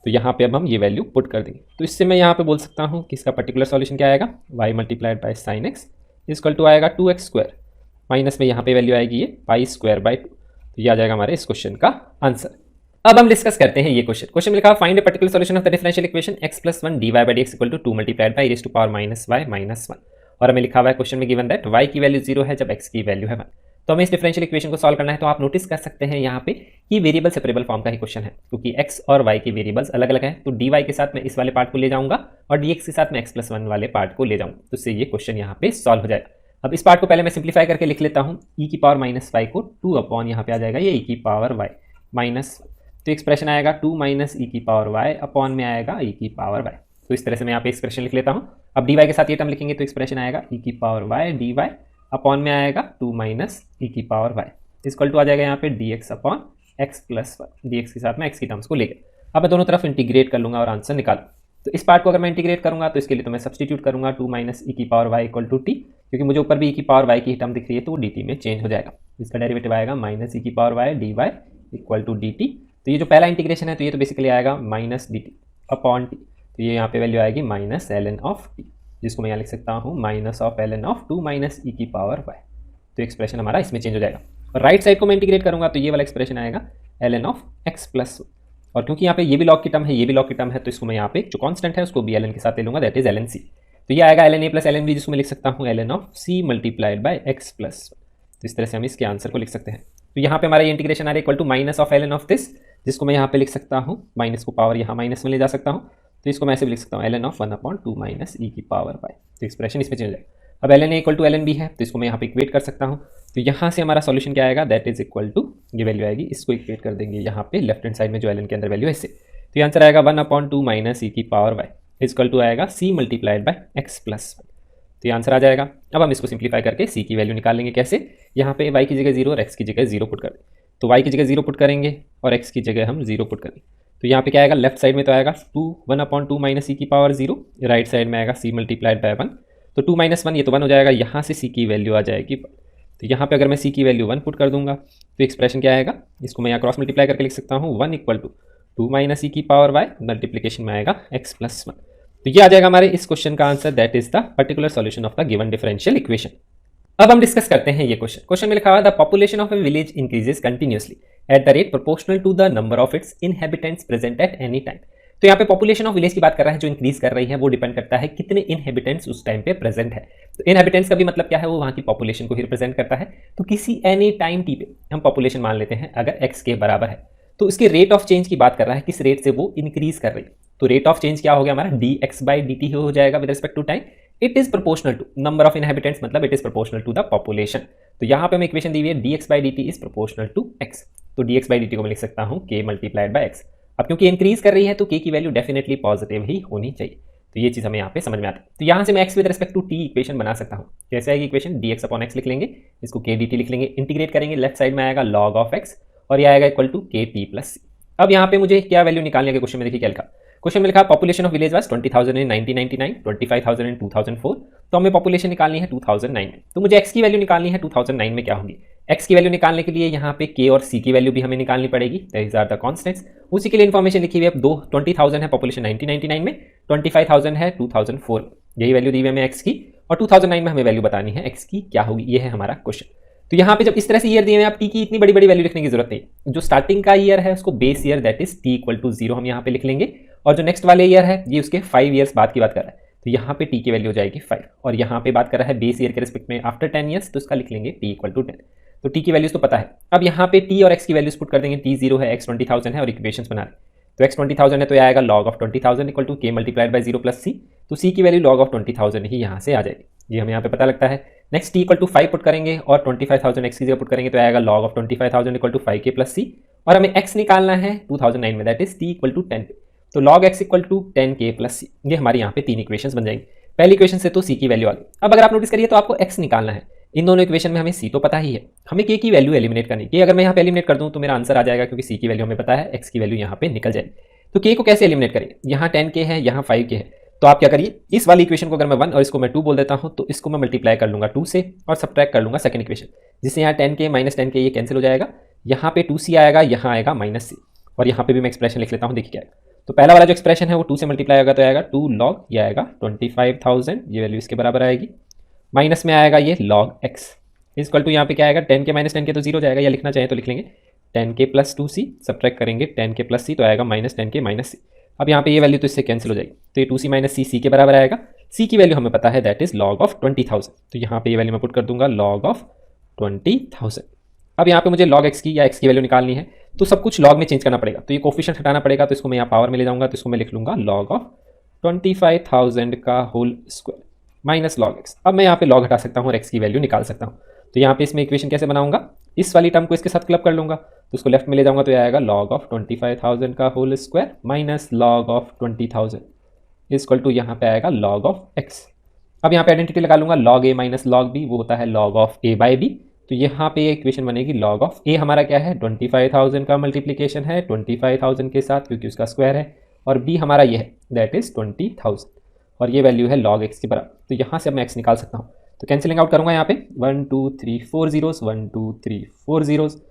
तो यहाँ पे अब हम ये वैल्यू पुट कर देंगे। तो इससे मैं यहाँ पे बोल सकता हूँ कि इसका पर्टिकुलर सॉल्यूशन क्या आएगा, y multiplied by sine x equal to आएगा 2x² माइनस में यहाँ पे वैल्यू आएगी ये पाई स्क्वायर बाय 2। तो ये आ जाएगा हमारे इस क्वेश्चन का आंसर। अब हम डिस्कस करते हैं ये क्वेश्चन में लिखा find a particular solution of the differential equation x plus 1 dy by dx equal to 2 multiplied by e raise to power minus y minus 1। और हमें लिखा हुआ है क्वेश्चन में गिवन दैट y की वैल्यू 0 है जब x की वैल्यू है 1। तो हमें इस डिफरेंशियल इक्वेशन को सॉल्व करना है। तो आप नोटिस कर सकते हैं यहाँ पे कि वेरिएबल सेपरेबल फॉर्म का ही क्वेश्चन है, क्योंकि x और y की वेरिएबल्स अलग अलग है। तो dy के साथ मैं इस वाले पार्ट को ले जाऊंगा और dx के साथ मैं x प्लस 1 वाले पार्ट को ले जाऊंगा, तो इससे ये क्वेश्चन यहाँ पे सॉल्व हो जाएगा। अब इस पार्ट को पहले मैं सिंप्लीफाई करके लिख लेता हूँ, e की पावर माइनस y को 2 अपॉन यहाँ पे आ जाएगा ये e की पावर y माइनस, तो एक्सप्रेशन आएगा 2 माइनस e की पावर y अपॉन में आएगा e की पावर y। तो इस तरह से मैं यहाँ पे एक्सप्रेशन लिख लेता हूँ। अब dy के साथ ये टर्म लिखेंगे तो एक्सप्रेशन आएगा e की पावर y dy अपॉन में आएगा 2 माइनस e की पावर y इक्वल टू आ जाएगा यहाँ पे dx upon x plus y। dx के साथ मैं x की टर्म्स को ले गया। अब मैं दोनों तरफ इंटीग्रेट कर लूँगा और आंसर निकालूँ। तो इस पार्ट को अगर मैं इंटीग्रेट करूँगा तो इसके लिए तो मैं सब्सटीट्यूट करूँगा 2 माइनस e की power y equal to t, क्योंकि मुझे ऊपर भी e की पावर y की टर्म दिख रही है तो वो dt में चेंज हो जाएगा। इसका डेरिवेटिव आएगा माइनस e की power y dy equal to dt। तो ये जो पहला इंटीग्रेशन है तो ये तो बेसिकली आएगा माइनस dt अपॉन t। तो ये यहाँ पे वैल्यू आएगी माइनस ln ऑफ t, जिसको मैं यहाँ लिख सकता हूँ minus of ln of 2 minus e की पावर y। तो एक्सप्रेशन हमारा इसमें चेंज हो जाएगा। और राइट साइड को मैं इंटीग्रेट करूँगा तो ये वाला एक्सप्रेशन आएगा ln ऑफ x प्लस, और क्योंकि यहाँ पे ये भी लॉग की टर्म है ये भी लॉग की टर्म है तो इसको मैं यहाँ पे जो कांस्टेंट है उसको भी ln के साथ ले लूँगा, दैट इज ln c। तो ये आएगा ln a plus ln b, जिसको मैं लिख सकता हूँ ln of c multiplied by x plus. तो इस तरह से हम इसके आंसर को लिख सकते हैं। तो यहाँ पे हमारा ये इंटीग्रेशन आ रहा है equal to minus of ln of this, जिसको मैं यहाँ पे लिख सकता हूँ माइनस को पावर यहाँ माइनस में ले जा सकता हूँ, तो इसको मैं ऐसे भी लिख सकता हूँ ln of 1 upon 2 minus e की पावर y। तो एक्सप्रेशन इसमें चेंज जाएगा। अब ln a equal to ln b है तो इसको मैं यहाँ पे इक्वेट कर सकता हूँ। तो यहाँ से हमारा सॉल्यूशन क्या आएगा, दैट इज इक्वल टू ये वैल्यू आएगी, इसको इक्वेट कर देंगे यहाँ पे लेफ्ट हैंड साइड में जो ln के अंदर वैल्यू है इससे। तो ये आंसर आएगा 1 अपॉन 2 माइनस e की पावर y इक्वल टू आएगा c multiplied by x plus 1। तो ये आंसर आ जाएगा। अब हम इसको सिंप्लीफाई करके c की वैल्यू निकाल लेंगे। कैसे, यहाँ पे y की जगह 0 और x की जगह 0 पुट कर दें। तो y की जगह 0 पुट करेंगे और x की जगह हम 0 पुट करेंगे। तो यहाँ पे क्या आएगा, लेफ्ट साइड में तो आएगा 1 अपॉन 2 माइनस e की पावर 0, राइट साइड में आएगा c मल्टीप्लाइड बाय 1। तो 2 माइनस 1 ये तो 1 हो जाएगा, यहाँ से c की वैल्यू आ जाएगी। तो यहाँ पे अगर मैं c की वैल्यू 1 पुट कर दूंगा तो एक्सप्रेशन क्या आएगा, इसको मैं यहाँ क्रॉस मल्टीप्लाई करके लिख सकता हूँ 1 इक्वल टू 2 माइनस ई की पावर y मल्टीप्लीकेशन में आएगा x प्लस 1। तो ये आ जाएगा हमारे इस क्वेश्चन का answer, that is the particular solution of the given differential equation. अब हम डिस्कस करते हैं ये क्वेश्चन में लिखा हुआ the population of a village increases continuously at the rate proportional to the number of its inhabitants present at any time. तो यहाँ पे पॉपुलेशन ऑफ विलेज की बात कर रहा है जो इंक्रीज कर रही है, वो डिपेंड करता है कितने इनहेबिटेंट्स उस टाइम पे प्रेजेंट है। तो इनहेबिटेंट्स का भी मतलब क्या है, वो वहां की पॉपुलेशन को ही रिप्रेजेंट करता है। तो किसी एनी टाइम टी पे हम पॉपुलेशन मान लेते हैं अगर x के बराबर है, तो इसके रेट ऑफ चेंज की बात कर रहा है, किस रेट से वो इंक्रीज कर रही है। तो रेट ऑफ चेंज क्या हो गया हमारा, dx बाई dt हो जाएगा with respect to time. It is proportional to number of inhabitants, मतलब it is proportional to the population. तो यहाँ पे हमें इक्वेशन दी हुई है dx by dt is proportional to x। तो dx बाई dt को मैं लिख सकता हूँ k मल्टीप्लाइड बाई x। अब क्योंकि इंक्रीज कर रही है तो k की वैल्यू डेफिनेटली पॉजिटिव ही होनी चाहिए। तो ये चीज हमें यहाँ पे समझ में आती है। तो यहाँ से मैं x with respect to t equation बना सकता हूँ। कैसे आएगी इक्वेशन, dx अपॉन x लिख लेंगे, इसको k dt लिख लेंगे, इंटीग्रेट करेंगे, लेफ्ट साइड में आएगा log ऑफ x और ये आएगा equal to k t plus c। अब यहाँ पे मुझे क्या वैल्यू निकालने के क्वेश्चन में देखिए क्या लिखा, क्वेश्चन में लिखा पॉपुलेशन ऑफ विलेज वाज 20,000 इन 1999, 25,000 इन 2004। तो हमें पॉपुलेशन निकालनी है 2009 में। तो मुझे x की वैल्यू निकालनी है 2009 में क्या होगी। x की वैल्यू निकालने के लिए यहाँ पे k और c की वैल्यू भी हमें निकालनी पड़ेगी, दीज आर द कांस्टेंट्स। उसी के लिए इन्फॉर्मेशन लिखी हुई है, 20,000 है पॉपुलेशन 1999 में, 25,000 है 2004, यही वैल्यू दी हुई है हमें x की, और 2009 में हमें वैल्यू बतानी है x की क्या होगी। ये है हमारा क्वेश्चन। तो यहाँ पे जब इस तरह से ईयर दिए हुए, आप टी की इतनी बड़ी बड़ी वैल्यू लिखने की जरूरत नहीं। जो स्टार्टिंग का ईयर है उसको base year that is t equal to 0 हम यहाँ पे लिख लेंगे, और जो नेक्स्ट वाले ईयर है ये उसके 5 ईयर्स बाद की बात कर रहा है। तो यहाँ पे टी की वैल्यू हो जाएगी 5, और यहाँ पे बात कर रहा है बेस ईयर के रिस्पेक्ट में आफ्टर 10 ईयर्स, तो इसका लिख लेंगे टी इक्वल टू 10। तो टी की वैल्यूज तो पता है। अब यहाँ पे टी और एक्स की वैल्यूज पुट कर देंगे, टी 0 है, एक्स 20,000 है और इक्वेशन बना रहे। तो एक्स 20,000 है तो आएगा log of 20,000 equal to k multiplied by 0 plus सी। तो सी की वैल्यू log ऑफ 20,000 ही यहाँ से आ जाएगी, ये हमें यहाँ पे पता लगता है। Next t equal to 5 put करेंगे और 25,000 एक्स की जगह पुट करेंगे तो आएगा log of 25,000 equal to 5k plus c. और हमें x निकालना है 2009 में, that is t equal to 10 पे। तो log x equal to 10k plus c. ये हमारी यहाँ पे 3 इक्वेशन बन जाएंगी। पहली इक्वेशन से तो c की वैल्यू आ गई। अब अगर आप नोटिस करिए तो आपको x निकालना है। इन दोनों इक्वेशन में हमें c तो पता ही है, हमें k की वैल्यू एलिमिनेट करनी है। अगर मैं यहाँ पे एलिमिनेट कर दूँ तो मेरा आंसर आ जाएगा, क्योंकि c की वैल्यू हमें पता है, x की वैल्यू यहाँ पे निकल जाएगी। तो k को कैसे एलिमिनेट करेंगे, यहाँ 10k है, यहाँ 5k है। तो आप क्या करिए, इस वाली इक्वेशन को अगर मैं 1 और इसको मैं 2 बोल देता हूँ, तो इसको मैं मल्टीप्लाई कर लूंगा 2 से और सब्ट्रैक्ट कर लूंगा सेकंड इक्वेशन, जिससे यहाँ 10k माइनस 10k ये कैंसिल हो जाएगा। यहाँ पे 2c आएगा, यहाँ आएगा माइनस c, और यहाँ पे भी मैं एक्सप्रेशन लिख लेता हूँ, देखिए क्या आएगा। तो पहला वाला जो एक्सप्रेशन है वो 2 से मल्टीप्लाई होगा तो आएगा 2 log, ये आएगा 25,000, ये वैल्यू इसके बराबर आएगी। माइनस में आएगा ये log x इक्वल टू यहाँ पे क्या आएगा, 10k माइनस 10k तो 0 हो जाएगा, या लिखना चाहें तो लिख लेंगे 10k प्लस 2c, सब्ट्रैक्ट करेंगे 10k प्लस c तो आएगा माइनस 10k माइनस c। अब यहाँ पे ये वैल्यू तो इससे कैंसिल हो जाएगी, तो ये 2c माइनस c के बराबर आएगा। c की वैल्यू हमें पता है, दैट इज log ऑफ 20,000। तो यहाँ पे ये वैल्यू मैं पुट कर दूंगा log ऑफ 20,000। अब यहाँ पे मुझे log x की या x की वैल्यू निकालनी है, तो सब कुछ log में चेंज करना पड़ेगा। तो ये कोफिशिएंट हटाना पड़ेगा, तो इसको मैं यहाँ पावर में ले जाऊंगा, तो इसको मैं लिख लूंगा log ऑफ 25,000 का whole square minus log x। अब मैं यहाँ पे log हटा सकता हूँ और x की वैल्यू निकाल सकता हूँ। तो यहाँ पे इसमें इक्वेशन कैसे बनाऊंगा, इस वाली टर्म को इसके साथ क्लब कर लूंगा, तो उसको लेफ्ट में ले जाऊंगा तो ये आएगा log ऑफ 25,000 का whole square minus log of 20,000 equal to यहाँ पे आएगा log ऑफ x। अब यहाँ पे आइडेंटिटी लगा लूंगा, log a minus log b वो होता है log of a by b। तो यहाँ पे ये इक्वेशन बनेगी log ऑफ a हमारा क्या है, 25,000 का मल्टीप्लीकेशन है 25,000 के साथ क्योंकि उसका स्क्वायर है, और b हमारा ये है दैट इज 20,000, और ये वैल्यू है log x के बराबर। तो यहाँ से अब मैं x निकाल सकता हूँ। तो कैंसिलिंग आउट करूँगा यहाँ पे 1 2 3 4 जीरोस, 1 2 3 4 जीरोस।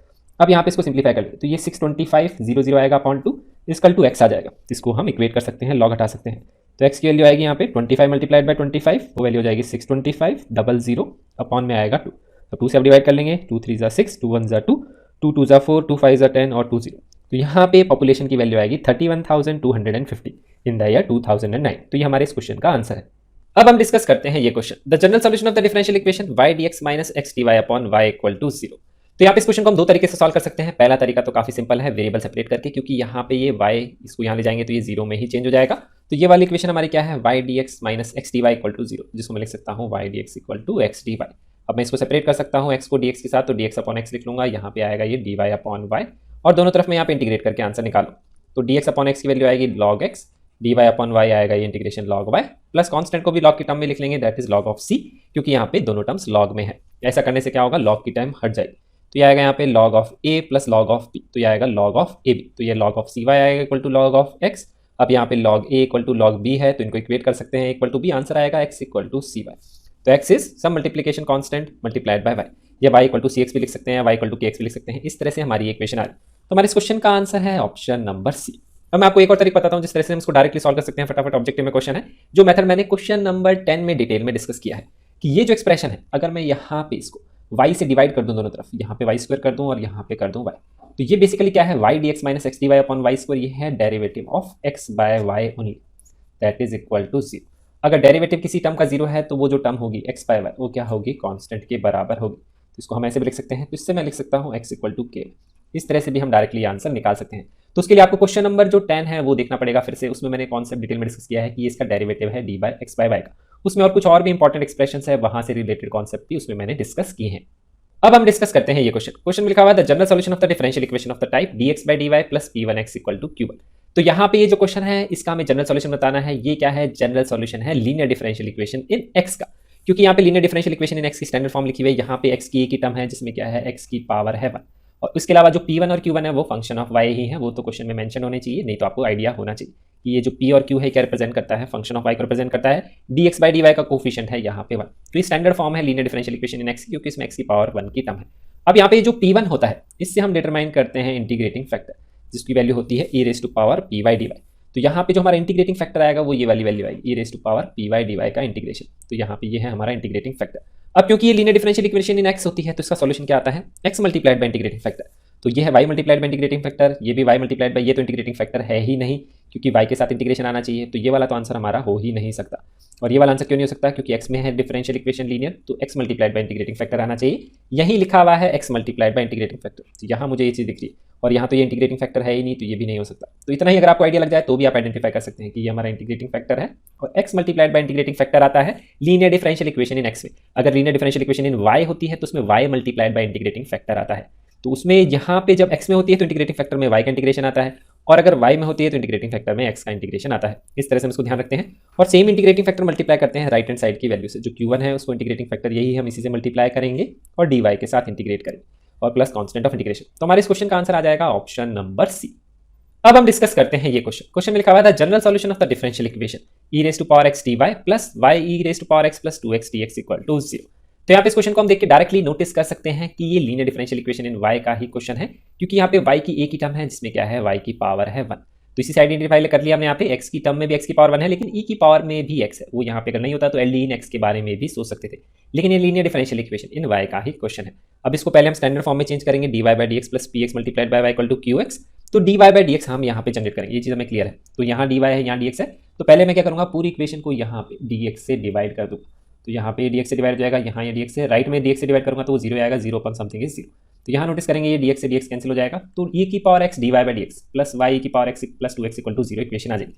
अब यहाँ पे इसको सिंप्लीफाई कर लेते तो ये 625 0 0 आएगा अपॉन 2 इक्वल टू x आ जाएगा। इसको हम इक्वेट कर सकते हैं, log हटा सकते हैं। तो x की वैल्यू आएगी यहाँ पे 25 मल्टीप्लाइड बाई 25, वो वैल्यू हो जाएगी 625 00 अपॉन में आएगा 2। तो 2 से अब डिवाइड कर लेंगे, 2 3 ज़ा 6, 2 1 ज़ा 2, 2 2 ज़ा 4, 2 5 ज़ा 10 और 2 0। तो यहाँ पे पॉपुलेशन की वैल्यू आएगी 31,250 इन द ईयर 2009। तो ये हमारे इस क्वेश्चन का आंसर है। अब हम डिस्कस करते हैं ये question, the general solution of the differential equation y dx minus x dy upon y equal to 0। तो यहाँ पे इस क्वेश्चन को हम दो तरीके से सॉल्व कर सकते हैं। पहला तरीका तो काफी सिंपल है, वेरिएबल सेपरेट करके, क्योंकि यहाँ पे ये y इसको यहाँ ले जाएंगे तो ये 0 में ही चेंज हो जाएगा। तो ये वाली इक्वेशन हमारी क्या है, y dx minus x dy equal to 0, जिसको मैं लिख सकता हूँ y dx equal to x dy। अब मैं इसको सेपरेट कर सकता हूँ x को dx के साथ, तो dx अपॉन x लिख लूंगा, यहाँ पे आएगा ये dy अपॉन y, और दोनों तरफ मैं यहाँ पे इंटीग्रेट करके आंसर निकालूँ। तो dx अपॉन x की वैल्यू आएगी log x, dy upon y आएगा ये integration log y, plus constant को भी log की टर्म में लिख लेंगे, that is log of c, क्योंकि यहाँ पे दोनों टर्म्स log में है। ऐसा करने से क्या होगा, log की टर्म हट जाएगी। तो ये आएगा यहाँ पे log of a plus log of b, तो ये आएगा log ऑफ ab। तो ये log ऑफ cy आएगा equal to log of x। अब यहाँ पे log a equal to log b है, तो इनको इक्वेट कर सकते हैं, इक्वल टू b, आंसर आएगा x इक्वल टू cy। तो x is some multiplication constant multiplied by y। या y equal to c x भी लिख सकते हैं, y equal to k x भी लिख सकते हैं। इस तरह से हमारी इक्वेशन आ रही है। तो हमारे इस क्वेश्चन का आंसर है ऑप्शन नंबर सी। अब मैं आपको एक और तरीका बताता हूँ जिस तरह से हम इसको डायरेक्टली सॉल्व कर सकते हैं। फटाफट ऑब्जेक्टिव में क्वेश्चन है, जो मेथड मैंने क्वेश्चन नंबर 10 में डिटेल में डिस्कस किया है कि ये जो एक्सप्रेशन है, अगर मैं यहाँ पे इसको y से डिवाइड कर दूं दोनों तरफ, यहाँ पे y स्क्वायर कर दूं और यहाँ पे कर दूं y, तो ये बेसिकली क्या है, y dx minus x d y upon y square, ये है derivative of x by y only, that is equal to zero. अगर डेरिवेटिव किसी टर्म का जीरो है तो वो जो टर्म होगी x बाय वाई वो क्या होगी, कांस्टेंट के बराबर होगी। तो इसको हम ऐसे भी लिख सकते हैं, तो इससे मैं लिख सकता हूँ x इक्वल टू के। इस तरह से भी हम डायरेक्टली आंसर निकाल सकते हैं। तो उसके लिए आपको क्वेश्चन नंबर जो 10 है वो देखना पड़ेगा फिर से। उसमें मैंने कॉन्सेप्ट डिटेल में डिस्कस किया है कि इसका डेरिवेटिव है d by x by y का। उसमें और कुछ और भी इंपॉर्टेंट एक्सप्रेशन है, वहां से रिलेटेड कॉन्सेप्ट भी उसमें मैंने डिस्कस किए हैं। अब हम डिस्कस करते हैं ये क्वेश्चन में लिखा हुआ है the general solution of the differential equation of the type dx by dy plus p1x equal to q1। तो यहाँ पे ये जो क्वेश्चन है इसका हमें जनरल सॉल्यूशन बताना है। ये क्या है, जनरल सॉल्यूशन है लीनियर डिफरेंशियल इक्वेशन इन x का, क्योंकि यहाँ पे लीनियर डिफरेंशियल इक्वेशन इन x की स्टैंडर्ड फॉर्म लिखी हुई है। यहाँ पे x की एक ही टर्म है जिसमें क्या है, x की पावर है 1, और उसके अलावा जो p1 और q1 है वो फंक्शन ऑफ y ही है। वो तो क्वेश्चन में मेंशन होने चाहिए, नहीं तो आपको आइडिया होना चाहिए कि ये जो p और q है क्या रिप्रेजेंट करता है, फंक्शन ऑफ y को रिप्रेजेंट करता है। dx by dy का कोफिशिएंट है यहाँ पे 1। तो ये स्टैंडर्ड फॉर्म है लीनियर डिफरेंशियल इक्वेशन इन x की, क्योंकि इसमें x की पावर 1 की टर्म है। अब यहाँ पे जो p1 होता है इससे हम डिटरमाइन करते हैं इंटीग्रेटिंग फैक्टर, जिसकी वैल्यू होती है e raise to power py dy। तो यहाँ पे जो हमारा इंटीग्रेटिंग फैक्टर आएगा वो ये वाली वैल्यू आएगी, e raise to power py dy का इंटीग्रेशन। तो यहाँ पे ये है हमारा इंटीग्रेटिंग फैक्टर। अब क्योंकि ये लीनियर डिफरेंशियल इक्वेशन इन x होती है तो इसका सॉल्यूशन क्या आता है, x multiplied bye integrating factor. तो ये है y multiplied bye integrating factor, ये भी y मल्टीप्लाइड बाय, ये तो इंटीग्रेटिंग फैक्टर है ही नहीं क्योंकि y के साथ इंटीग्रेशन आना चाहिए। तो ये वाला तो आंसर हमारा हो ही नहीं सकता। और ये वाला आंसर क्यों नहीं हो सकता, क्योंकि x में है डिफरेंशियल इक्वेशन लीनियर, तो x multiplied bye integrating factor आना चाहिए। यहीं लिखा हुआ है x multiplied bye integrating factor, तो यहाँ मुझे ये चीज़ दिख रही है, और यहाँ तो ये इंटीग्रेटिंग फैक्टर है ही नहीं, तो ये भी नहीं हो सकता। तो इतना ही अगर आपको आइडिया लग जाए तो भी आप आइडेंटिफाई कर सकते हैं कि ये हमारा इंटीग्रेटिंग फैक्टर है, और x multiplied bye integrating factor आता है लीनियर डिफरेंशियल इक्वेशन इन x में। अगर linear differential equation in y होती है तो उसमें y multiplied bye integrating factor आता है। तो उसमें यहाँ पे जब x में होती है तो इंटीग्रेटिंग फैक्टर में y का इंटीग्रेशन आता है, और अगर y में होती है तो इंटीग्रेटिंग फैक्टर में x का इंटीग्रेशन आता है। इस तरह से हम इसको ध्यान रखते हैं, और सेम इंटीग्रेटिंग फैक्टर मल्टीप्लाई करते हैं राइट हैंड साइड की वैल्यू से। जो q1 है उसको इंटीग्रेटिंग फैक्टर यही हम इसी से मल्टीप्लाई करेंगे और dy के साथ इंटीग्रेट करेंगे, और प्लस कॉन्स्टेंट ऑफ इंटीग्रेशन। तो हमारे इस क्वेश्चन का आंसर आ जाएगा ऑप्शन नंबर सी। अब हम डिस्कस करते हैं ये क्वेश्चन में लिखा हुआ है general solution of the differential equation e raise to power x dy plus y e raise to power x plus 2x dx equal to 0। तो यहाँ पे इस क्वेश्चन को हम देख के डायरेक्टली नोटिस कर सकते हैं कि ये linear differential equation in y का ही क्वेश्चन है, क्योंकि यहाँ पे y की एक ही टर्म है जिसमें क्या है, y की पावर है 1। तो इसी से आइडेंटिफाई कर लिया हमने, यहाँ पे x की टर्म में भी x की पावर 1 है, लेकिन e की पावर में भी x है। वो यहाँ पे अगर नहीं होता तो एल डी इन x के बारे में भी सोच सकते थे, लेकिन ये linear differential equation in y का ही क्वेश्चन है। अब इसको पहले हम स्टैंडर्ड फॉर्म में चेंज करेंगे, dy by d x plus p x multiplied by y equal to q x. तो dy बाई डी एक्स हम यहाँ पे जनरेट करेंगे, ये चीज़ हमें क्लियर है। तो यहाँ dy है, यहाँ dx है, तो पहले मैं क्या करूँगा, पूरी इक्वेशन को यहाँ पे dx से डिवाइड कर दूँ। तो यहाँ पे dx से डिवाइड हो जाएगा, यहाँ ये dx से, राइट में dx से डिवाइड करूँगा तो वो 0 आएगा, 0 अपॉन समथिंग इज 0। तो यहाँ नोटिस करेंगे ये dx से dx कैंसिल हो जाएगा, तो e की power x dy by d x plus y की power x plus 2x equal to 0 equation आ जाएगी।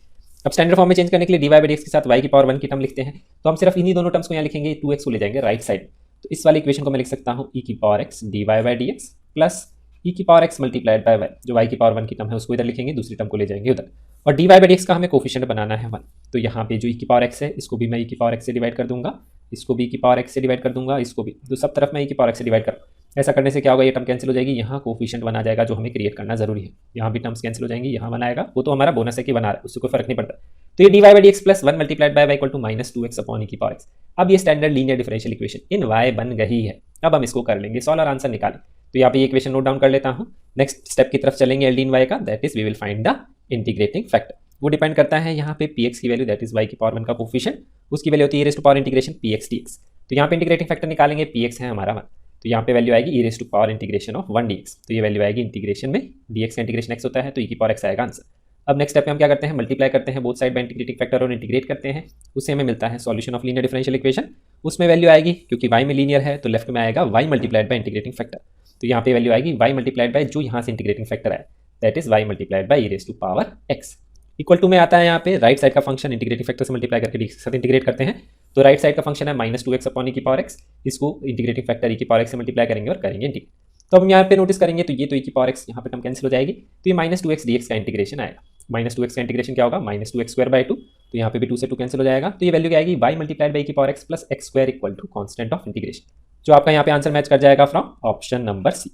अब स्टैंडर्ड फॉर्म में चेंज करने के लिए dy बाई डी एक्स के साथ y की पावर 1 की टर्म लिखते हैं, तो हम सिर्फ इन्हीं दोनों टर्म्स को यहाँ लिखेंगे, 2x को ले जाएंगे राइट साइड। तो इस वाली इक्वेशन को मैं लिख सकता हूँ e की power x dy by d x plus e की power x multiplied by y, जो y की पावर 1 की टर्म है उसको इधर लिखेंगे, दूसरी टर्म को ले जाएंगे उधर, और dy बाई डी एक्स का हमें कोफिशिएंट बनाना है 1। तो यहाँ पे जो e की पावर x है इसको भी मैं e की पावर x से डिवाइड कर दूंगा, इसको भी e की पावर x से डिवाइड कर दूंगा, इसको भी, तो सब तरफ मैं e की पावर x से डिवाइड करूँ। ऐसा करने से क्या होगा, ये टर्म कैंसिल हो जाएगी, यहाँ कोफिशिएंट बना जाएगा जो हमें क्रिएट करना जरूरी है। यहाँ भी टर्म्स कैंसिल हो जाएंगी, यहाँ बनाएगा, वो तो हमारा बोनस है कि बना रहा है, उससे कोई फर्क नहीं पड़ता। तो ये dy by d x plus 1 multiplied by y equal to minus 2x upon e की पावर x। अब ये standard linear differential equation in y बन गई है। अब हम इसको कर लेंगे सॉल्व और आंसर निकालें। तो यहाँ पे ये इक्वेशन नोट डाउन कर लेता हूँ। नेक्स्ट स्टेप की तरफ चलेंगे एल डी इन y का, that is we will find the integrating factor. वो डिपेंड करता है यहाँ पे px की वैल्यू, दैट इज y की पावर 1 का कोफिशिएंट, उसकी वैल्यू होती है e raise to power integration px dx। तो यहाँ पे इंटीग्रेटिंग फैक्टर निकालेंगे, px है हमारा 1, तो यहाँ पे वैल्यू आएगी e raise to power integration of 1 dx। तो ये वैल्यू आएगी इंटीग्रेशन में, dx का इंटीग्रेशन x होता है तो e की पावर x आएगा आंसर। अब नेक्स्ट स्टेप पे हम क्या करते हैं, मल्टीप्लाई करते हैं both side by integrating factor और इंटीग्रेट करते हैं, उससे हमें मिलता है solution of linear differential equation. उसमें वैल्यू आएगी, क्योंकि y में लीनियर है तो लेफ्ट में आएगा y multiplied bye integrating factor. तो यहाँ पे वैल्यू आएगी y मल्टीप्लाइड बाय जो यहाँ से इंटीग्रेटिंग फैक्टर आया, that is y multiplied by e raise to power x equal to में आता है यहाँ पे राइट साइड का फंक्शन इंटीग्रेटिंग फैक्टर से मल्टीप्लाई करके dx के साथ इंटीग्रेट करते हैं। तो राइट साइड का फंक्शन है माइनस 2x अपॉन e की पावर x, इसको इंटीग्रेटिंग फैक्टर e की पावर x से मल्टीप्लाई करेंगे और करेंगे इंटीग्रेट। तो हम यहाँ पे नोटिस करेंगे तो ये तो e की पावर x यहाँ पे टर्म कैंसिल हो जाएगी, तो ये माइनस 2x dx का इंटीग्रेशन आएगा। माइनस 2x का इंटीग्रेशन क्या होगा, माइनस 2x स्क्वायर बाय 2, तो यहाँ पे भी 2 से 2 कैंसिल हो जाएगा। तो ये वैल्यू क्या आएगी, y मल्टीप्लाइड बाई e की power x plus x square equal to constant of integration, जो आपका यहाँ पे आंसर मैच कर जाएगा फ्रॉम ऑप्शन नंबर सी।